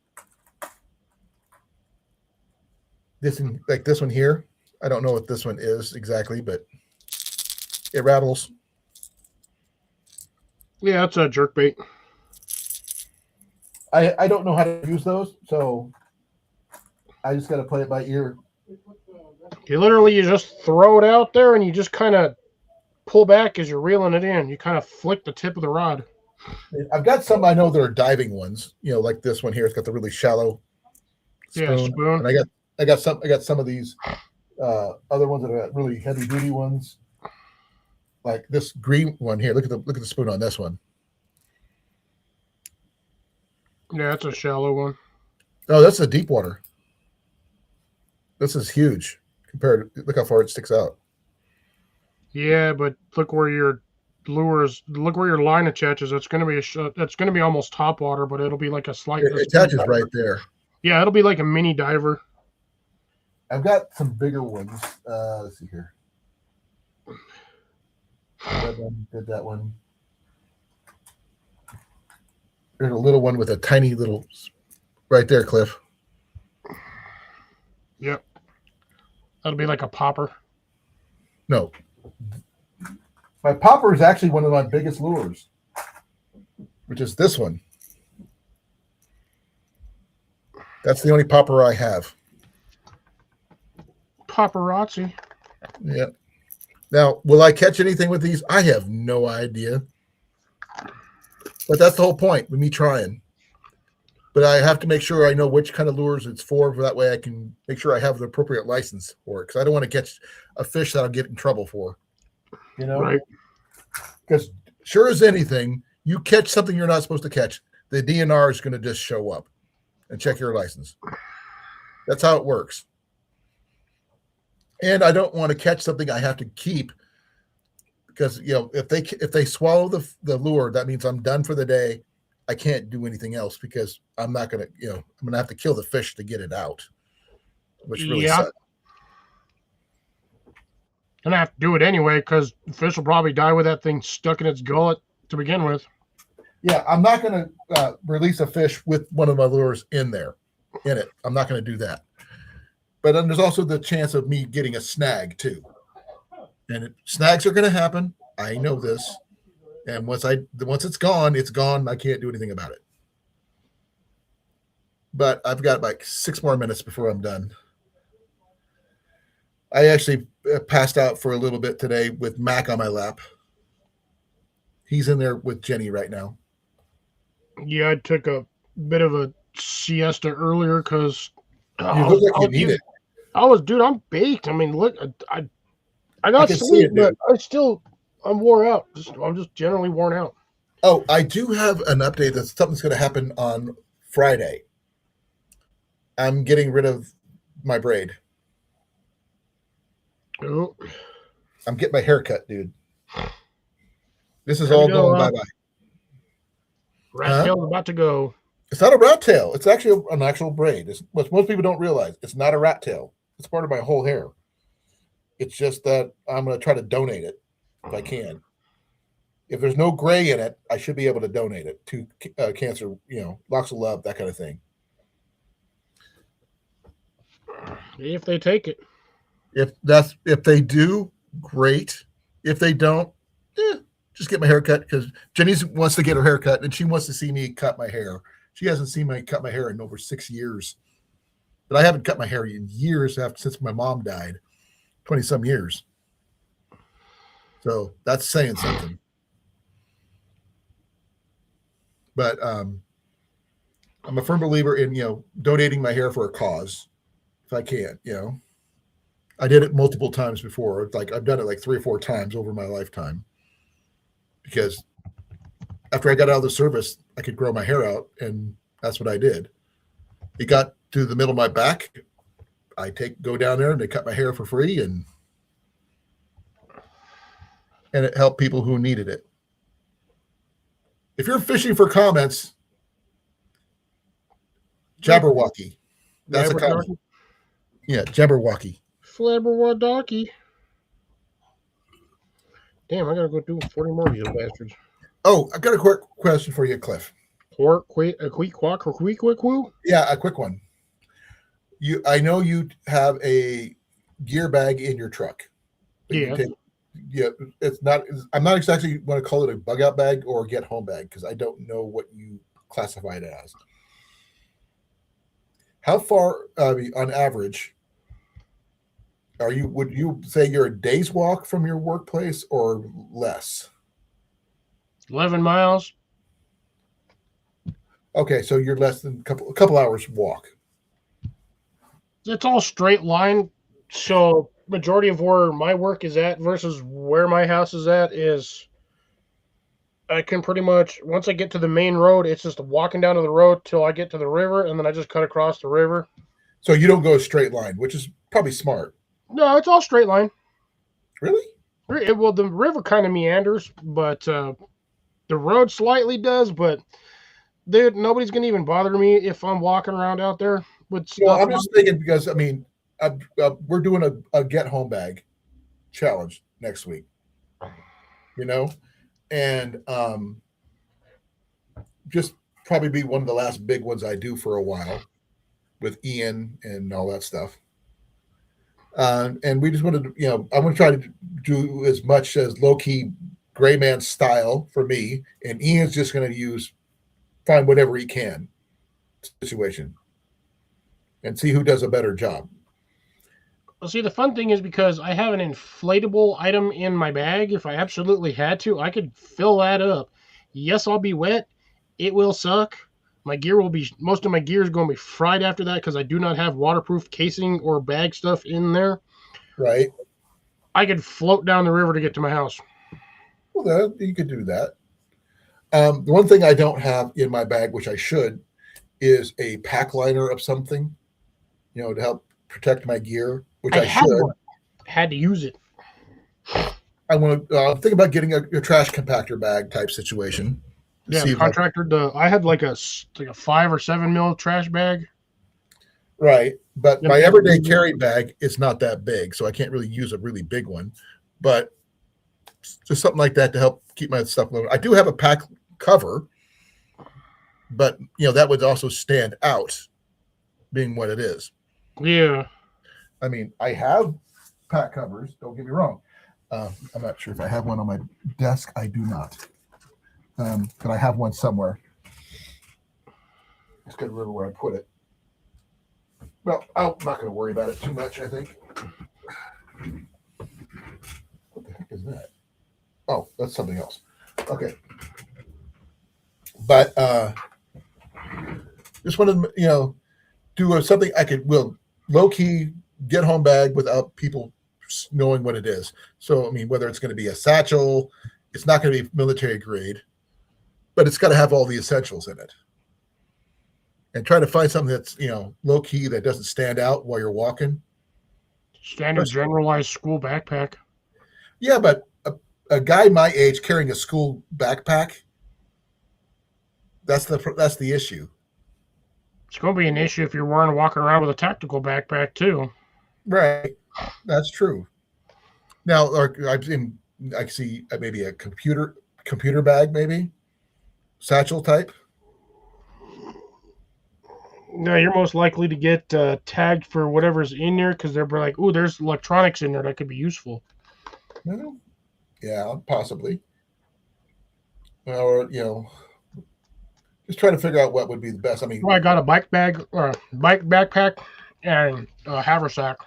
This one here, I don't know what this one is exactly, but it rattles. Yeah, it's a jerk bait. I don't know how to use those, so I just got to play it by ear. You just throw it out there and you just kind of pull back as you're reeling it in. You kind of flick the tip of the rod. I've got some I know that are diving ones, like this one here. It's got the really shallow spoon. Spoon. And I got some of these other ones that are really heavy duty ones. Like this green one here. Look at the spoon on this one. Yeah, that's a shallow one. Oh, that's a deep water. This is huge compared to, look how far it sticks out. Yeah, but look where your line attaches. That's going to be almost top water, but it'll be like a slight. It attaches right there. Yeah, it'll be like a mini diver. I've got some bigger ones. Let's see here. Did that one. There's a little one with a tiny little, right there, Cliff. Yep. That'll be like a popper. No. My popper is actually one of my biggest lures, which is this one. That's the only popper I have. Paparazzi. Yeah. Now, will I catch anything with these? I have no idea. But that's the whole point with me trying. But I have to make sure I know which kind of lures it's for. That way I can make sure I have the appropriate license for it. Because I don't want to catch a fish that I'll get in trouble for. Right. Because sure as anything, you catch something you're not supposed to catch, the DNR is going to just show up and check your license. That's how it works. And I don't want to catch something I have to keep because if they swallow the lure, that means I'm done for the day. I can't do anything else because I'm not gonna I'm gonna have to kill the fish to get it out, which really Yeah. sucks. Gonna have to do it anyway because the fish will probably die with that thing stuck in its gullet to begin with. Yeah, I'm not gonna release a fish with one of my lures in it. I'm not gonna do that. But then there's also the chance of me getting a snag too, and snags are gonna happen. I know this. And once it's gone, it's gone. I can't do anything about it. But I've got like 6 more minutes before I'm done. I actually passed out for a little bit today with Mac on my lap. He's in there with Jenny right now. Yeah, I took a bit of a siesta earlier because You look like you need it. dude, I'm baked. I mean, look, I got can see sleep, it, dude. but I'm wore out. I'm just generally worn out. Oh, I do have an update that something's going to happen on Friday. I'm getting rid of my braid. Oh, I'm getting my hair cut, dude. This is all going bye-bye. Rat tail's about to go. It's not a rat tail. It's actually an actual braid. It's what most people don't realize. It's not a rat tail. It's part of my whole hair. It's just that I'm going to try to donate it if I can. If there's no gray in it, I should be able to donate it to cancer, Locks of Love, that kind of thing. If they take it. If they do, great. If they don't, just get my hair cut because Jenny wants to get her hair cut and she wants to see me cut my hair. She hasn't seen me cut my hair in over 6 years. But I haven't cut my hair in years since my mom died, 20-some years. So that's saying something. But I'm a firm believer in, donating my hair for a cause if I can, I did it multiple times before. It's like I've done it like 3 or 4 times over my lifetime because after I got out of the service, I could grow my hair out, and that's what I did. It got to the middle of my back. I go down there and they cut my hair for free, and it helped people who needed it. If you're fishing for comments, Jabberwocky. That's a comment. Yeah, Jabberwocky. Flabberwaddocky. Damn, I gotta go do 40 more of these bastards. Oh, I got a quick question for you, Cliff. A quick woo? Yeah, a quick one. I know you have a gear bag in your truck. Yeah. It's not. I'm not exactly want to call it a bug out bag or a get home bag because I don't know what you classify it as. How far, on average, would you say you're a day's walk from your workplace or less? 11 miles. Okay, so you're less than a couple hours walk. It's all straight line. So majority of where my work is at versus where my house is at is I can pretty much, once I get to the main road, it's just walking down to the road till I get to the river, and then I just cut across the river. So you don't go a straight line, which is probably smart. No, it's all straight line. Really? Well, the river kind of meanders, but the road slightly does. But dude, nobody's gonna even bother me if I'm walking around out there with stuff. Well, I'm just thinking because we're doing a get home bag challenge next week. And just probably be one of the last big ones I do for a while with Ian and all that stuff. And we just wanted to, I'm going to try to do as much as low-key Grayman style for me, and Ian's just going to find whatever he can situation and see who does a better job. Well, see, the fun thing is because I have an inflatable item in my bag. If I absolutely had to, I could fill that up. Yes, I'll be wet. It will suck. Most of my gear is going to be fried after that because I do not have waterproof casing or bag stuff in there. Right. I could float down the river to get to my house. Well, you could do that. The one thing I don't have in my bag, which I should, is a pack liner of something, to help protect my gear, which I should. Had to use it. I want to think about getting a trash compactor bag type situation. Yeah, See the if I- contractor. I had like a 5 or 7 mil trash bag. right, but Yeah, my yeah, everyday yeah. carry bag is not that big, so I can't really use a really big one. But just something like that to help keep my stuff loaded. I do have a pack cover, but that would also stand out, being what it is. Yeah. I mean, I have pack covers. Don't get me wrong. I'm not sure if I have one on my desk. I do not. But I have one somewhere. Just got to remember where I put it. Well, I'm not going to worry about it too much, I think. What the heck is that? Oh, that's something else. Okay. But just wanted to, do something I could low key get home bag without people knowing what it is. So, I mean, whether it's going to be a satchel, it's not going to be military grade, but it's got to have all the essentials in it. And try to find something that's, low key that doesn't stand out while you're walking. Standard generalized school backpack. Yeah, but a guy my age carrying a school backpack, that's the issue. It's going to be an issue if you're walking around with a tactical backpack too. Right. That's true. Now, or I see maybe a computer bag, maybe satchel type. No, you're most likely to get tagged for whatever's in there because they're like, "Oh, there's electronics in there that could be useful." Well, yeah, possibly. Or just trying to figure out what would be the best. I mean, I got a bike bag or bike backpack and a haversack.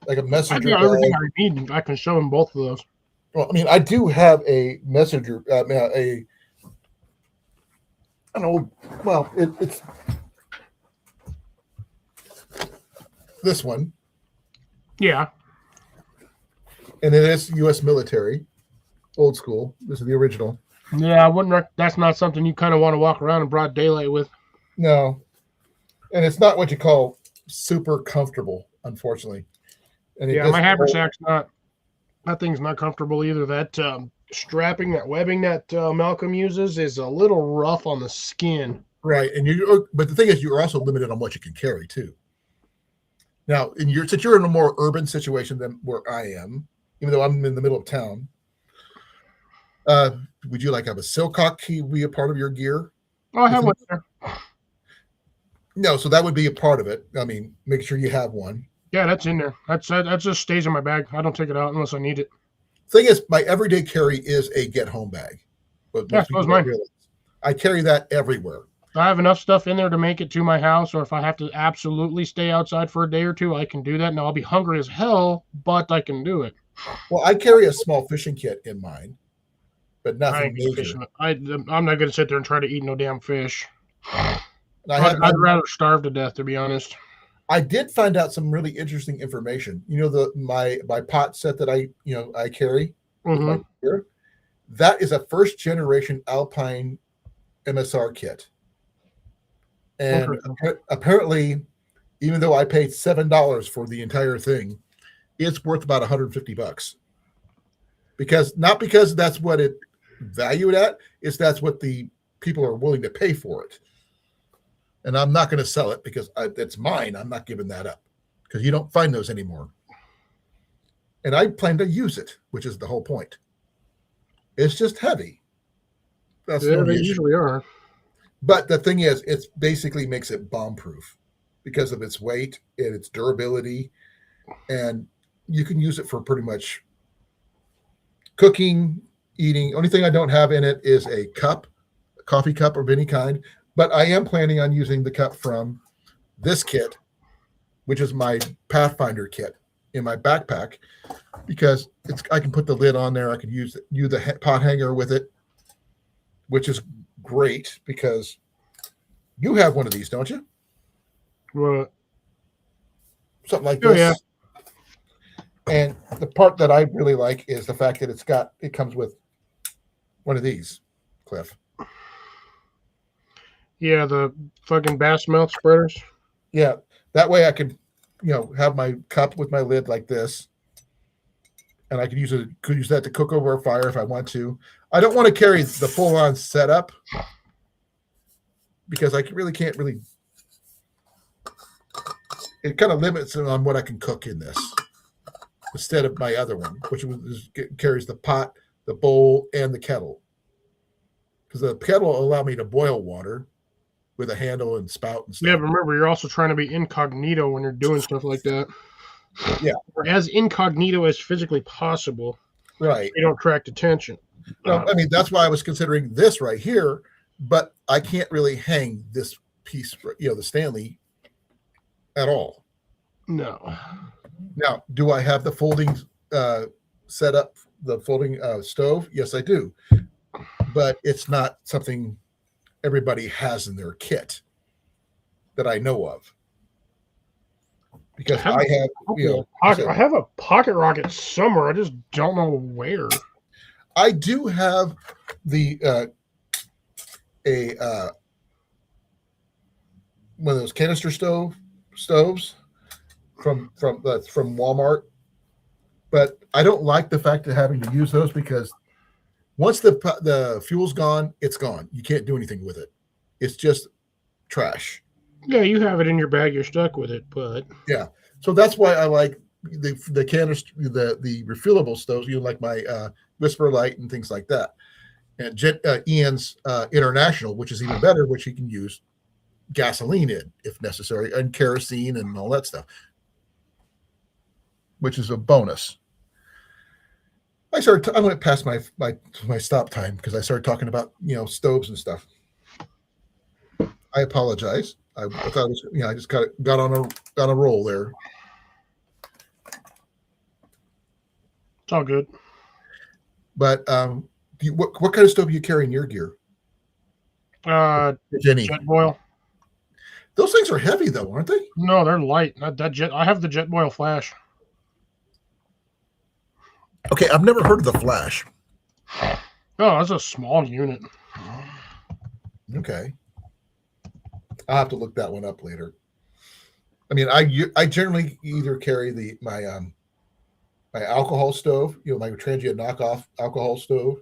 like a I messenger got bag. everything I need. I can show them both of those. Well, I mean, I do have a messenger. I don't know. Well, it's this one, Yeah. and it is U.S. military, old school. This is the original. Yeah, I wouldn't. That's not something you kind of want to walk around in broad daylight with. No, and it's not what you call super comfortable, unfortunately. And Yeah, my haversack's not. That thing's not comfortable either. That strapping, that webbing that Malcolm uses is a little rough on the skin. right. And but the thing is, you're also limited on what you can carry too. Now, since you're in a more urban situation than where I am, even though I'm in the middle of town, would you have a Silcock key be a part of your gear? Oh, I have one there. No, so that would be a part of it. I mean, make sure you have one. Yeah, that's in there. That just stays in my bag. I don't take it out unless I need it. Thing is, my everyday carry is a get home bag. But Yeah, so is mine. I carry that everywhere. I have enough stuff in there to make it to my house, or if I have to absolutely stay outside for a day or two, I can do that. Now, I'll be hungry as hell, but I can do it. Well, I carry a small fishing kit in mine, but I nothing ain't major. fishing. I'm not going to sit there and try to eat no damn fish. And I'd rather starve to death, to be honest. I did find out some really interesting information. My pot set that I carry with my gear, that is a first generation Alpine MSR kit. And apparently, even though I paid $7 for the entire thing, it's worth about $150. Not because that's what it valued at, that's what the people are willing to pay for it. And I'm not going to sell it because it's mine. I'm not giving that up because you don't find those anymore. And I plan to use it, which is the whole point. It's just heavy. That's Yeah, they usually are. But the thing is, it basically makes it bomb-proof because of its weight and its durability. And you can use it for pretty much cooking, eating. Only thing I don't have in it is a coffee cup of any kind. But I am planning on using the cup from this kit, which is my Pathfinder kit in my backpack, because I can put the lid on there. I can use the pot hanger with it, which is great because you have one of these, don't you? What? Something like this. Yeah. And the part that I really like is the fact that it comes with one of these, Cliff. Yeah, the fucking bass mouth spreaders. Yeah, that way I could, have my cup with my lid like this, and I could use that to cook over a fire if I want to. I don't want to carry the full-on setup because I really can't really. It kind of limits it on what I can cook in this instead of my other one, which carries the pot, the bowl, and the kettle. Because the kettle will allow me to boil water with a handle and spout and stuff. Yeah, but remember, you're also trying to be incognito when you're doing stuff like that. Yeah. Or as incognito as physically possible. Right. You don't attract attention. No, I mean, that's why I was considering this right here, but I can't really hang this piece, the Stanley at all. No. Now, do I have the folding set up, the folding stove? Yes, I do. But it's not something everybody has in their kit that I know of. Because I have a pocket rocket somewhere. I just don't know where. I do have the one of those canister stoves from Walmart, but I don't like the fact of having to use those because once the fuel's gone, it's gone. You can't do anything with it. It's just trash. Yeah, you have it in your bag. You're stuck with it, but yeah. So that's why I like the canister, the refillable stoves. Like my Whisper Light and things like that, and Ian's International, which is even better, which you can use gasoline in if necessary, and kerosene and all that stuff, which is a bonus. I went past my stop time because I started talking about stoves and stuff. I apologize. I thought it was, I just got on a roll there. It's all good. But what kind of stove do you carry in your gear? Jet boil. Those things are heavy though, aren't they? No, they're light. Not that jet. I have the jet boil flash. Okay, I've never heard of the flash. Oh, that's a small unit. Okay. I'll have to look that one up later. I mean, I generally either carry my alcohol stove, my transient knockoff alcohol stove,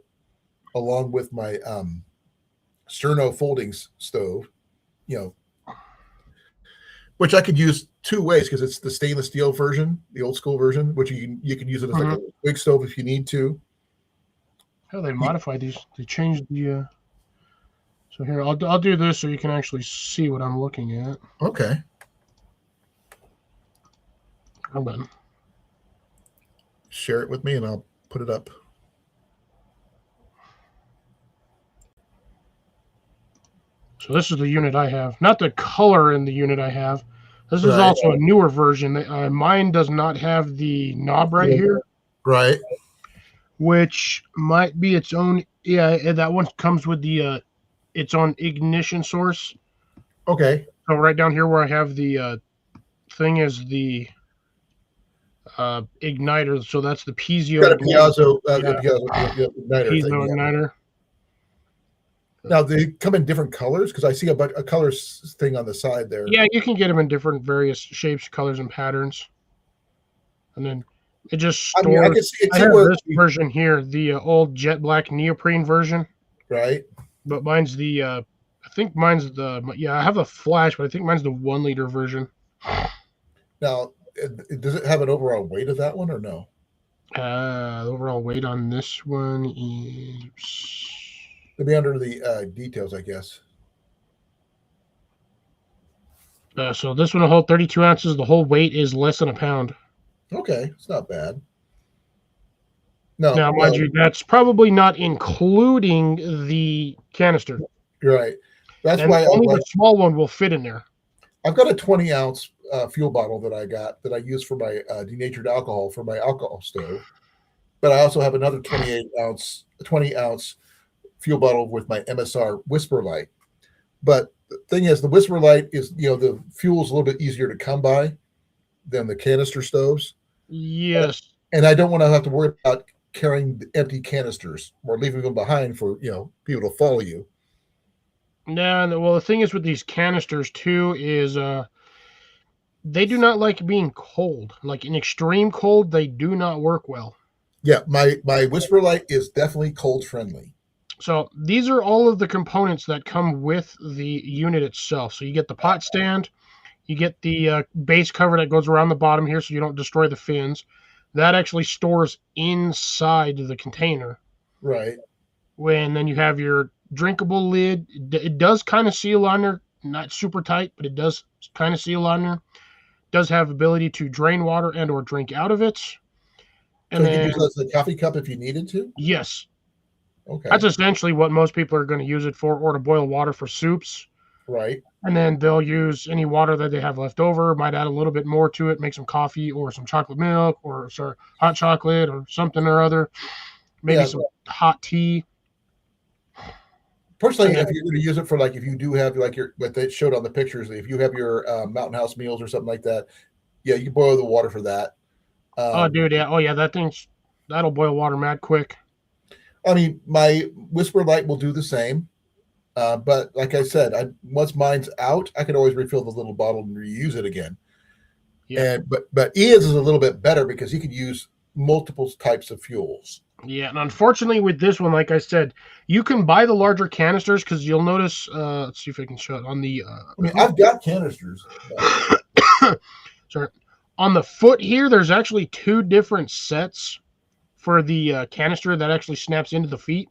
along with my Sterno foldings stove, which I could use two ways because it's the stainless steel version, the old school version, which you can use it as like a big stove if you need to. How they modified these? They changed the. So here, I'll do this so you can actually see what I'm looking at. Okay. I'm done. Share it with me and I'll put it up. So this is the unit I have. Not the color in the unit I have. This is also a newer version. Mine does not have the knob right here. Right. Which might be its own. Yeah, that one comes with the its own ignition source. Okay. So right down here where I have the thing is the igniter. So that's the piezo. Got a piezo igniter. Now they come in different colors because I see a color thing on the side there. Yeah, you can get them in different various shapes, colors, and patterns. And then it just stores. I can see I have this version here, the old jet black neoprene version. Right. But mine's the. I think mine's the. Yeah, I have a flash, but I think mine's the 1 liter version. Now, does it have an overall weight of that one or no? The overall weight on this one is. It'll be under the details, I guess. So this one will hold 32 ounces. The whole weight is less than a pound. Okay, it's not bad. No, now, mind you, that's probably not including the canister. Right. That's and why only the small one will fit in there. I've got a 20-ounce fuel bottle that I use for my denatured alcohol for my alcohol stove, but I also have another 20-ounce fuel bottle with my MSR Whisper Light. But the thing is, the Whisper Light is the fuel's a little bit easier to come by than the canister stoves. Yes. And I don't want to have to worry about carrying empty canisters or leaving them behind for people to follow you. No, well, the thing is with these canisters too is they do not like being cold. Like in extreme cold, they do not work well. Yeah, my Whisper Light is definitely cold friendly. So these are all of the components that come with the unit itself. So you get the pot stand, you get the base cover that goes around the bottom here so you don't destroy the fins. That actually stores inside the container. Right. When then you have your drinkable lid. It does kind of seal on there, not super tight, but it does kind of seal on there. Does have ability to drain water and or drink out of it. So And you could then use it as a coffee cup if you needed to? yes, Okay. that's essentially what most people are going to use it for, or to boil water for soups. Right. And then they'll use any water that they have left over, might add a little bit more to it, make some coffee or some chocolate milk or hot chocolate or something or other, maybe Yeah. some hot tea. Personally, And then- if you're going to use it for like, if you do have like your, what they showed on the pictures, if you have your Mountain House meals or something like that, yeah, you boil the water for that. Oh, dude, yeah. Oh, yeah, that'll boil water mad quick. I mean, my Whisper Light will do the same. But like I said, once mine's out, I can always refill the little bottle and reuse it again. Yeah. And but Ian's is a little bit better because he could use multiple types of fuels. Yeah, and unfortunately with this one, like I said, you can buy the larger canisters because you'll notice. Let's see if I can show it on the. I mean, I've got canisters. Sorry, on the foot here. There's actually two different sets for the canister that actually snaps into the feet.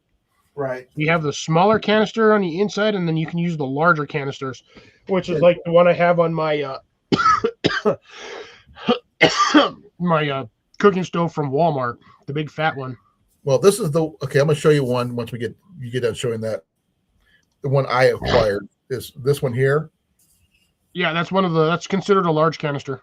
Right. You have the smaller canister on the inside, and then you can use the larger canisters, which is like the one I have on my my cooking stove from Walmart, the big fat one. Well, this is okay. I'm going to show you one once you get done showing that. The one I acquired is this one here. Yeah, that's considered a large canister.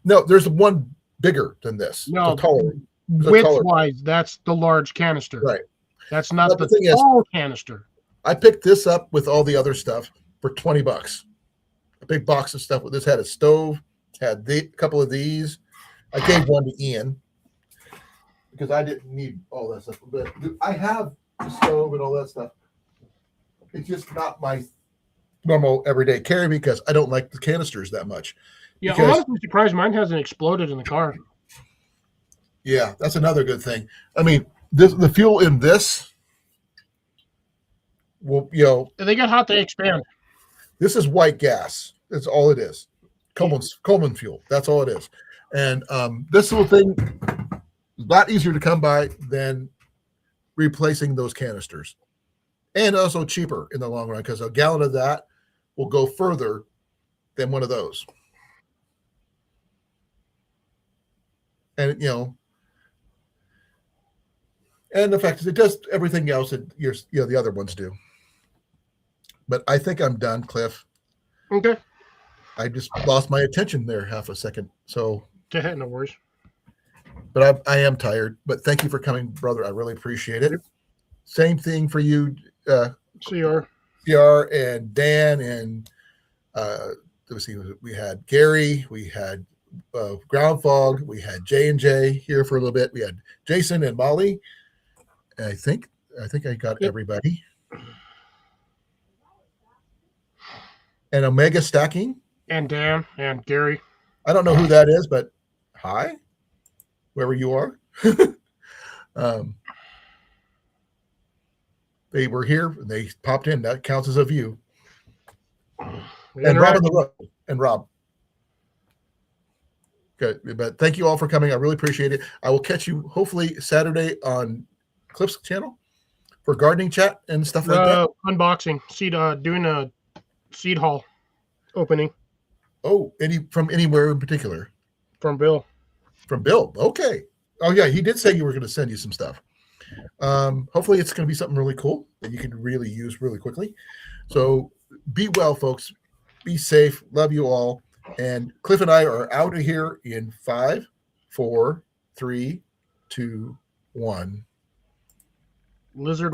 No, there's one bigger than this. No, taller. width-wise, that's the large canister. Right. That's not But the the thing is- tall canister. I picked this up with all the other stuff for $20. A big box of stuff. This had a stove, had a couple of these. I gave one to Ian because I didn't need all that stuff. But I have the stove and all that stuff. It's just not my normal everyday carry because I don't like the canisters that much. Yeah, Because- I'm honestly surprised mine hasn't exploded in the car. Yeah, that's another good thing. I mean, the fuel in this will, If they get hot, they expand. this is white gas. That's all it is. Coleman fuel. That's all it is. And this little thing is a lot easier to come by than replacing those canisters. And also cheaper in the long run because a gallon of that will go further than one of those. And and the fact is it does everything else that the other ones do. But I think I'm done, Cliff. Okay. I just lost my attention there half a second. So, No worries. but I am tired. But thank you for coming, brother. I really appreciate it. Same thing for you, CR. CR and Dan, and let's see, we had Gary, we had Ground Fog, we had J&J here for a little bit. We had Jason and Molly. I think I got everybody. And Omega Stacking. And Dan and Gary. I don't know who that is, but hi, wherever you are. They were here. They popped in. That counts as a view. And Rob on the road. And Rob. Good. But thank you all for coming. I really appreciate it. I will catch you hopefully Saturday on Cliff's channel for gardening chat and stuff like that. Unboxing. Doing a seed haul opening. Oh, from anywhere in particular? From Bill. From Bill. Okay. Oh yeah, he did say you were going to send you some stuff. Hopefully it's going to be something really cool that you can really use really quickly. So be well, folks. Be safe. Love you all. And Cliff and I are out of here in 5, 4, 3, 2, 1. Lizard.